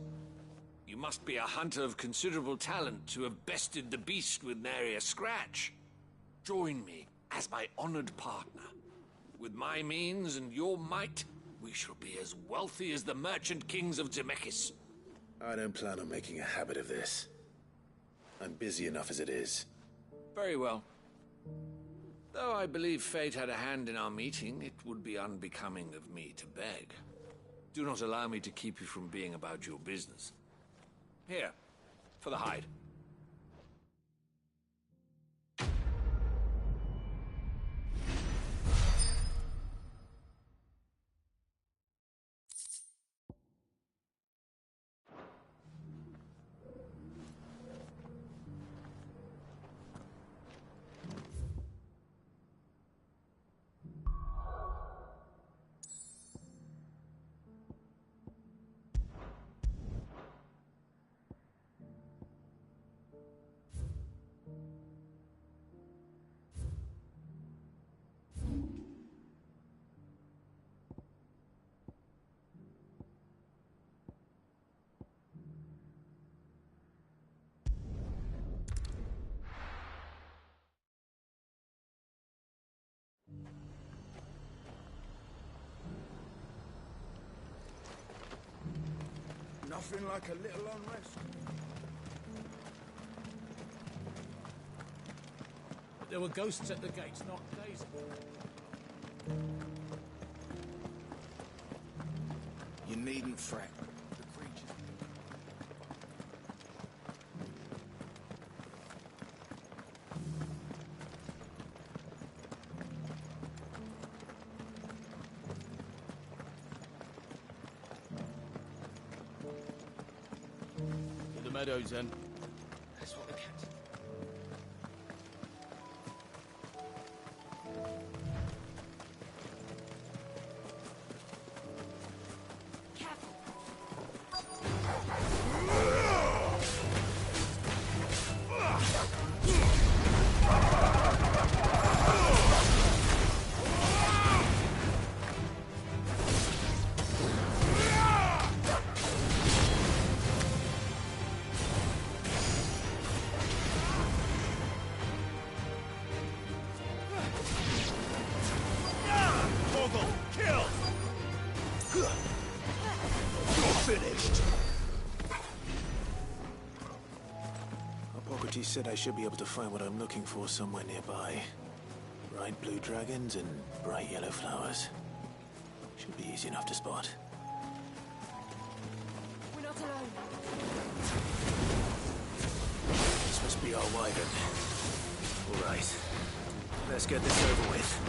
G: You must be a hunter of considerable talent to have bested the beast with nary a scratch. Join me as my honored partner. With my means and your might, we shall be as wealthy as the merchant kings of Zemeckis.
C: I don't plan on making a habit of this. I'm busy enough as it is.
G: Very well. Though I believe fate had a hand in our meeting, it would be unbecoming of me to beg. Do not allow me to keep you from being about your business. Here, for the hide.
D: Nothing like a little unrest.
I: There were ghosts at the gates, not days.
R: You needn't fret. The creatures...
H: To the meadows, then.
R: That's what the captain...
C: Deputy said I should be able to find what I'm looking for somewhere nearby. Bright blue dragons and bright yellow flowers. Should be easy enough to spot.
U: We're not alone.
C: This must be our wyvern. All right. Let's get this over with.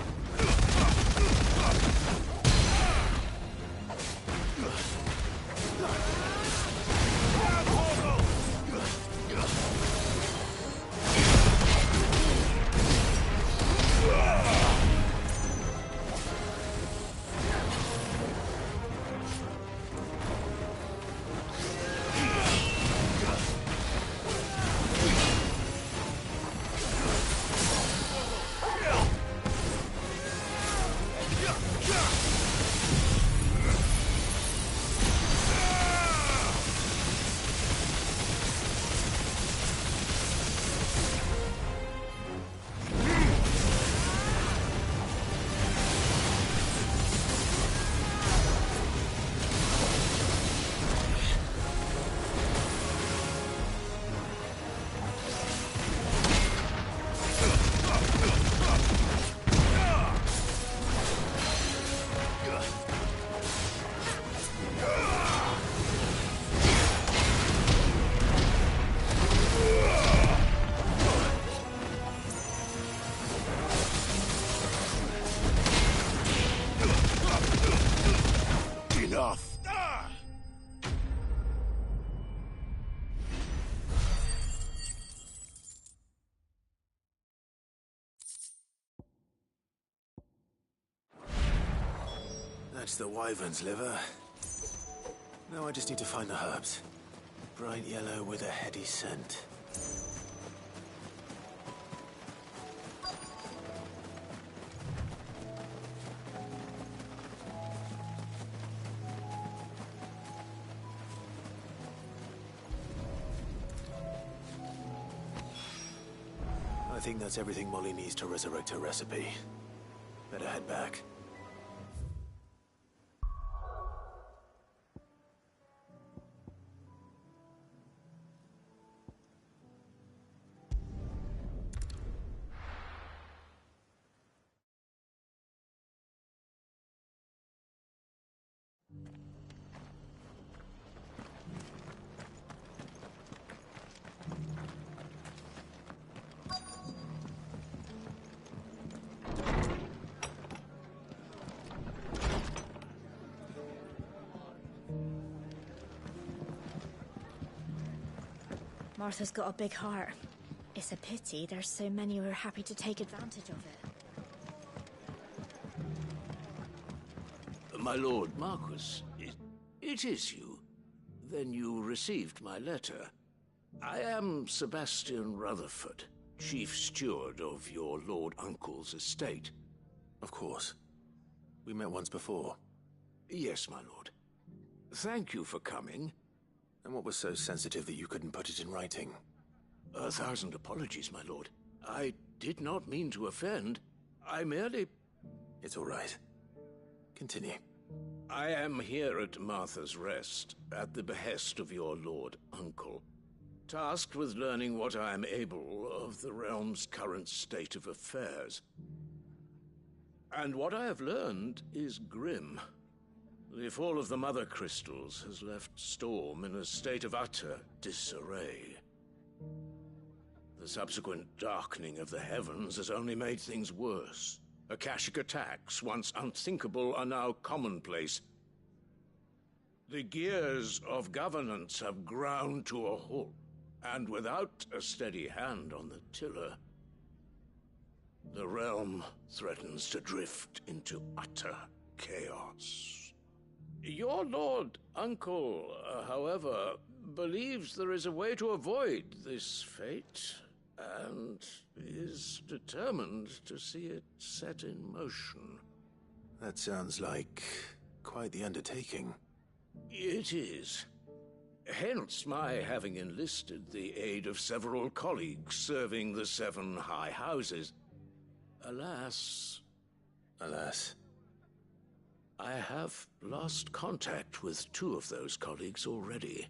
C: That's the wyvern's liver. Now I just need to find the herbs. Bright yellow with a heady scent. I think that's everything Molly needs to resurrect her recipe. Better head back.
B: Martha's got a big heart. It's a pity there's so many who are happy to take advantage of it.
Q: My lord Marquis, it is you. Then you received my letter. I am Sebastian Rutherford, chief steward of your lord uncle's estate.
C: Of course. We met once before.
Q: Yes, my lord. Thank you for coming.
C: And what was so sensitive that you couldn't put it in writing?
Q: 1,000 apologies, my lord. I did not mean to offend. I merely...
C: It's all right. Continue.
Q: I am here at Martha's Rest, at the behest of your lord uncle, tasked with learning what I am able of the realm's current state of affairs. And what I have learned is grim. The fall of the Mother Crystals has left Storm in a state of utter disarray. The subsequent darkening of the heavens has only made things worse. Akashic attacks, once unthinkable, are now commonplace. The gears of governance have ground to a halt, and without a steady hand on the tiller, the realm threatens to drift into utter chaos. Your lord uncle, however, believes there is a way to avoid this fate, and is determined to see it set in motion.
C: That sounds like quite the undertaking.
Q: It is. Hence my having enlisted the aid of several colleagues serving the 7 high houses. Alas...
C: Alas...
Q: I have lost contact with 2 of those colleagues already.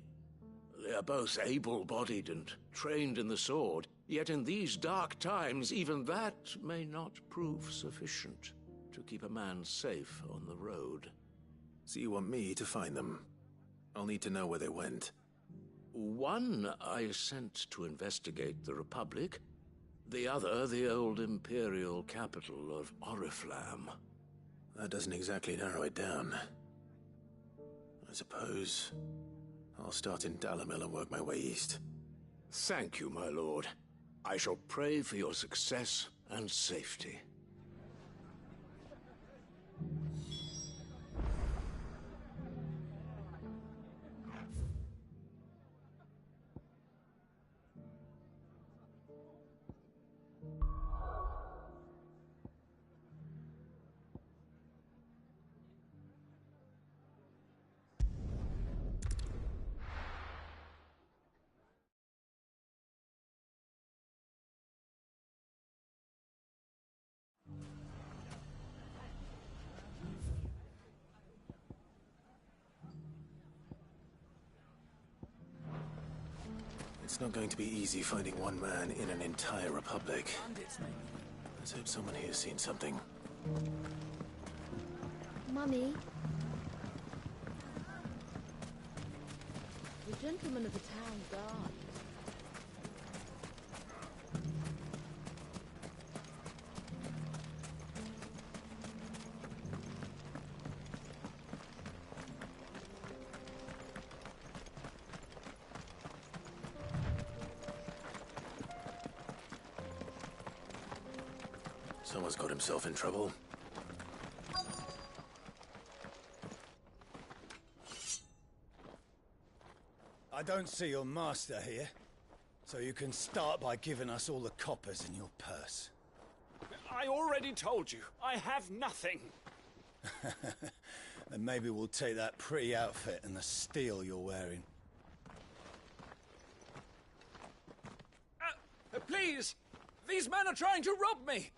Q: They are both able-bodied and trained in the sword, yet in these dark times even that may not prove sufficient to keep a man safe on the road.
C: So you want me to find them? I'll need to know where they went.
Q: One I sent to investigate the Republic, the other the old Imperial capital of Oriflamme.
C: That doesn't exactly narrow it down. I suppose I'll start in Dalamil and work my way east.
Q: Thank you, my lord. I shall pray for your success and safety.
C: It's not going to be easy finding one man in an entire republic. Let's hope someone here's seen something.
M: Mummy? The gentleman of the town guard.
C: Someone's got himself in trouble.
F: I don't see your master here, so you can start by giving us all the coppers in your purse.
I: I already told you, I have nothing.
F: And maybe we'll take that pretty outfit and the steel you're wearing.
I: Please! These men are trying to rob me!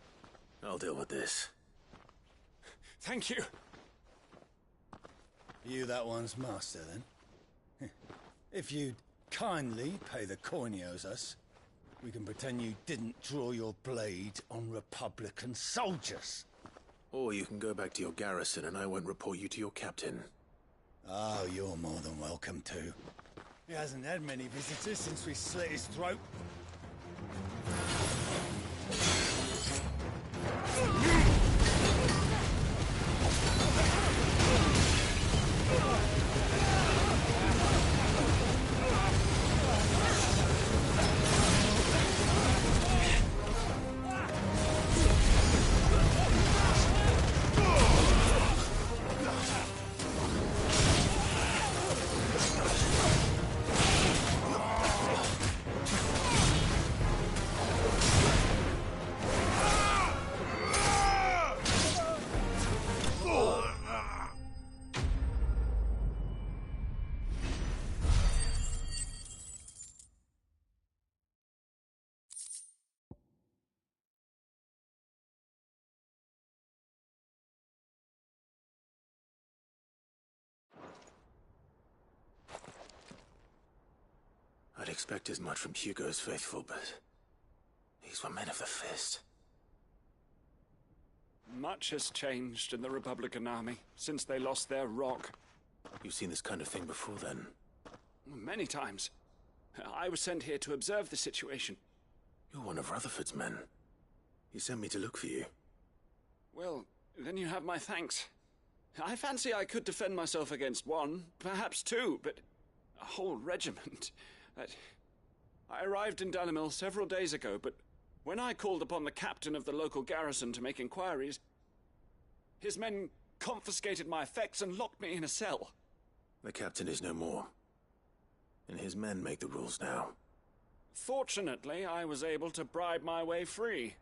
C: I'll deal with this.
I: Thank you.
F: You that one's master, then? If you'd kindly pay the coin he owes us, we can pretend you didn't draw your blade on Republican soldiers.
C: Or you can go back to your garrison and I won't report you to your captain.
F: Oh, you're more than welcome to. He hasn't had many visitors since we slit his throat.
C: I'd expect as much from Hugo's faithful, but these were men of the fist.
I: Much has changed in the Republican army since they lost their rock.
C: You've seen this kind of thing before, then?
I: Many times. I was sent here to observe the situation.
C: You're one of Rutherford's men. He sent me to look for you.
I: Well, then you have my thanks. I fancy I could defend myself against one, perhaps two, but a whole regiment... I arrived in Dalamil several days ago, but when I called upon the captain of the local garrison to make inquiries, his men confiscated my effects and locked me in a cell.
C: The captain is no more, and his men make the rules now.
I: Fortunately, I was able to bribe my way free,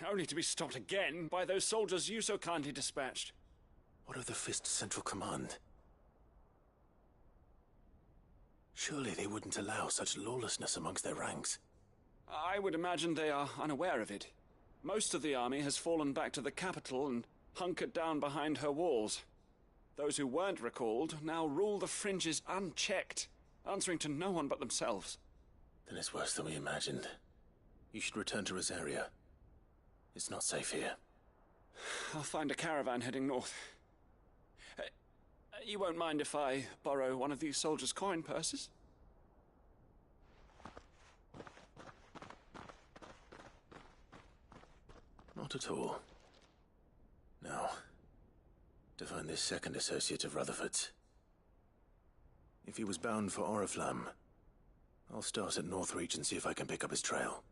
I: only to be stopped again by those soldiers you so kindly dispatched.
C: What of the Fist's Central Command? Surely they wouldn't allow such lawlessness amongst their ranks.
I: I would imagine they are unaware of it. Most of the army has fallen back to the capital and hunkered down behind her walls. Those who weren't recalled now rule the fringes unchecked. answering to no one but themselves.
C: Then it's worse than we imagined. You should return to Rosaria. It's not safe here.
I: I'll find a caravan heading north. You won't mind if I borrow one of these soldiers' coin purses?
C: Not at all. Now, to find this second associate of Rutherford's. If he was bound for Oriflamme, I'll start at Northreach and see if I can pick up his trail.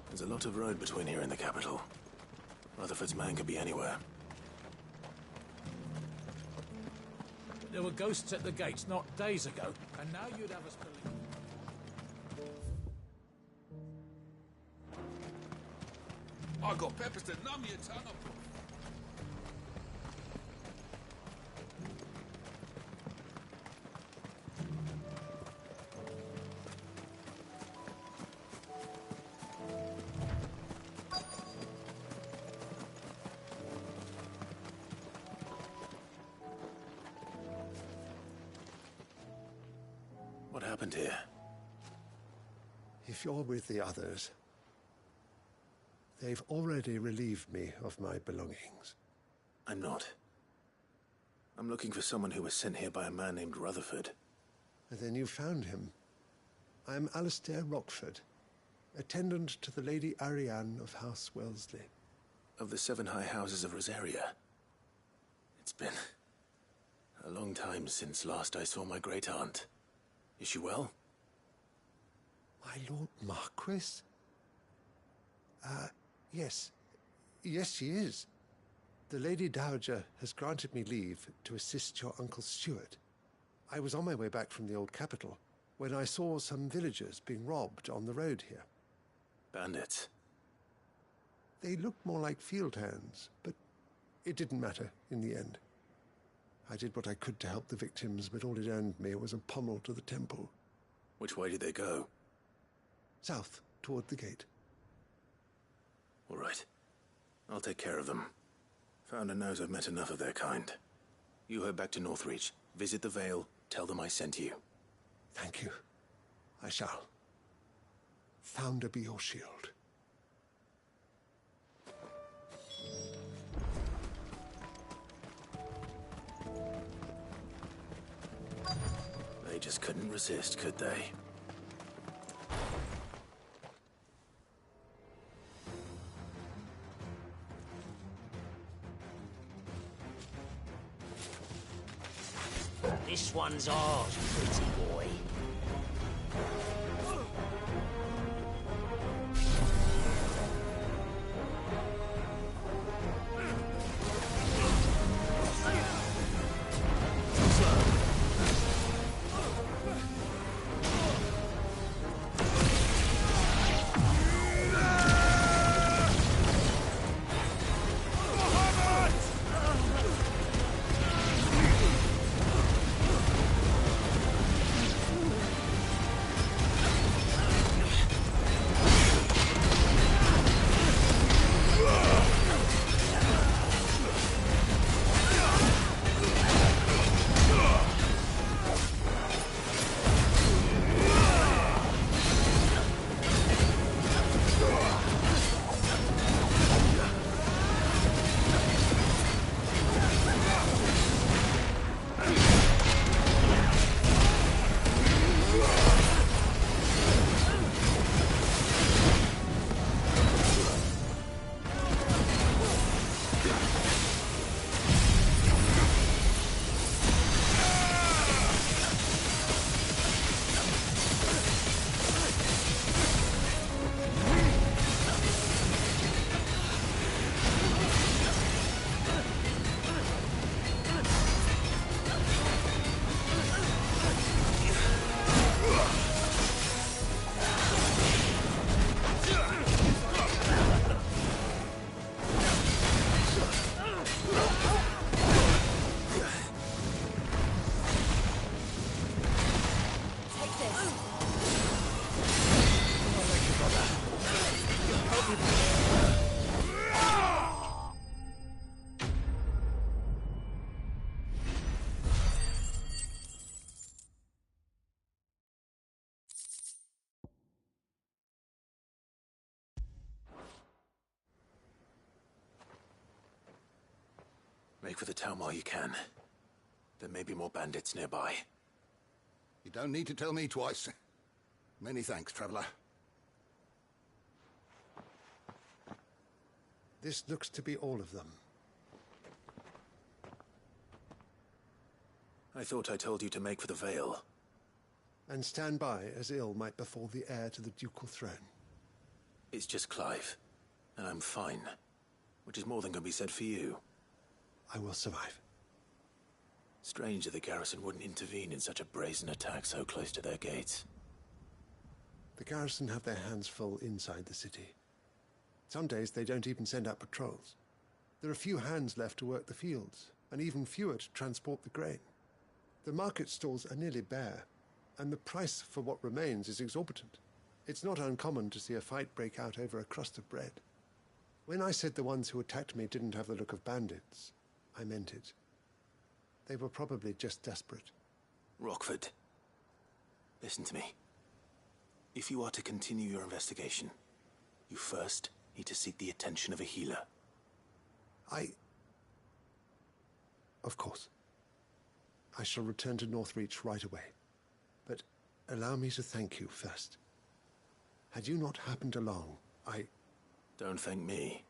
C: There's a lot of road between here and the capital. Rutherford's man could be anywhere.
E: There were ghosts at the gates not days ago, and now you'd have us believe.
W: I got peppers to numb your tongue up.
C: What happened here?
L: If you're with the others, they've already relieved me of my belongings.
C: I'm not. I'm looking for someone who was sent here by a man named Rutherford.
L: And then you found him. I'm Alistair Rockford, attendant to the Lady Ariane of House Wellesley.
C: Of the 7 high houses of Rosaria. It's been a long time since last I saw my great-aunt. Is she well?
L: My Lord Marquis? Yes. Yes, she is. The Lady Dowager has granted me leave to assist your Uncle Stuart. I was on my way back from the old capital when I saw some villagers being robbed on the road here.
C: Bandits?
L: They looked more like field hands, but it didn't matter in the end. I did what I could to help the victims, but all it earned me was a pommel to the temple.
C: Which way did they go?
L: South, toward the gate.
C: All right. I'll take care of them. Founder knows I've met enough of their kind. You head back to Northreach, visit the Vale, tell them I sent you.
L: Thank you. I shall. Founder be your shield.
C: They just couldn't resist, could they?
Q: This one's ours, pretty boy.
C: Make for the town while you can. There may be more bandits nearby.
K: You don't need to tell me twice. Many thanks, traveler.
L: This looks to be all of them.
C: I thought I told you to make for the Vale.
L: And stand by as ill might befall the heir to the ducal throne.
C: It's just Clive, and I'm fine. Which is more than can be said for you.
L: I will survive.
C: Strange that the garrison wouldn't intervene in such a brazen attack so close to their gates.
L: The garrison have their hands full inside the city. Some days they don't even send out patrols. There are few hands left to work the fields, and even fewer to transport the grain. The market stalls are nearly bare, and the price for what remains is exorbitant. It's not uncommon to see a fight break out over a crust of bread. When I said the ones who attacked me didn't have the look of bandits, I meant it. They were probably just desperate.
C: Rockford, listen to me. If you are to continue your investigation, you first need to seek the attention of a healer.
L: Of course. I shall return to Northreach right away. But allow me to thank you first. Had you not happened along,
C: Don't thank me.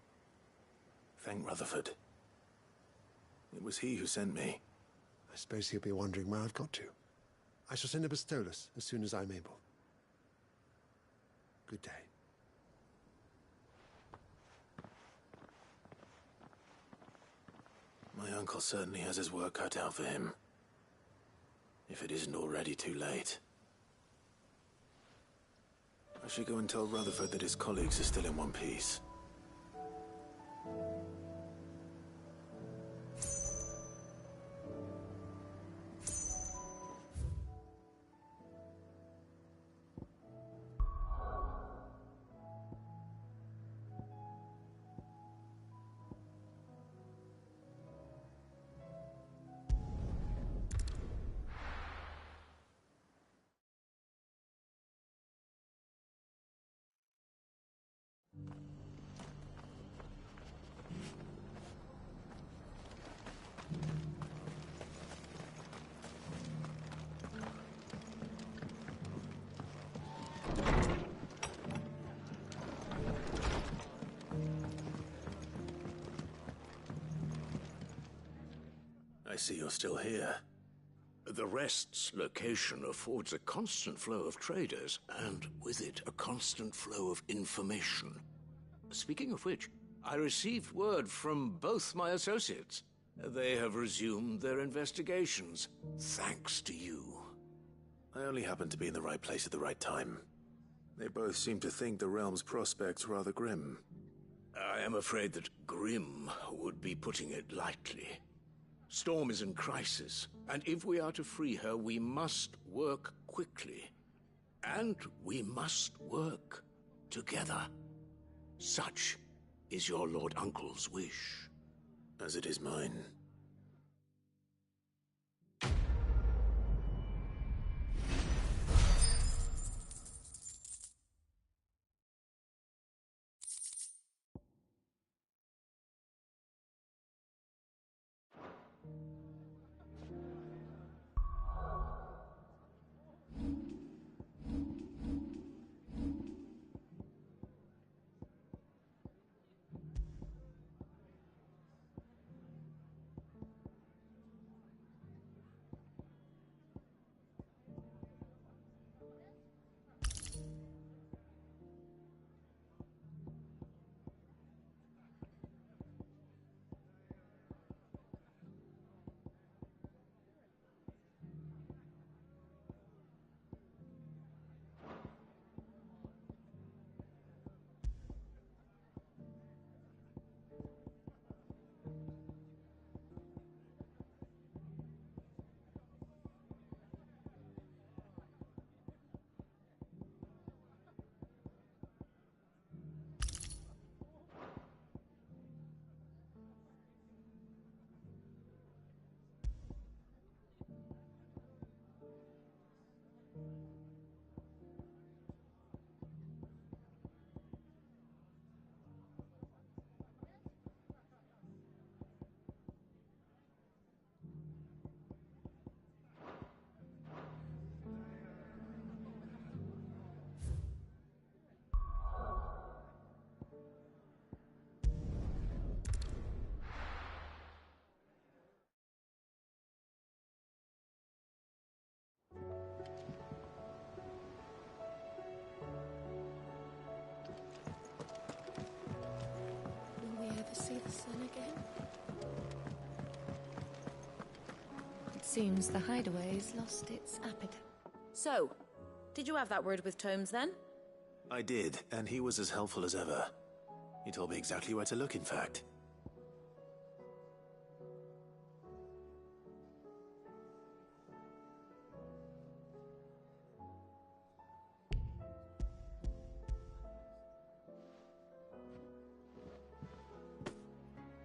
C: Thank Rutherford. It was he who sent me.
L: I suppose he'll be wondering where I've got to. I shall send a Bastolus as soon as I'm able. Good day.
C: My uncle certainly has his work cut out for him. If it isn't already too late. I should go and tell Rutherford that his colleagues are still in one piece. I see you're still here.
Q: The Rest's location affords a constant flow of traders, and with it, a constant flow of information. Speaking of which, I received word from both my associates. They have resumed their investigations, thanks to you.
C: I only happened to be in the right place at the right time. They both seem to think the realm's prospects rather grim.
Q: I am afraid that grim would be putting it lightly. Storm is in crisis, and if we are to free her, we must work quickly. And we must work together. Such is your Lord Uncle's wish.
C: As it is mine.
B: Seems the hideaway's lost its appetite.
J: So, did you have that word with Tomes then?
C: I did, and he was as helpful as ever. He told me exactly where to look, in fact.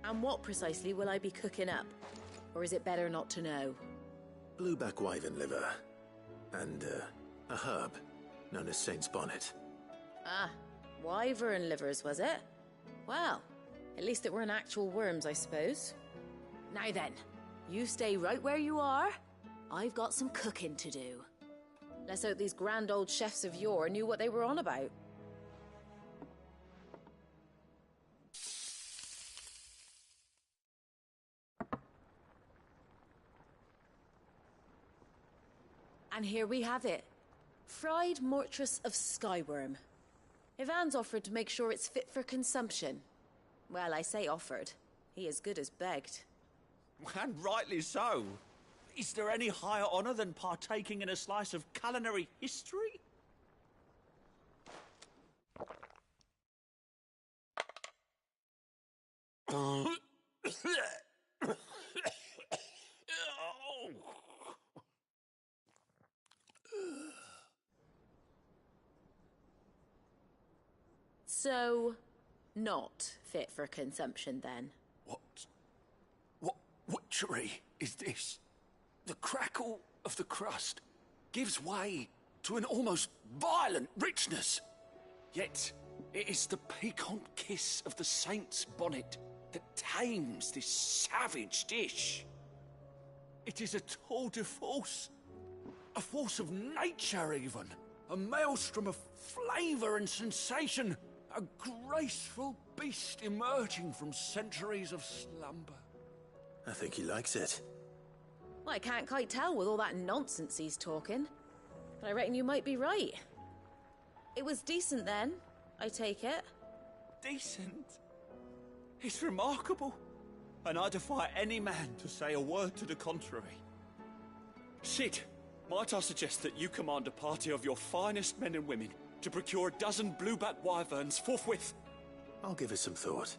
J: And what precisely will I be cooking up? Or is it better not to know?
C: Blueback wyvern liver. And, a herb known as Saint's Bonnet.
J: Ah, wyvern livers, was it? Well, at least it weren't actual worms, I suppose. Now then, you stay right where you are. I've got some cooking to do. Let's hope these grand old chefs of yore knew what they were on about. And here we have it. Fried mortress of skyworm. Ivan's offered to make sure it's fit for consumption. Well, I say offered. He as good as begged.
P: And rightly so. Is there any higher honour than partaking in a slice of culinary history?
J: So, not fit for consumption then?
P: What witchery is this? The crackle of the crust gives way to an almost violent richness. Yet, it is the piquant kiss of the saint's bonnet that tames this savage dish. It is a tour de force. A force of nature, even. A maelstrom of flavour and sensation. A graceful beast emerging from centuries of slumber.
C: I think he likes it.
J: Well, I can't quite tell with all that nonsense he's talking. But I reckon you might be right. It was decent then, I take it.
P: Decent? It's remarkable. And I defy any man to say a word to the contrary. Sid, might I suggest that you command a party of your finest men and women to procure a dozen blueback wyverns forthwith?
C: I'll give it some thought.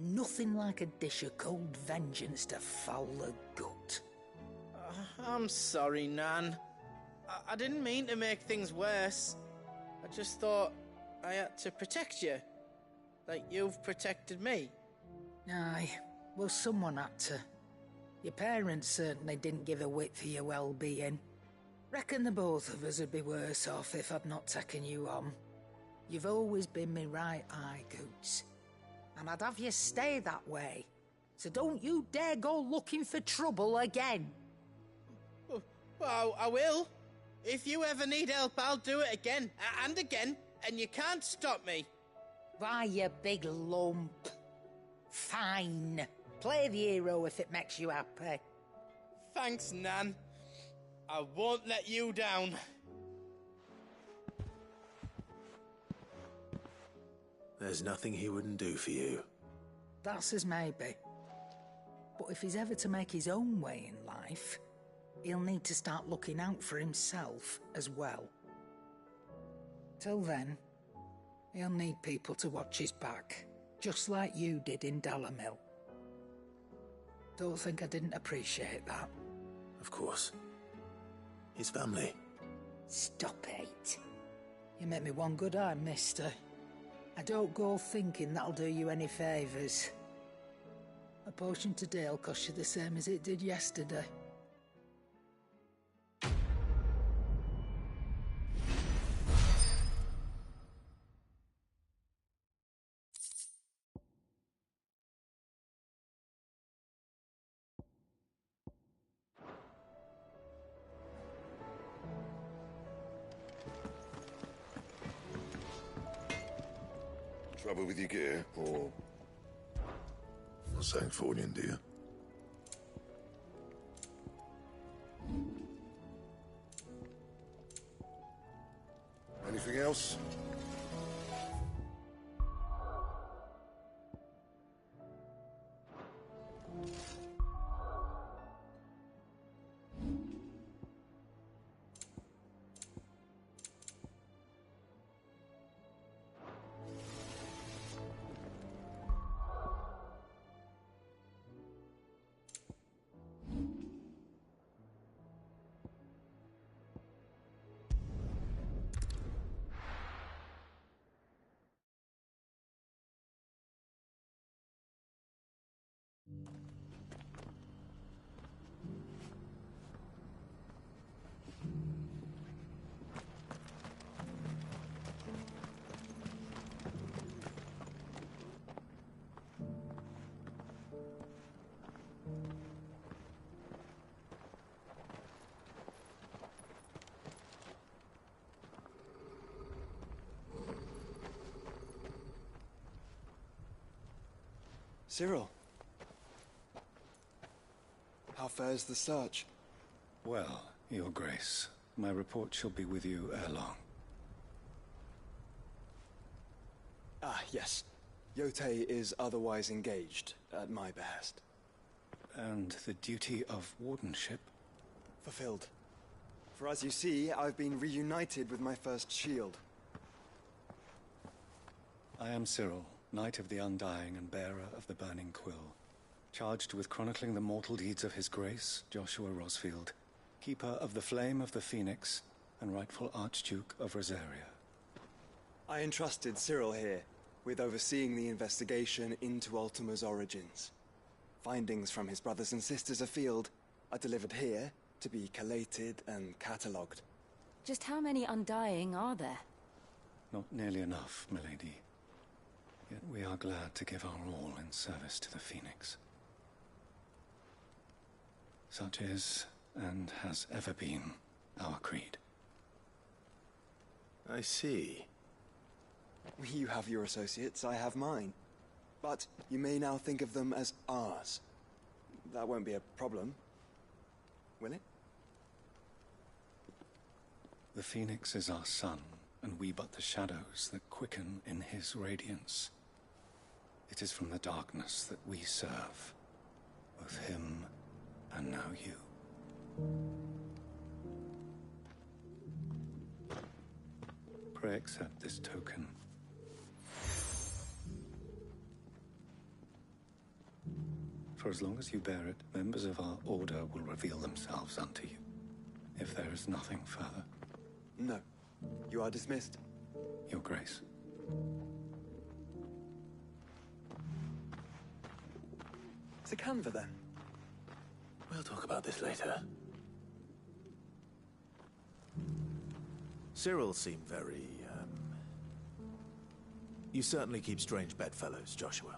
O: Nothing like a dish of cold vengeance to foul the gut.
H: I'm sorry, Nan. I didn't mean to make things worse. I just thought I had to protect you. Like you've protected me.
O: Aye, well, someone had to. Your parents certainly didn't give a whit for your well-being. Reckon the both of us would be worse off if I'd not taken you on. You've always been me right eye, Goots. And I'd have you stay that way. So don't you dare go looking for trouble again.
H: Well, I will. If you ever need help, I'll do it again and again, and you can't stop me.
O: Why, you big lump. Fine. Play the hero if it makes you happy.
H: Thanks, Nan. I won't let you down.
C: There's nothing he wouldn't do for you.
O: That's as maybe. But if he's ever to make his own way in life, he'll need to start looking out for himself as well. Till then, he'll need people to watch his back, just like you did in Dalamil. Don't think I didn't appreciate that.
C: Of course. His family.
O: Stop it. You make me one good eye, mister. I don't go thinking that'll do you any favours. A potion today'll cost you the same as it did yesterday.
S: Trouble with your gear, or something falling, do you? Anything else?
T: Cyril. How fares the search?
F: Well, Your Grace, my report shall be with you ere long.
T: Ah, yes. Yotei is otherwise engaged, at my behest.
F: And the duty of wardenship?
T: Fulfilled. For as you see, I've been reunited with my first shield.
F: I am Cyril, Knight of the Undying and bearer of the Burning Quill, charged with chronicling the mortal deeds of His Grace, Joshua Rosfield, Keeper of the Flame of the Phoenix, and rightful Archduke of Rosaria.
T: I entrusted Cyril here with overseeing the investigation into Ultima's origins. Findings from his brothers and sisters afield are delivered here to be collated and catalogued.
J: Just how many Undying are there?
F: Not nearly enough, milady. Yet we are glad to give our all in service to the Phoenix. Such is, and has ever been, our creed.
C: I see.
T: You have your associates, I have mine. But you may now think of them as ours. That won't be a problem, will it?
F: The Phoenix is our sun, and we but the shadows that quicken in his radiance. It is from the darkness that we serve, both him and now you. Pray accept this token. For as long as you bear it, members of our order will reveal themselves unto you. If there is nothing further.
T: No. You are dismissed.
F: Your Grace.
T: It's a canva, then.
C: We'll talk about this later. Cyril seemed very, You certainly keep strange bedfellows, Joshua.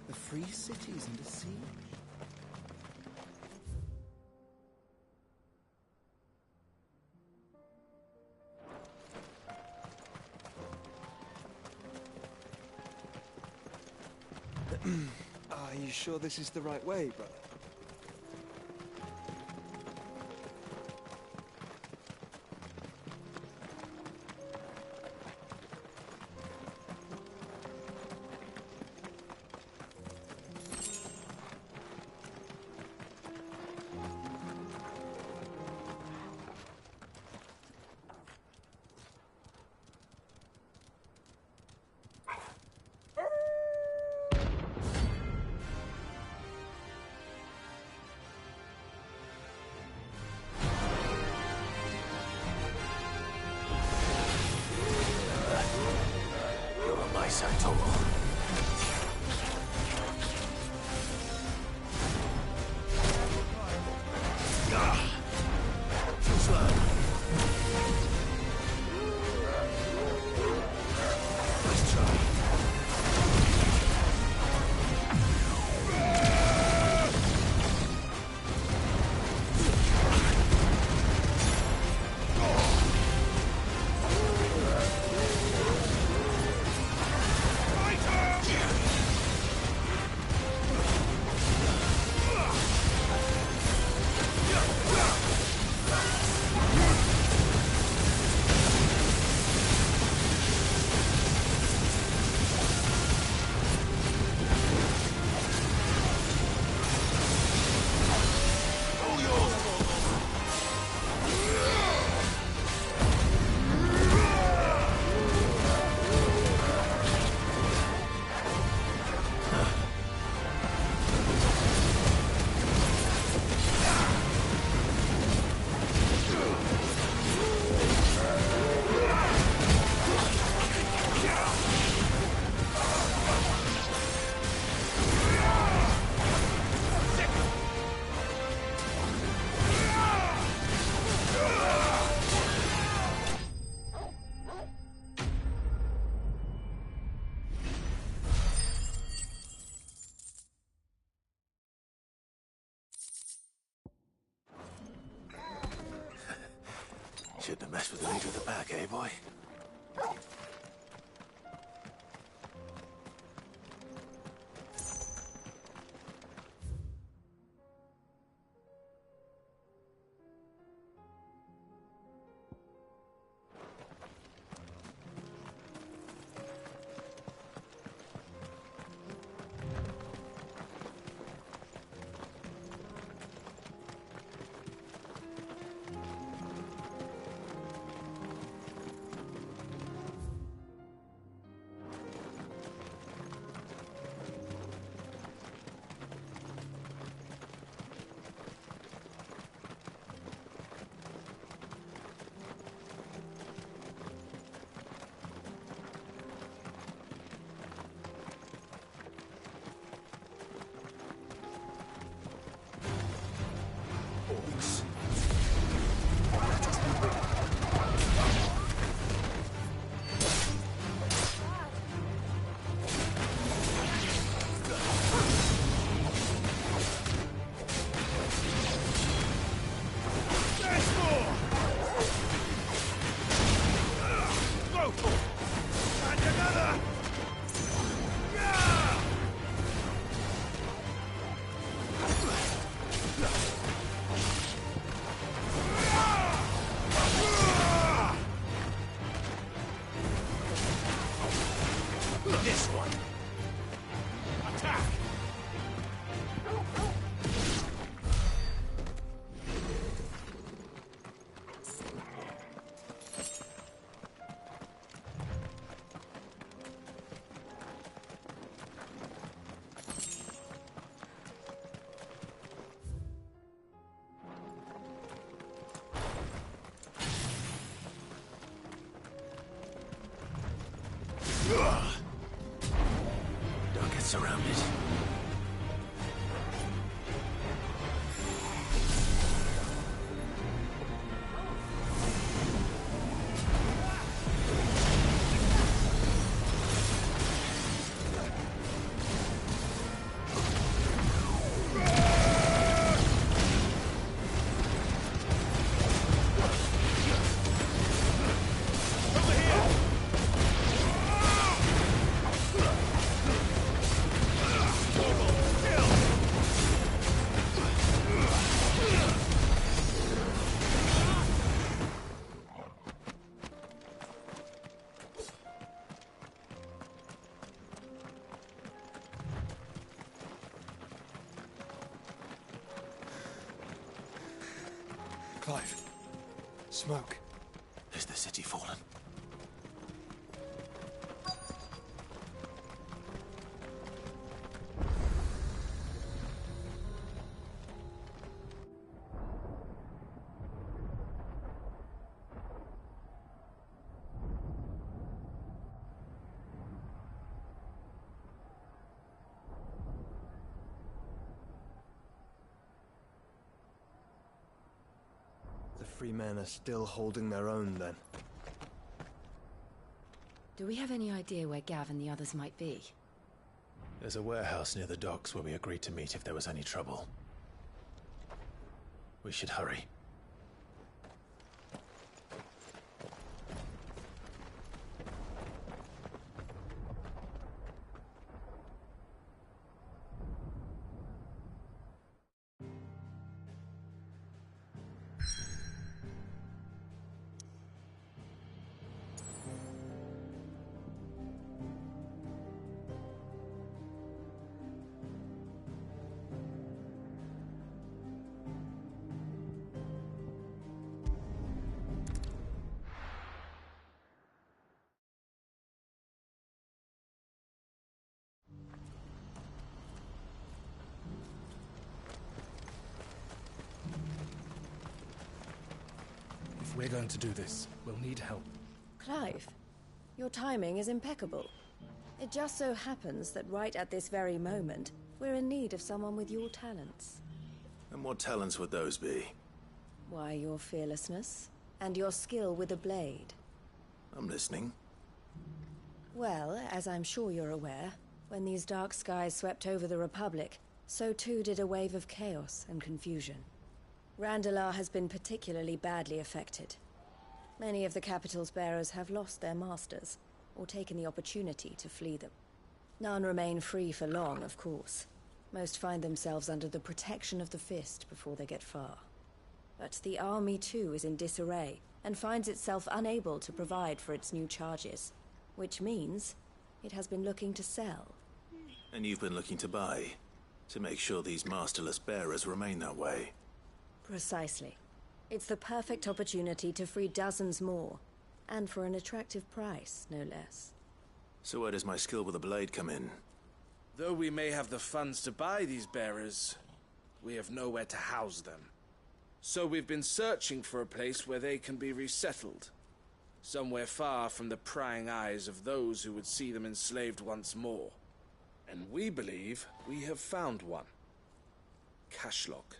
T: The free cities under siege? Are you sure this is the right way, brother?
C: mess with the leader of the pack, eh, boy?
E: This one. Attack!
C: Don't get surrounded.
L: Clive. Smoke.
C: Is the city fallen?
A: The free men are still holding their own, then.
J: Do we have any idea where Gav and the others might be?
E: There's a warehouse near the docks where we agreed to meet if there was any trouble. We should hurry.
N: If we're going to do this, we'll need help.
V: Clive, your timing is impeccable. It just so happens that right at this very moment, we're in need of someone with your talents.
C: And what talents would those be?
V: Why, your fearlessness, and your skill with a blade.
C: I'm listening.
V: Well, as I'm sure you're aware, when these dark skies swept over the Republic, so too did a wave of chaos and confusion. Randalar has been particularly badly affected. Many of the capital's bearers have lost their masters, or taken the opportunity to flee them. None remain free for long, of course. Most find themselves under the protection of the Fist before they get far. But the army too is in disarray, and finds itself unable to provide for its new charges. Which means it has been looking to sell.
C: And you've been looking to buy, to make sure these masterless bearers remain that way.
V: Precisely. It's the perfect opportunity to free dozens more, and for an attractive price, no less.
C: So where does my skill with a blade come in?
H: Though we may have the funds to buy these bearers, we have nowhere to house them. So we've been searching for a place where they can be resettled. Somewhere far from the prying eyes of those who would see them enslaved once more. And we believe we have found one. Cashlock.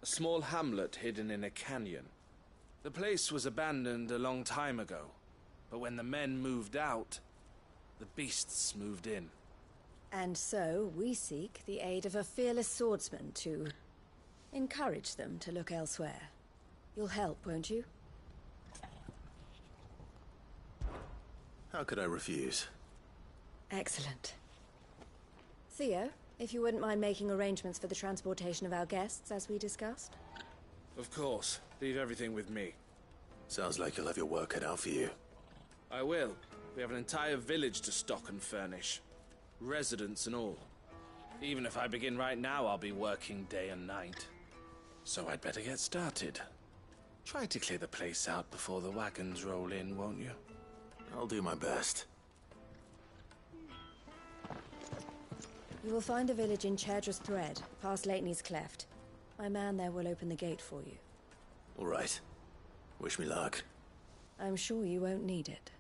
H: A small hamlet hidden in a canyon. The place was abandoned a long time ago, but when the men moved out, the beasts moved in.
V: And so we seek the aid of a fearless swordsman to encourage them to look elsewhere. You'll help, won't you?
C: How could I refuse?
V: Excellent. Theo, if you wouldn't mind making arrangements for the transportation of our guests, as we discussed.
H: Of course. Leave everything with me.
C: Sounds like you'll have your work cut out for you.
H: I will. We have an entire village to stock and furnish. Residents and all. Even if I begin right now, I'll be working day and night. So I'd better get started. Try to clear the place out before the wagons roll in, won't you?
C: I'll do my best.
V: You will find a village in Chaidra's Thread, past Lateney's Cleft. My man there will open the gate for you.
C: All right. Wish me luck.
V: I'm sure you won't need it.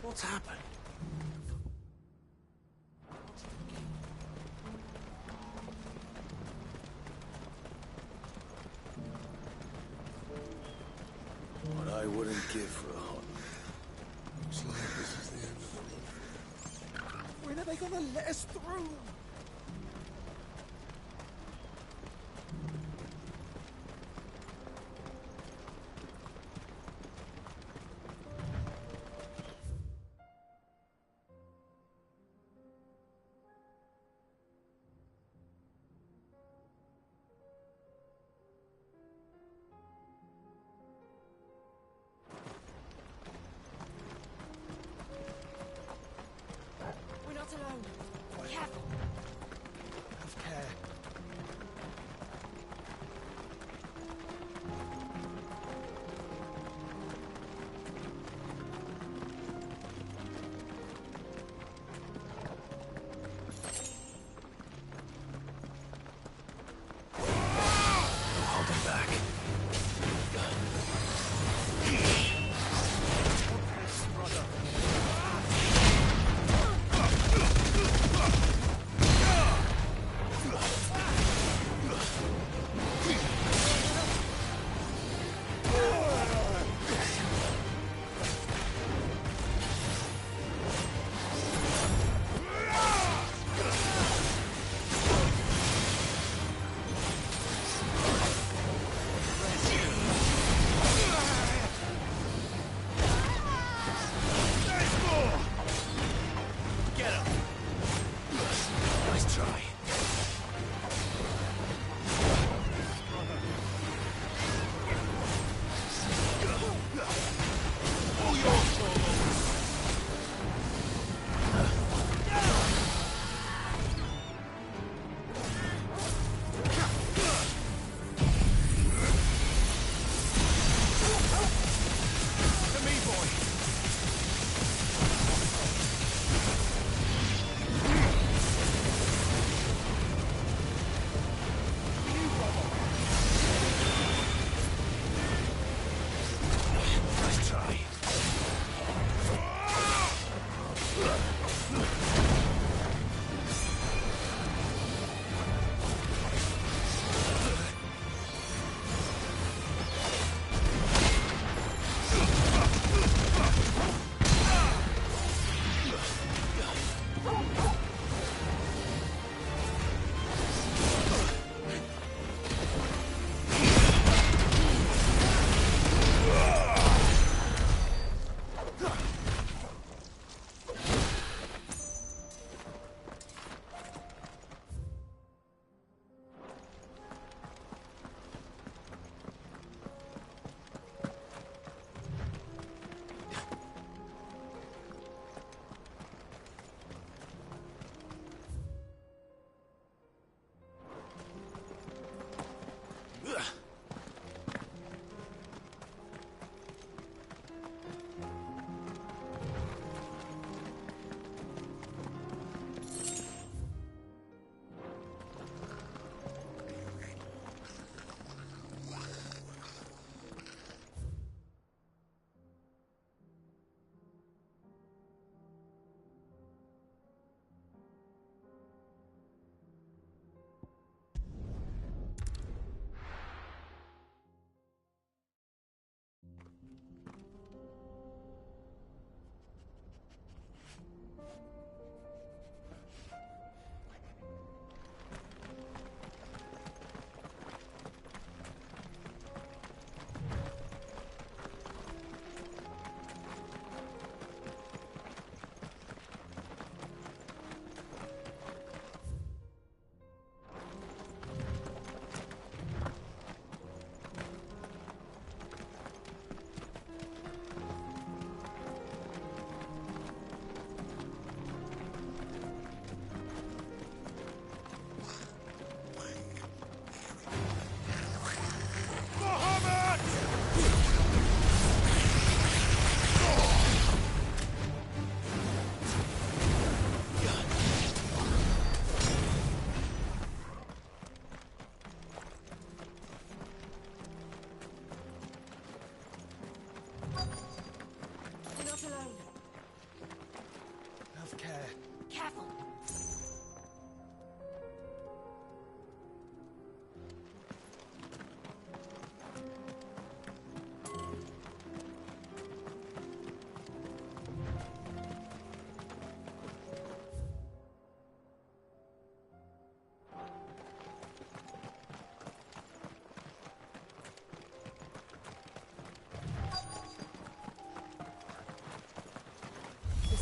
C: What's happened? What I wouldn't give for a hot.
S: Looks like this is the end of the road.
W: When are they gonna let us through?
V: We're not alone. Careful.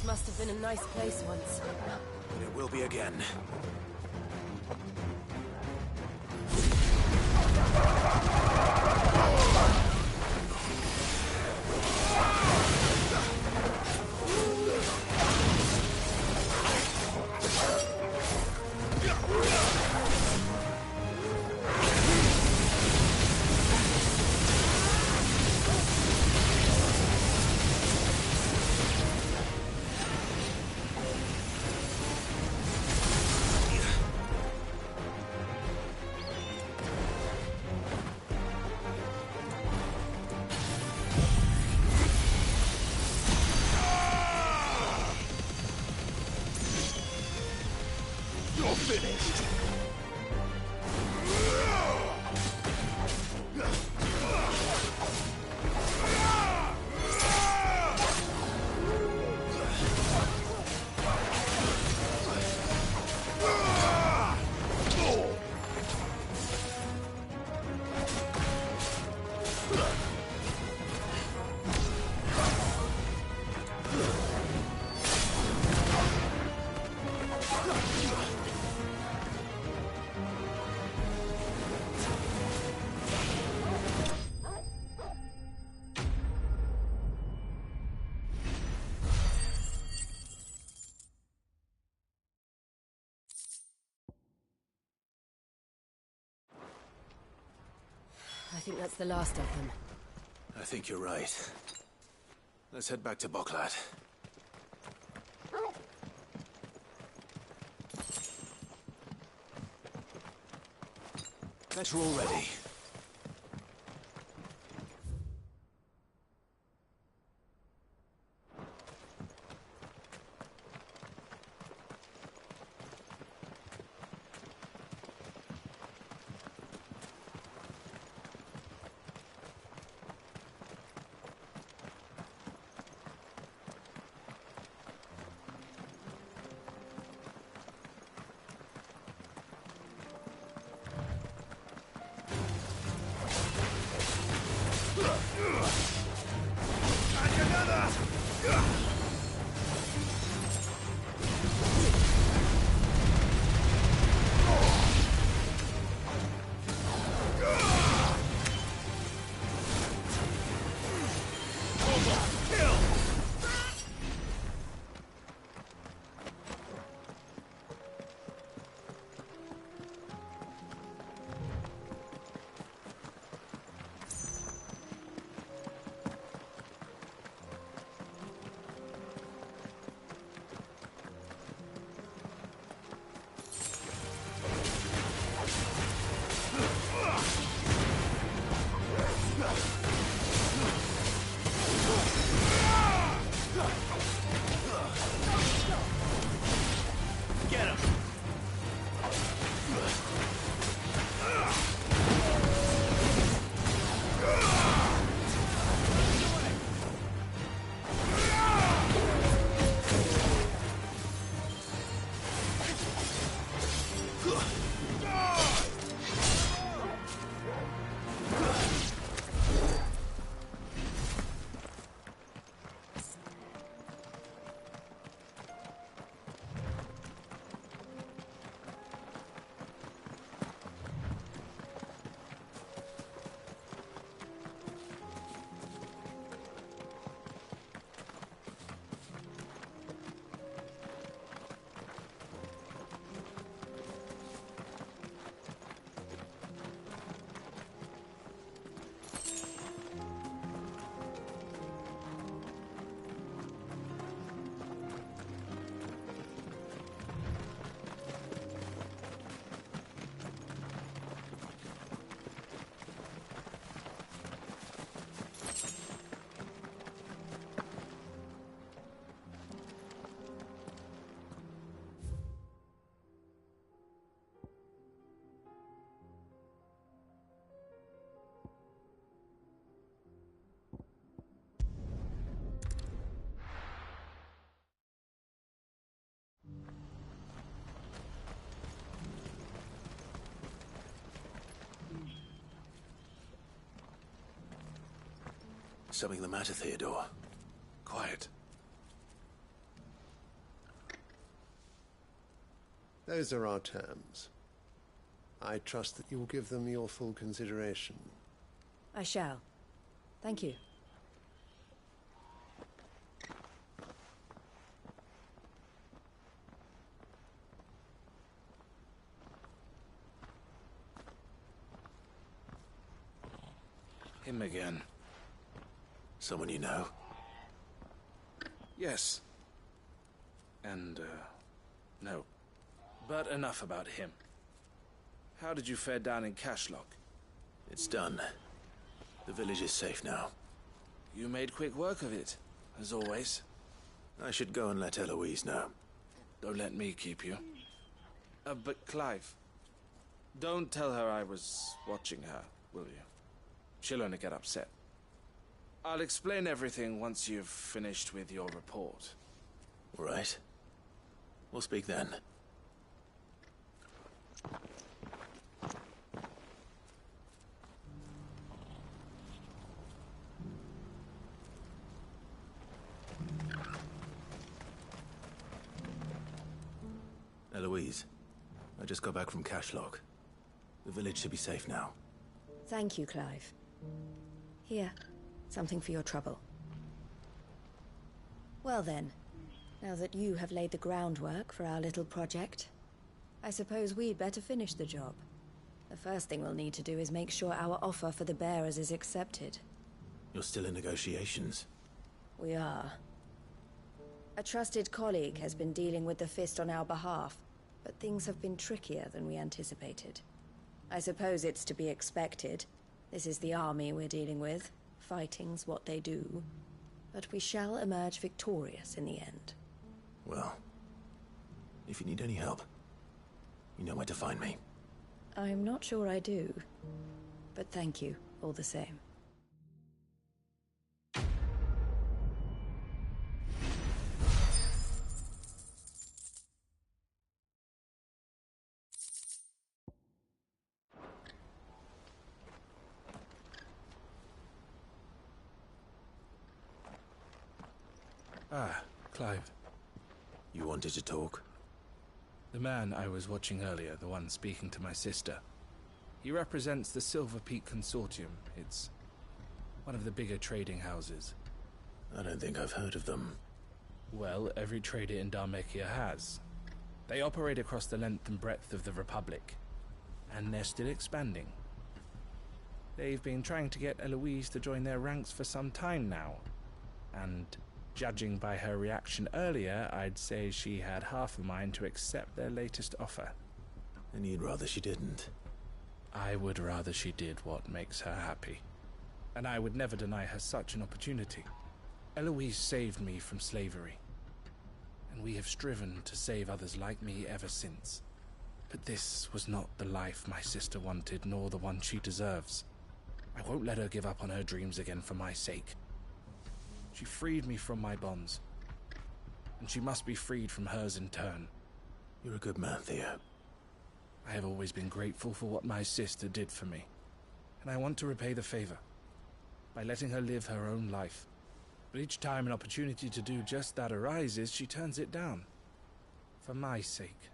J: must have been a nice place once.
C: It will be again.
J: I think that's the last of them.
C: I think you're right. Let's head back to Boklat. Better already. Something the matter, Theodore? Quiet.
L: Those are our terms. I trust that you will give them your full consideration.
V: I shall. Thank you.
H: Him again.
C: Someone you know?
H: Yes. And, no. But enough about him. How did you fare down in Cashlock?
C: It's done. The village is safe now.
H: You made quick work of it, as always.
C: I should go and let Eloise know.
H: Don't let me keep you. But Clive, don't tell her I was watching her, will you? She'll only get upset. I'll explain everything once you've finished with your report.
C: All right. We'll speak then. Eloise, I just got back from Cashlock. The village should be safe now.
V: Thank you, Clive. Here, something for your trouble. Well then, now that you have laid the groundwork for our little project, I suppose we'd better finish the job. The first thing we'll need to do is make sure our offer for the bearers is accepted.
C: You're still in negotiations?
V: We are. A trusted colleague has been dealing with the Fist on our behalf, but things have been trickier than we anticipated. I suppose it's to be expected. This is the army we're dealing with. Fighting's what they do. But we shall emerge victorious in the end.
C: Well, if you need any help, you know where to find me.
V: I'm not sure I do. But thank you, all the same.
E: Ah, Clive.
C: You wanted to talk?
E: The man I was watching earlier, the one speaking to my sister, he represents the Silver Peak Consortium. It's one of the bigger trading houses.
C: I don't think I've heard of them.
E: Well, every trader in Dharmekia has. They operate across the length and breadth of the Republic, and they're still expanding. They've been trying to get Eloise to join their ranks for some time now, and judging by her reaction earlier, I'd say she had half a mind to accept their latest offer.
C: And you'd rather she didn't?
E: I would rather she did what makes her happy. And I would never deny her such an opportunity. Eloise saved me from slavery. And we have striven to save others like me ever since. But this was not the life my sister wanted, nor the one she deserves. I won't let her give up on her dreams again for my sake. She freed me from my bonds, and she must be freed from hers in turn.
C: You're a good man, Theo.
E: I have always been grateful for what my sister did for me, and I want to repay the favor by letting her live her own life. But each time an opportunity to do just that arises, she turns it down. For my sake.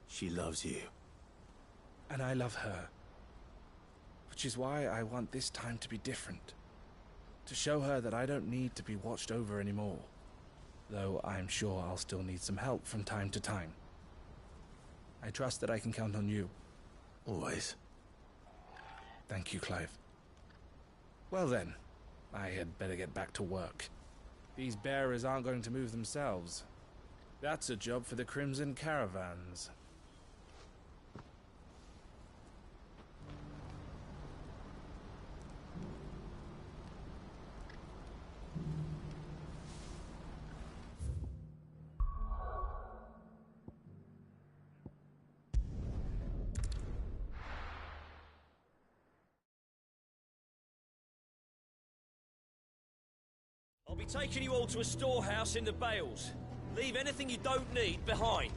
C: She loves you.
E: And I love her. Which is why I want this time to be different. To show her that I don't need to be watched over anymore. Though I'm sure I'll still need some help from time to time. I trust that I can count on you.
C: Always.
E: Thank you, Clive. Well then, I had better get back to work. These bearers aren't going to move themselves. That's a job for the Crimson Caravans.
D: I'll be taking you all to a storehouse in the Bales. Leave anything you don't need behind.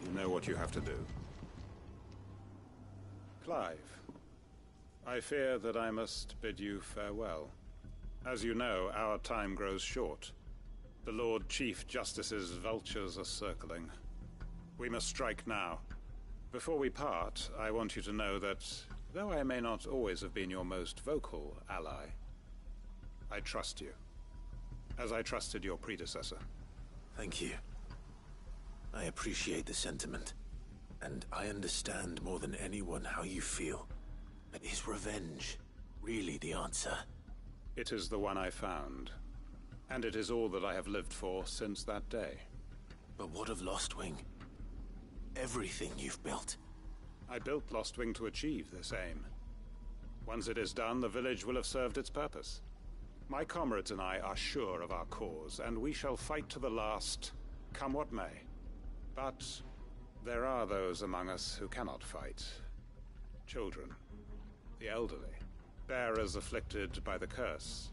G: You know what you have to do. Clive, I fear that I must bid you farewell. As you know, our time grows short. The Lord Chief Justice's vultures are circling. We must strike now. Before we part, I want you to know that, though I may not always have been your most vocal ally, I trust you, as I trusted your predecessor.
C: Thank you. I appreciate the sentiment, and I understand more than anyone how you feel. But is revenge really the answer?
G: It is the one I found, and it is all that I have lived for since that day.
C: But what of Lostwing? Everything you've built.
G: I built Lostwing to achieve this aim. Once it is done, the village will have served its purpose. My comrades and I are sure of our cause, and we shall fight to the last, come what may. But there are those among us who cannot fight. Children, the elderly, bearers afflicted by the curse.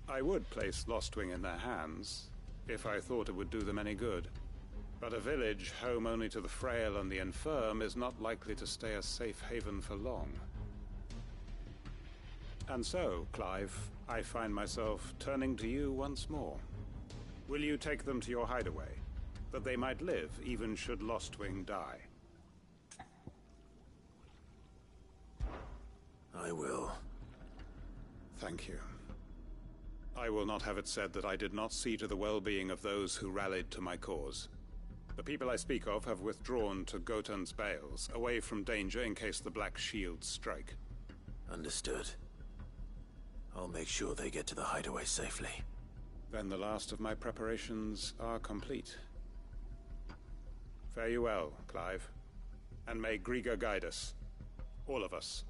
G: I would place Lostwing in their hands, if I thought it would do them any good. But a village home only to the frail and the infirm is not likely to stay a safe haven for long. And so, Clive, I find myself turning to you once more. Will you take them to your hideaway, that they might live even should Lostwing die?
C: I will.
G: Thank you. I will not have it said that I did not see to the well-being of those who rallied to my cause. The people I speak of have withdrawn to Gotan's Bales, away from danger in case the Black Shields strike.
C: Understood. I'll make sure they get to the hideaway safely.
G: Then the last of my preparations are complete. Fare you well, Clive. And may Griga guide us. All of us.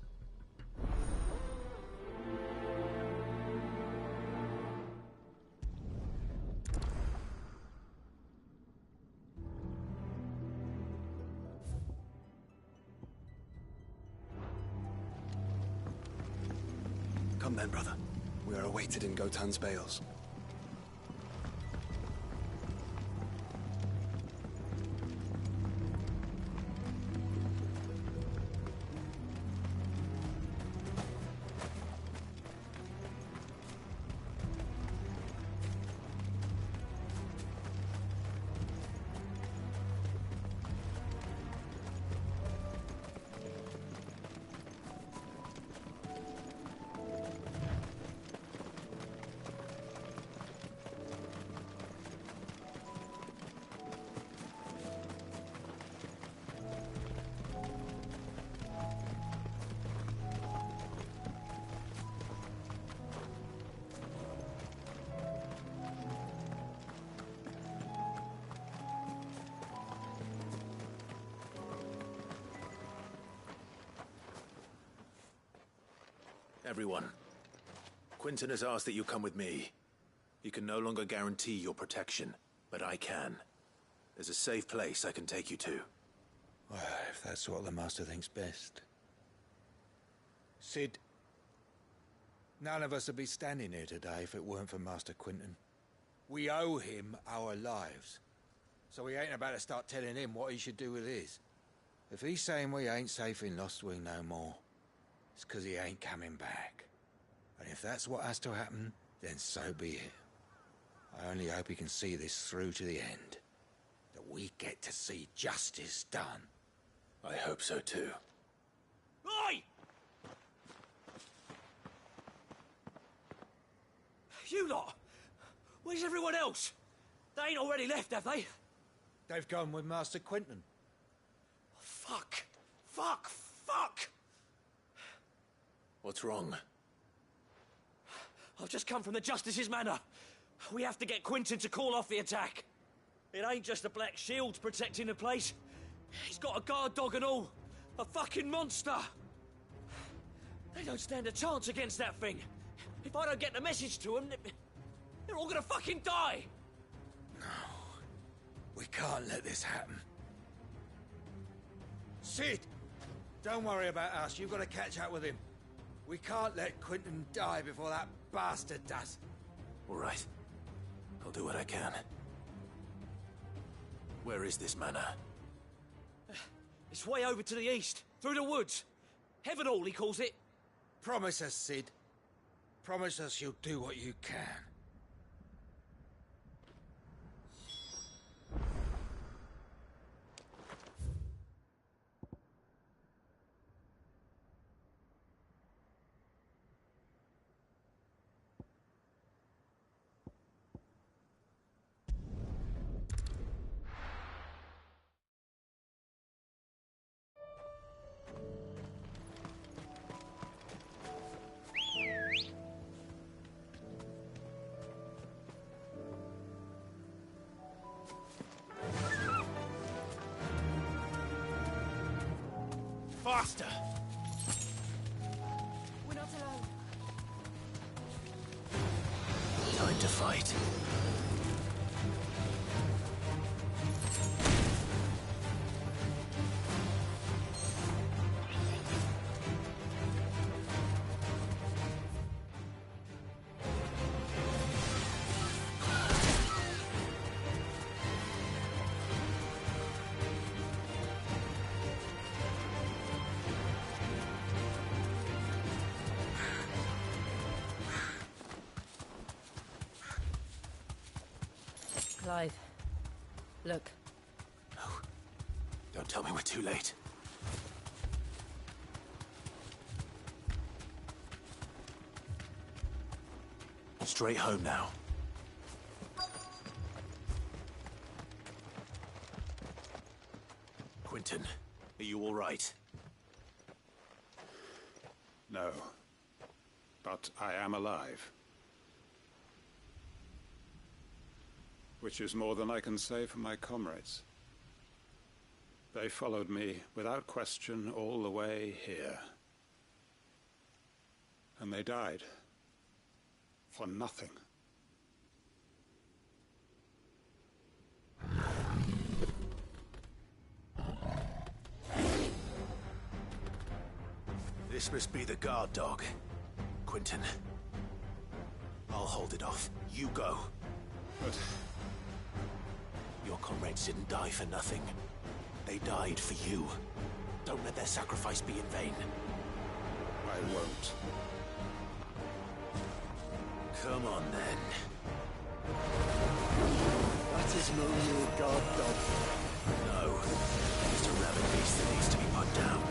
T: Come then, brother. We are awaited in Gotan's Bales.
C: Everyone, Quinton has asked that you come with me. You can no longer guarantee your protection, but I can. There's a safe place I can take you to.
M: Well, if that's what the Master thinks best. Sid, none of us would be standing here today if it weren't for Master Quinton. We owe him our lives. So we ain't about to start telling him what he should do with his. If he's saying we ain't safe in Lostwing no more, it's 'cause he ain't coming back. And if that's what has to happen, then so be it. I only hope he can see this through to the end. That we get to see justice done.
C: I hope so too.
D: Oi! You lot! Where's everyone else? They ain't already left, have they?
M: They've gone with Master Quinton.
D: Fuck! Fuck! Fuck!
C: What's wrong?
D: I've just come from the Justice's manor. We have to get Quinton to call off the attack. It ain't just the Black Shields protecting the place. He's got a guard dog and all. A fucking monster. They don't stand a chance against that thing. If I don't get the message to them, they're all gonna fucking die.
M: No. We can't let this happen. Sid! Don't worry about us. You've got to catch up with him. We can't let Quinton die before that bastard does.
C: All right. I'll do what I can. Where is this manor?
D: It's way over to the east, through the woods. Heavenhall, he calls it.
M: Promise us, Sid. Promise us you'll do what you can.
D: Faster!
B: We're not alone.
D: Time to fight.
V: Clive, look.
C: No. Don't tell me we're too late. Straight home now. Quentin, are you all right?
G: No. But I am alive. Which is more than I can say for my comrades. They followed me without question all the way here. And they died. For nothing.
C: This must be the guard dog. Quentin. I'll hold it off. You go.
G: But...
C: your comrades didn't die for nothing. They died for you. Don't let their sacrifice be in vain.
G: I won't.
C: Come on, then.
A: That is no real guard dog.
C: No. Just a rabid beast that needs to be put down.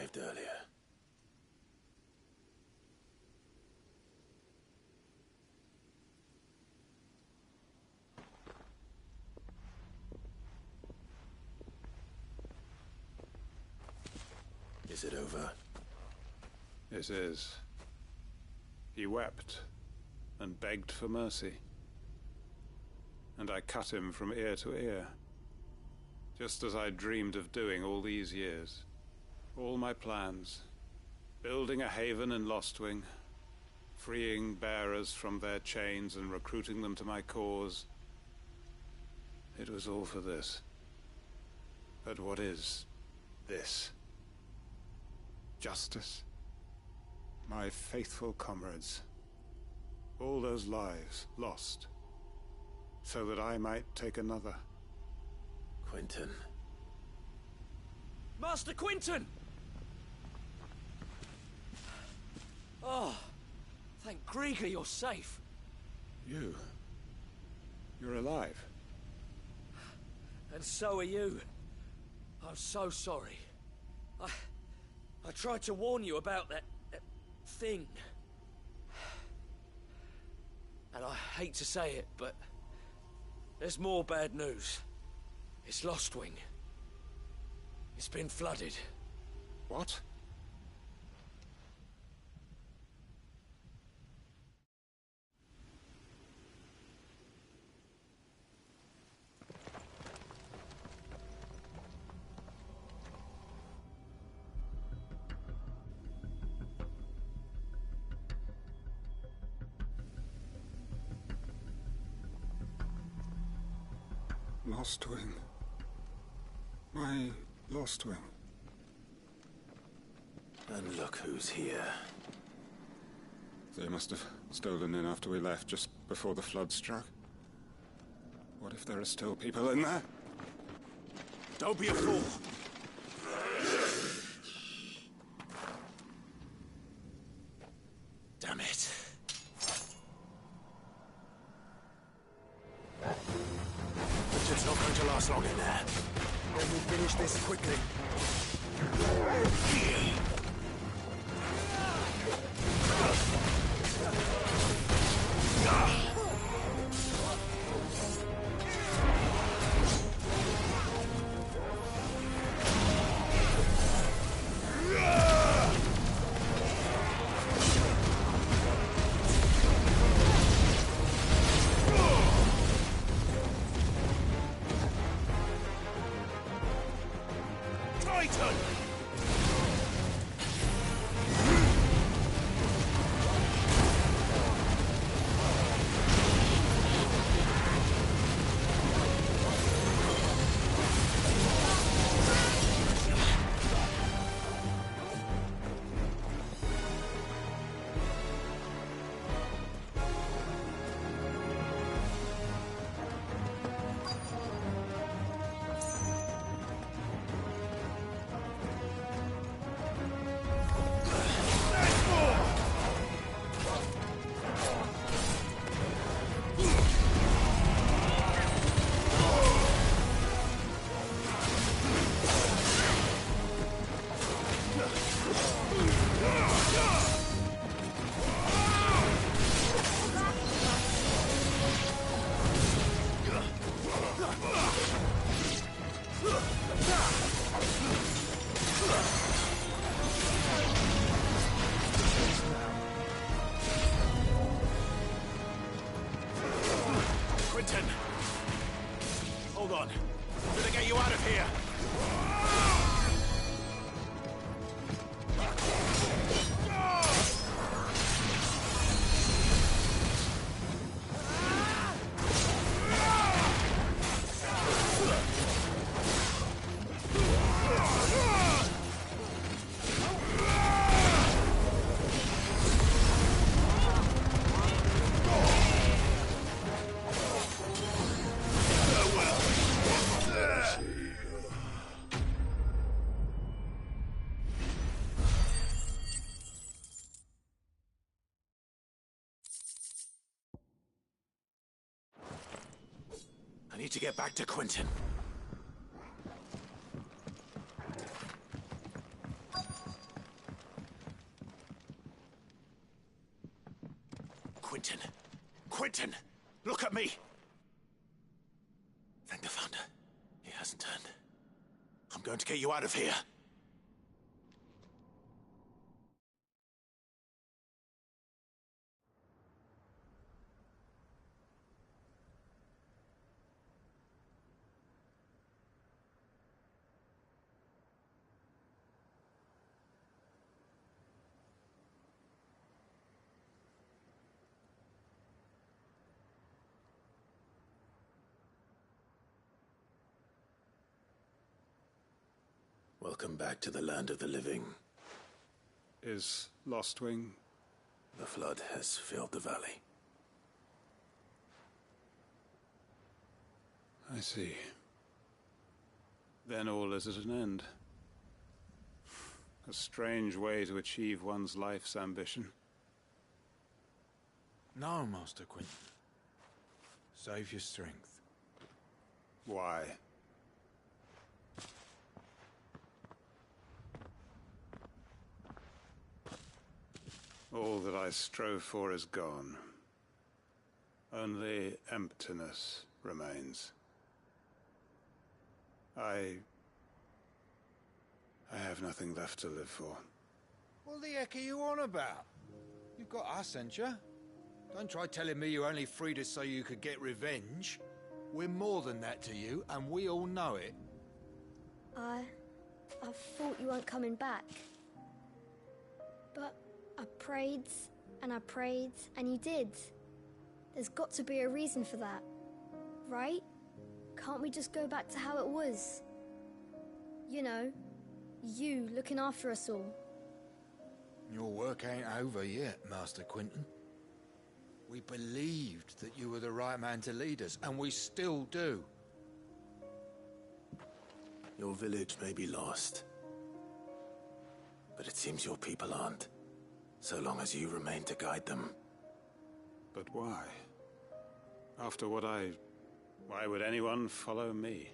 C: arrived earlier. Is it over?
G: It is. He wept and begged for mercy. And I cut him from ear to ear, just as I dreamed of doing all these years. All my plans, building a haven in Lostwing, freeing bearers from their chains and recruiting them to my cause. It was all for this. But what is this? Justice? My faithful comrades. All those lives lost, so that I might take another.
C: Quentin.
D: Master Quentin! Oh, thank Grieger you're safe.
G: You're alive.
D: And so are you. I'm so sorry. I tried to warn you about that thing. And I hate to say it, but there's more bad news. It's Lostwing. It's been flooded.
G: What? Lostwing. My Lostwing.
C: And look who's here.
G: They must have stolen in after we left, just before the flood struck. What if there are still people in there?
D: Don't be a fool. Damn it.
C: It's not going to last long in there.
A: Let me finish this quickly.
C: Hold on. I'm gonna get you out of here. I need to get back to Quentin. hasn't turned. I'm going to get you out of here. Welcome back to the land of the living.
G: Is Lostwing?
C: The flood has filled the valley.
G: I see. Then all is at an end. A strange way to achieve one's life's ambition.
M: No, Master Quinton. Save your strength.
G: Why? All that I strove for is gone. Only emptiness remains. I have nothing left to live for.
M: What the heck are you on about? You've got us, ain't you? Don't try telling me you only freed us so you could get revenge. We're more than that to you, and we all know it.
I: I thought you weren't coming back. But I prayed, and you did. There's got to be a reason for that, right? Can't we just go back to how it was? You know, you looking after us all.
M: Your work ain't over yet, Master Quinton. We believed that you were the right man to lead us, and we still do.
C: Your village may be lost, but it seems your people aren't. So long as you remain to guide them.
G: But why? After what why would anyone follow me?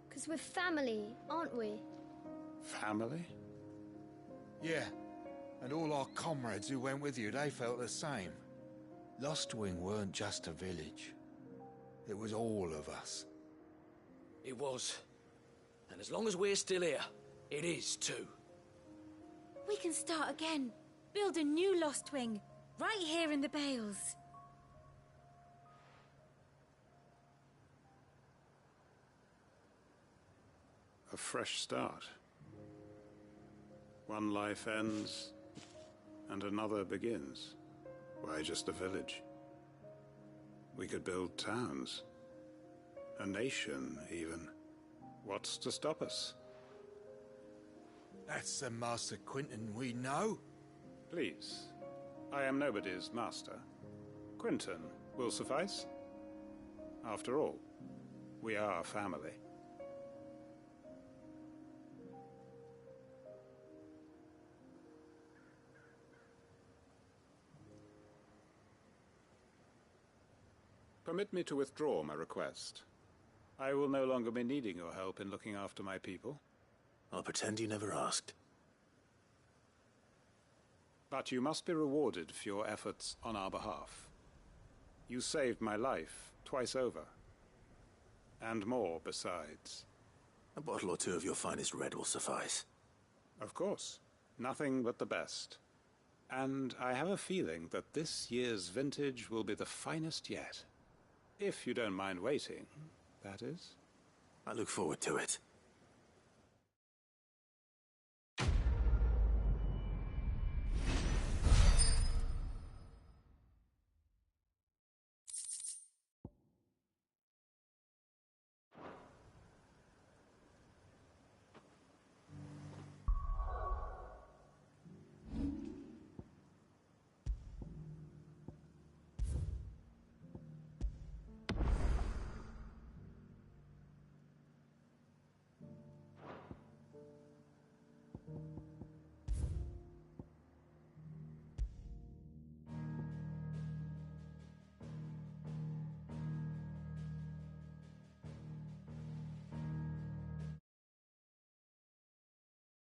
I: 'Cause we're family, aren't we?
G: Family?
M: Yeah, and all our comrades who went with you, they felt the same. Lostwing weren't just a village. It was all of us.
D: It was. And as long as we're still here, it is too.
B: We can start again. Build a new Lostwing, right here in the Bales.
G: A fresh start. One life ends, and another begins. Why just a village? We could build towns. A nation, even. What's to stop us?
M: That's the Master Quinton we know.
G: Please. I am nobody's master. Quinton will suffice. After all, we are family. Permit me to withdraw my request. I will no longer be needing your help in looking after my people.
C: I'll pretend you never asked.
G: But you must be rewarded for your efforts on our behalf. You saved my life twice over. And more besides.
C: A bottle or two of your finest red will suffice.
G: Of course. Nothing but the best. And I have a feeling that this year's vintage will be the finest yet. If you don't mind waiting, that is.
C: I look forward to it.